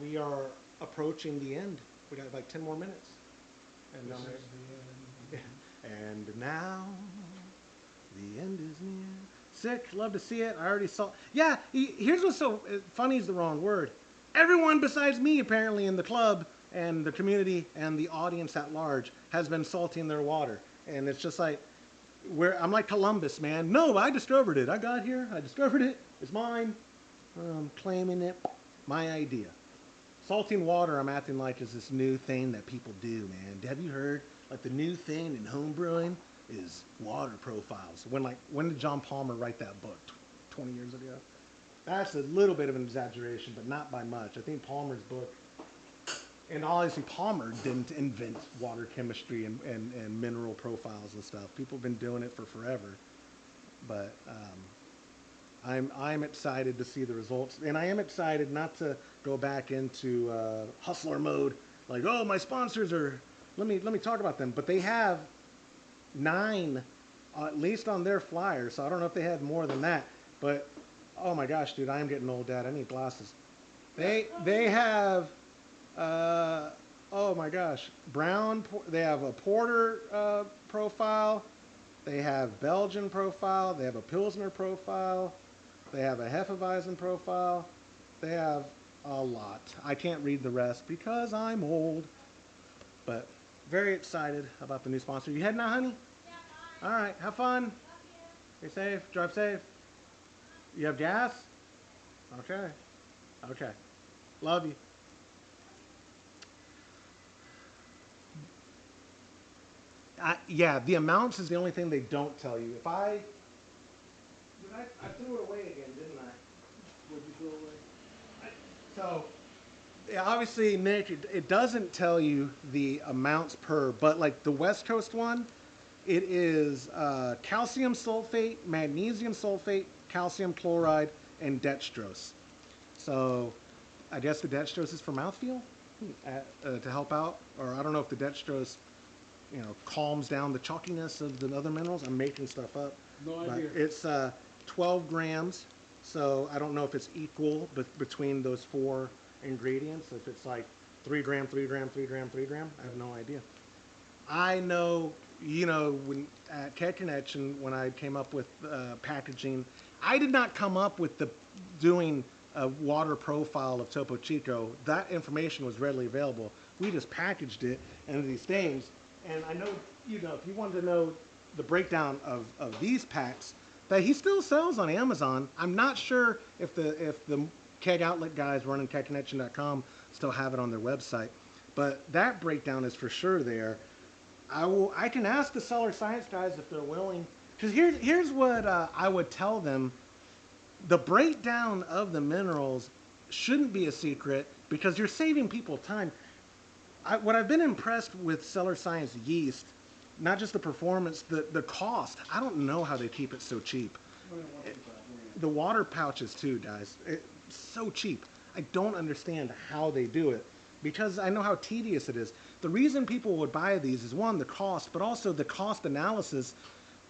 We are approaching the end. We got like 10 more minutes. And, and now the end is near. Sick, love to see it. I already saw. Yeah, here's what's so funny is the wrong word. Everyone besides me, apparently, in the club and the community and the audience at large has been salting their water. And it's just like, I'm like Columbus, man. No, I discovered it. I got here. I discovered it. It's mine. I'm claiming it. My idea. Salting water, I'm acting like is this new thing that people do, man. Have you heard? Like the new thing in homebrewing is water profiles. When did John Palmer write that book? 20 years ago? That's a little bit of an exaggeration, but not by much. I think Palmer's book, and obviously Palmer didn't invent water chemistry and mineral profiles and stuff. People have been doing it for forever. But I'm excited to see the results, and I am excited not to go back into hustler mode. Like, oh, my sponsors are. Let me talk about them. But they have 9, at least on their flyer. So I don't know if they had more than that. But oh my gosh, dude, I am getting old, Dad. I need glasses. They have. Oh my gosh, brown. They have a porter profile. They have Belgian profile. They have a Pilsner profile. They have a Hefeweizen profile. They have a lot. I can't read the rest because I'm old. But very excited about the new sponsor. You heading out, honey? Yeah, bye. All right. Have fun. Love you. Stay safe. Drive safe. You have gas? Okay. Okay. Love you. Yeah, the amounts is the only thing they don't tell you. If I did I threw it away again, didn't I? What'd you throw away? So yeah, obviously, Nick, it doesn't tell you the amounts per, but like the West Coast one, it is calcium sulfate, magnesium sulfate, calcium chloride, and dextrose. So I guess the dextrose is for mouthfeel to help out, or I don't know if the dextrose, calms down the chalkiness of the other minerals. I'm making stuff up, No but idea. it's 12 grams. So I don't know if it's equal between those four ingredients. If it's like 3 gram, 3 gram, 3 gram, 3 gram, I have no idea. I know, when at Cat Connection, when I came up with packaging, I did not come up with the doing a water profile of Topo Chico. That information was readily available. We just packaged it into these things. And I know, if you wanted to know the breakdown of these packs, that he still sells on Amazon. I'm not sure if the keg outlet guys running kegconnection.com still have it on their website, but that breakdown is for sure there. I can ask the seller science guys if they're willing, because here's what I would tell them. The breakdown of the minerals shouldn't be a secret because you're saving people time. What I've been impressed with Seller Science yeast, not just the performance, the cost. I don't know how they keep it so cheap. The water pouches too, guys. It's so cheap. I don't understand how they do it because I know how tedious it is. The reason people would buy these is one, the cost, but also the cost analysis.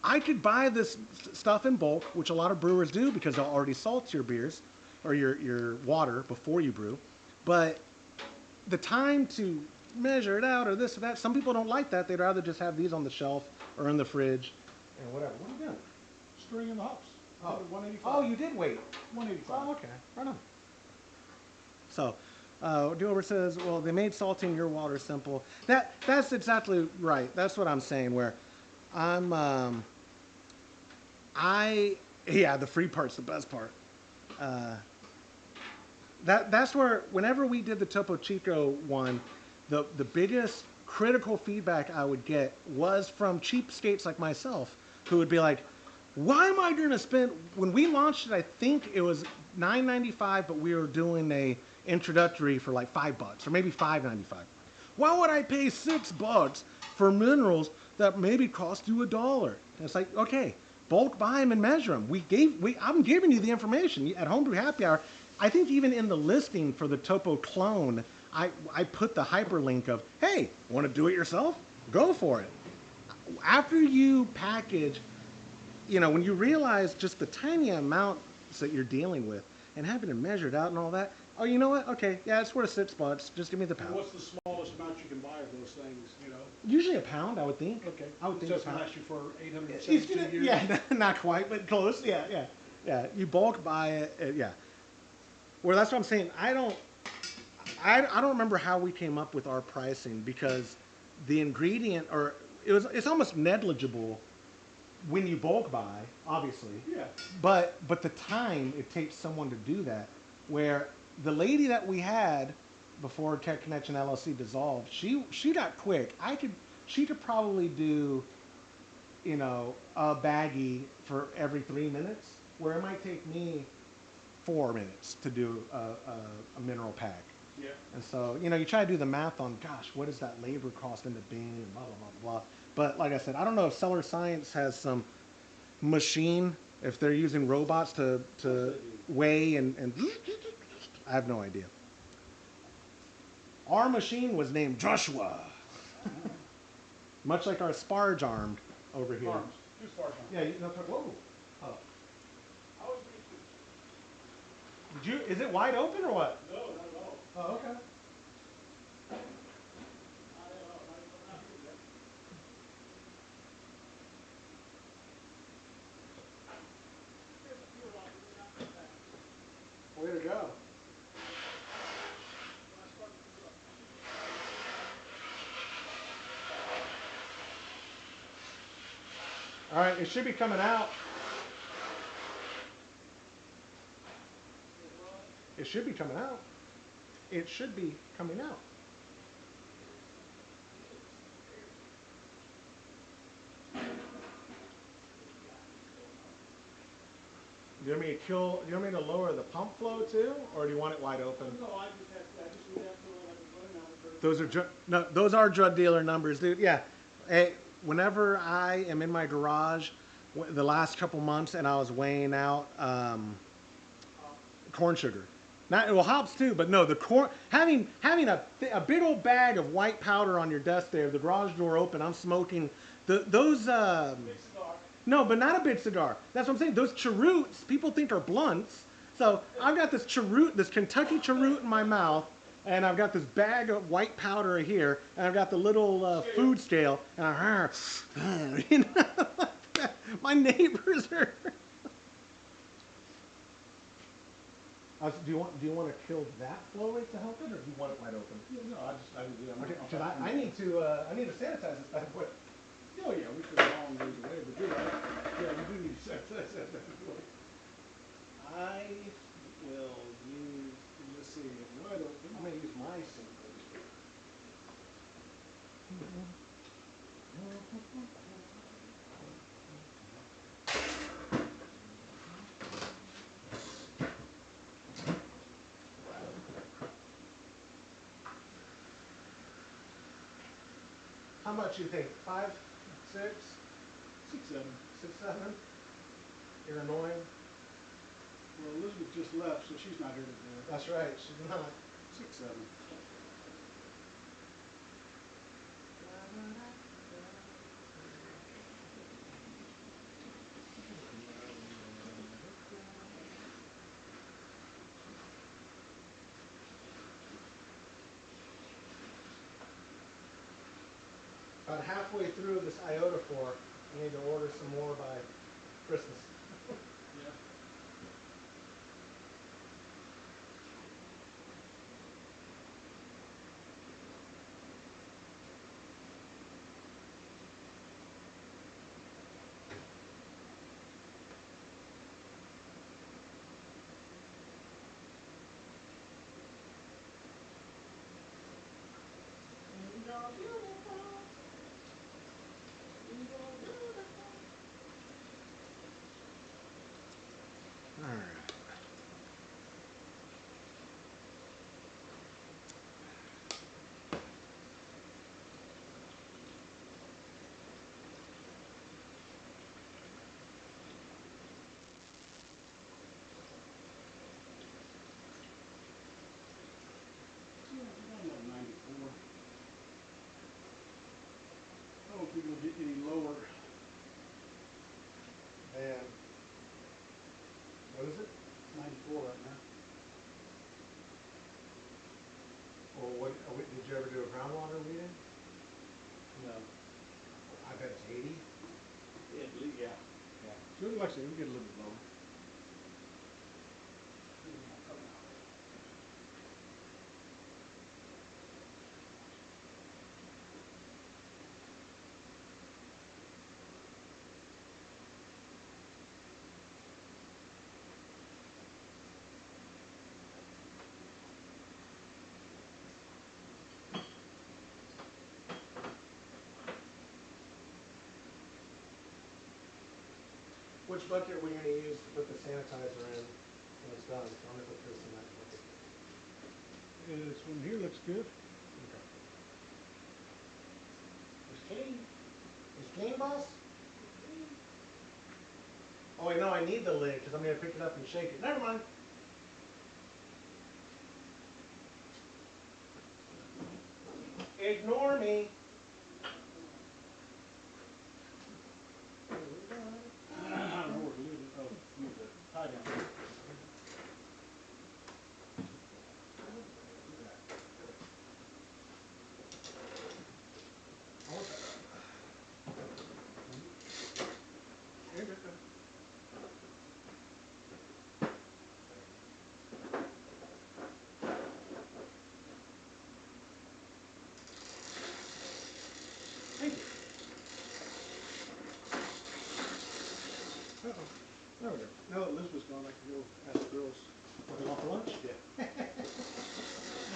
I could buy this stuff in bulk, which a lot of brewers do because they'll already salt your beers or your water before you brew. But the time to measure it out or this or that, some people don't like that. They'd rather just have these on the shelf or in the fridge and whatever. What are you doing? Stirring in the hops. Oh. 185. Oh, you did wait. 185. Oh, okay. Right on. So, Dover says, well, they made salting your water simple. That's exactly right. That's what I'm saying. Where I'm, yeah, the free part's the best part. Uh, that's where whenever we did the Topo Chico one, the biggest critical feedback I would get was from cheapskates like myself, who would be like, "Why am I going to spend?" When we launched it, I think it was $9.95, but we were doing a introductory for like $5 or maybe $5.95. Why would I pay $6 for minerals that maybe cost you $1? And it's like, okay, bulk buy them and measure them. I'm giving you the information at Homebrew Happy Hour. I think even in the listing for the Topo clone, I put the hyperlink of, hey, want to do it yourself? Go for it. After you package, when you realize just the tiny amounts that you're dealing with and having to measure it out and all that, oh, you know what? Okay, yeah, it's worth $6. Just give me the And pound. what's the smallest amount you can buy of those things? Usually a pound, I would think. Okay. I would think It a doesn't pound. last you for It's 872 gonna, years. yeah, not quite, but close. Yeah, yeah, yeah. You bulk buy it. Yeah. Well, that's what I'm saying. I don't remember how we came up with our pricing because the ingredient, or it's almost negligible when you bulk buy, obviously. Yeah. But the time it takes someone to do that, where the lady that we had before Tech Connection LLC dissolved, she got quick. She could probably do, a baggie for every 3 minutes, where it might take me 4 minutes to do a mineral pack. Yeah. And so, you try to do the math on, gosh, what does that labor cost in the bin and blah, blah, blah, blah. But like I said, I don't know if Seller Science has some machine, if they're using robots to weigh and I have no idea. Our machine was named Joshua, much like our sparge arm over here. Farms. Two farms. Yeah, whoa. Oh. Is it wide open or what? No, not at all. Oh, okay. Way to go. All right, it should be coming out. It should be coming out. It should be coming out. you want me to kill? Do you want me to lower the pump flow too, or do you want it wide open? No, I just need that so I can run it out. Those are no, those are drug dealer numbers, dude. Yeah. Hey, whenever I am in my garage, the last couple months, and I was weighing out corn sugar. Not well, hops too, but no, the corn having a big old bag of white powder on your desk there, the garage door open. I'm smoking those. Big cigar. No, but not a big cigar. That's what I'm saying. Those cheroots, people think are blunts. So I've got this cheroot, this Kentucky cheroot in my mouth, and I've got this bag of white powder here, and I've got the little food scale, and you know, my neighbors are. Do you want to kill that flow rate to help it, or do you want it wide open? No, Okay, because I need to sanitize this bad boy. Oh yeah, we could long ways away, but you're right. Yeah, we do need to set that. I will use. Let's see, wide open. I'm gonna use my sink. How much you think? 5, 6, 6, 7. 6, 7? You're annoying. Well, Elizabeth just left, so she's not here to do it. That's right. She's not. 6, 7. About halfway through this iodophore, I need to order some more by Christmas. Yeah. All right. Yeah, around like 94. I don't think we'll get any lower. And what is it? 94 right now. Or what? Did you ever do a groundwater reading? No. I bet it's 80. Yeah. Yeah. So like I say, we get a little bit lower. Which bucket are we going to use to put the sanitizer in when it's done? So I'm going to put this in that bucket. This one here looks good. Okay. It's clean. It's clean, boss? Oh, wait, no, I need the lid because I'm going to pick it up and shake it. Never mind. Ignore me. I don't know where the lid is. Oh, need the tie down. Thank you. Uh-oh. There we go. Now that Elizabeth's gone, I can go ask the girls. Want to go for lunch? Yeah.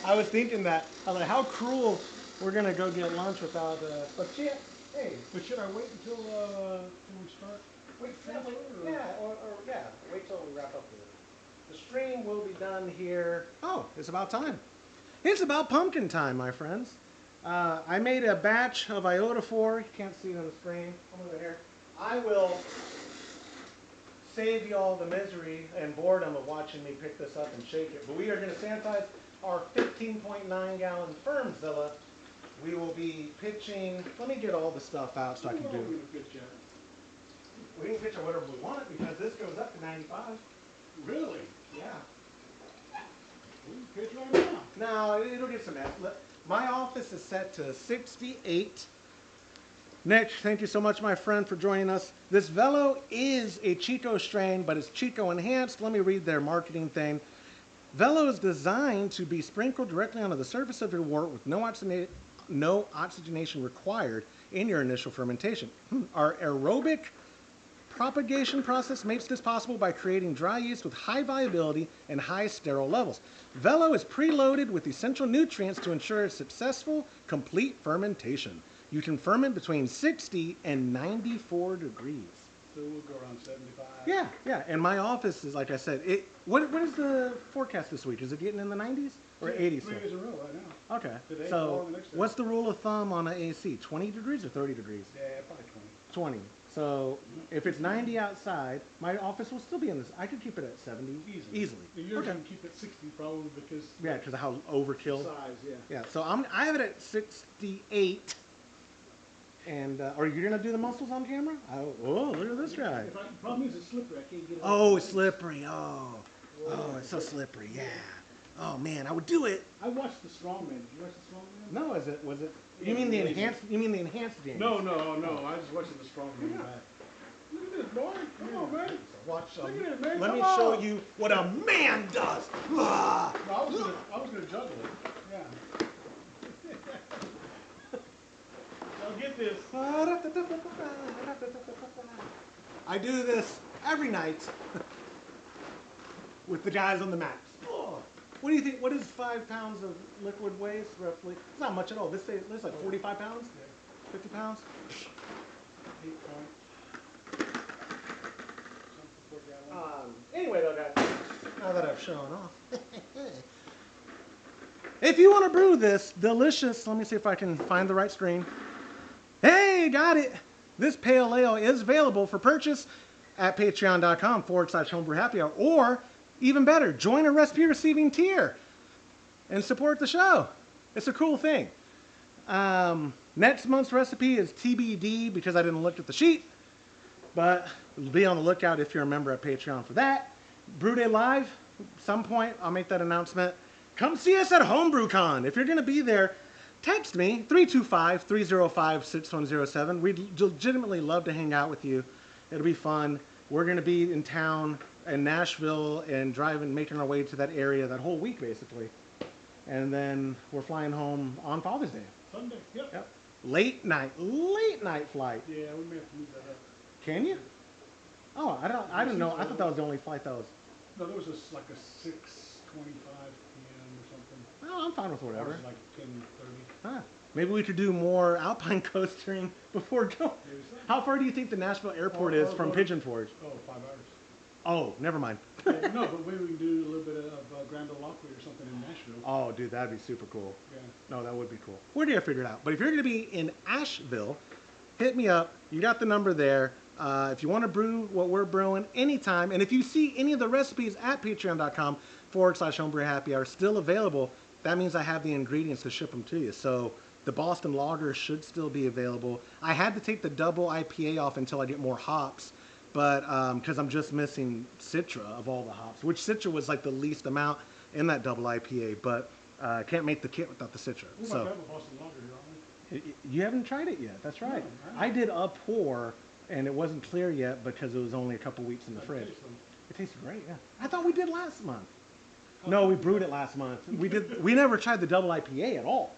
I was thinking that. I was like, how cruel we're going to go get lunch without, but yeah, hey. But should I wait until we start? Wait, Yeah, transfer? wait till we wrap up here. The stream will be done here. Oh, it's about time. It's about pumpkin time, my friends. I made a batch of iota 4. You can't see it on the screen. Come over here. I will save you all the misery and boredom of watching me pick this up and shake it. But we are going to sanitize our 15.9 gallon Firmzilla. We will be pitching. Let me get all the stuff out so I can do. We can pitch it whatever we want because this goes up to 95. Really? Yeah. We can pitch right now. No, it'll get some. My office is set to 68. Nick, thank you so much, my friend, for joining us. This Velo is a Chico strain, but it's Chico enhanced. Let me read their marketing thing. Velo is designed to be sprinkled directly onto the surface of your wort with no oxygenation required in your initial fermentation. Our aerobic propagation process makes this possible by creating dry yeast with high viability and high sterile levels. Velo is preloaded with essential nutrients to ensure a successful, complete fermentation. You can ferment between 60 and 94 degrees. So we'll go around 75. Yeah. And my office is, like I said, what is the forecast this week? Is it getting in the 90s or 80s? 3 days in a row right now. Okay. Today, So tomorrow, the next day. what's the rule of thumb on an AC? 20 degrees or 30 degrees? Yeah, probably 20. 20. So if it's 90 outside, my office will still be in this. I could keep it at 70 easily. Yours can keep it 60 probably because Yeah, because of how overkill. size, yeah. Yeah, so I have it at 68. And are you gonna do the muscles on camera? Oh, look at this guy. The problem is it's slippery. I can't get it. Oh, it's slippery. Oh, it's so slippery. Yeah. Oh man, I would do it. I watched the Strongman. Did you watch the Strongman? No, was it? You mean the enhanced? You mean the enhanced game? No. I just watched the Strongman back. Look at this, boy. Come on, man. Watch. Look at it, man. Let Come me on. show you what a man does. Ah! No, I was gonna juggle it. Yeah. Now get this. I do this every night with the guys on the mats. Oh. What do you think? What is 5 pounds of liquid waste roughly? It's not much at all. This is like 45 pounds, 50 pounds. 8 points. Something per gallon. Anyway, though, guys, now that I've shown off, if you want to brew this delicious, let me see if I can find the right screen. Hey, got it. This pale ale is available for purchase at patreon.com/homebrew happy hour, or even better, join a recipe receiving tier and support the show. It's a cool thing. Next month's recipe is TBD because I didn't look at the sheet, but be on the lookout if you're a member at Patreon for that. Brew Day Live, some point I'll make that announcement. Come see us at HomebrewCon. If you're going to be there, text me, 325-305-6107. We'd legitimately love to hang out with you. It'll be fun. We're going to be in town in Nashville and making our way to that area that whole week, basically. And then we're flying home on Father's Day. Sunday. Yep. Late night flight. Yeah, we may have to move that up. Can you? Oh, I don't know. I thought that was the only flight that was. No, there was like a 6:25 p.m. or something. Oh, I'm fine with whatever. Ours was like 10:30. Huh. Maybe we could do more alpine coastering before going. Maybe so. How far do you think the Nashville airport is from Pigeon Forge? Oh, 5 hours. Oh, never mind. Yeah, no, but maybe we can do a little bit of Grand Ole Opry or something in Nashville. Oh, dude, that'd be super cool. Yeah. No, that would be cool. We're gonna figure it out. But if you're gonna be in Asheville, hit me up. You got the number there. If you want to brew what we're brewing anytime, and if you see any of the recipes at patreon.com/homebrew happy hour still available, that means I have the ingredients to ship them to you. So the Boston Lager should still be available. I had to take the double IPA off until I get more hops, but because I'm just missing Citra of all the hops, which Citra was like the least amount in that double IPA, but can't make the kit without the Citra. We might have a Boston Lager here, aren't we? You haven't tried it yet. That's right. No, I did a pour, and it wasn't clear yet because it was only a couple weeks in the fridge. Taste them. It tastes great. Yeah. I thought we did last month. No, we brewed it last month. We never tried the double IPA at all.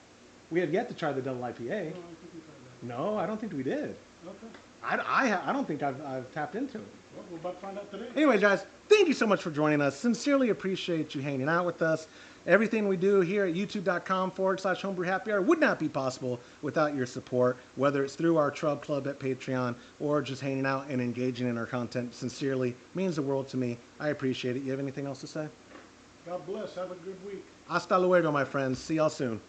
We have yet to try the double IPA. No, I think we tried No, I don't think we did. that. Okay. I don't think I've tapped into it. Well, we're about to find out today. Anyway, guys, thank you so much for joining us. Sincerely appreciate you hanging out with us. Everything we do here at youtube.com/homebrew happy hour would not be possible without your support, whether it's through our Trub Club at Patreon or just hanging out and engaging in our content. Sincerely, means the world to me. I appreciate it. You have anything else to say? God bless. Have a good week. Hasta luego, my friends. See y'all soon.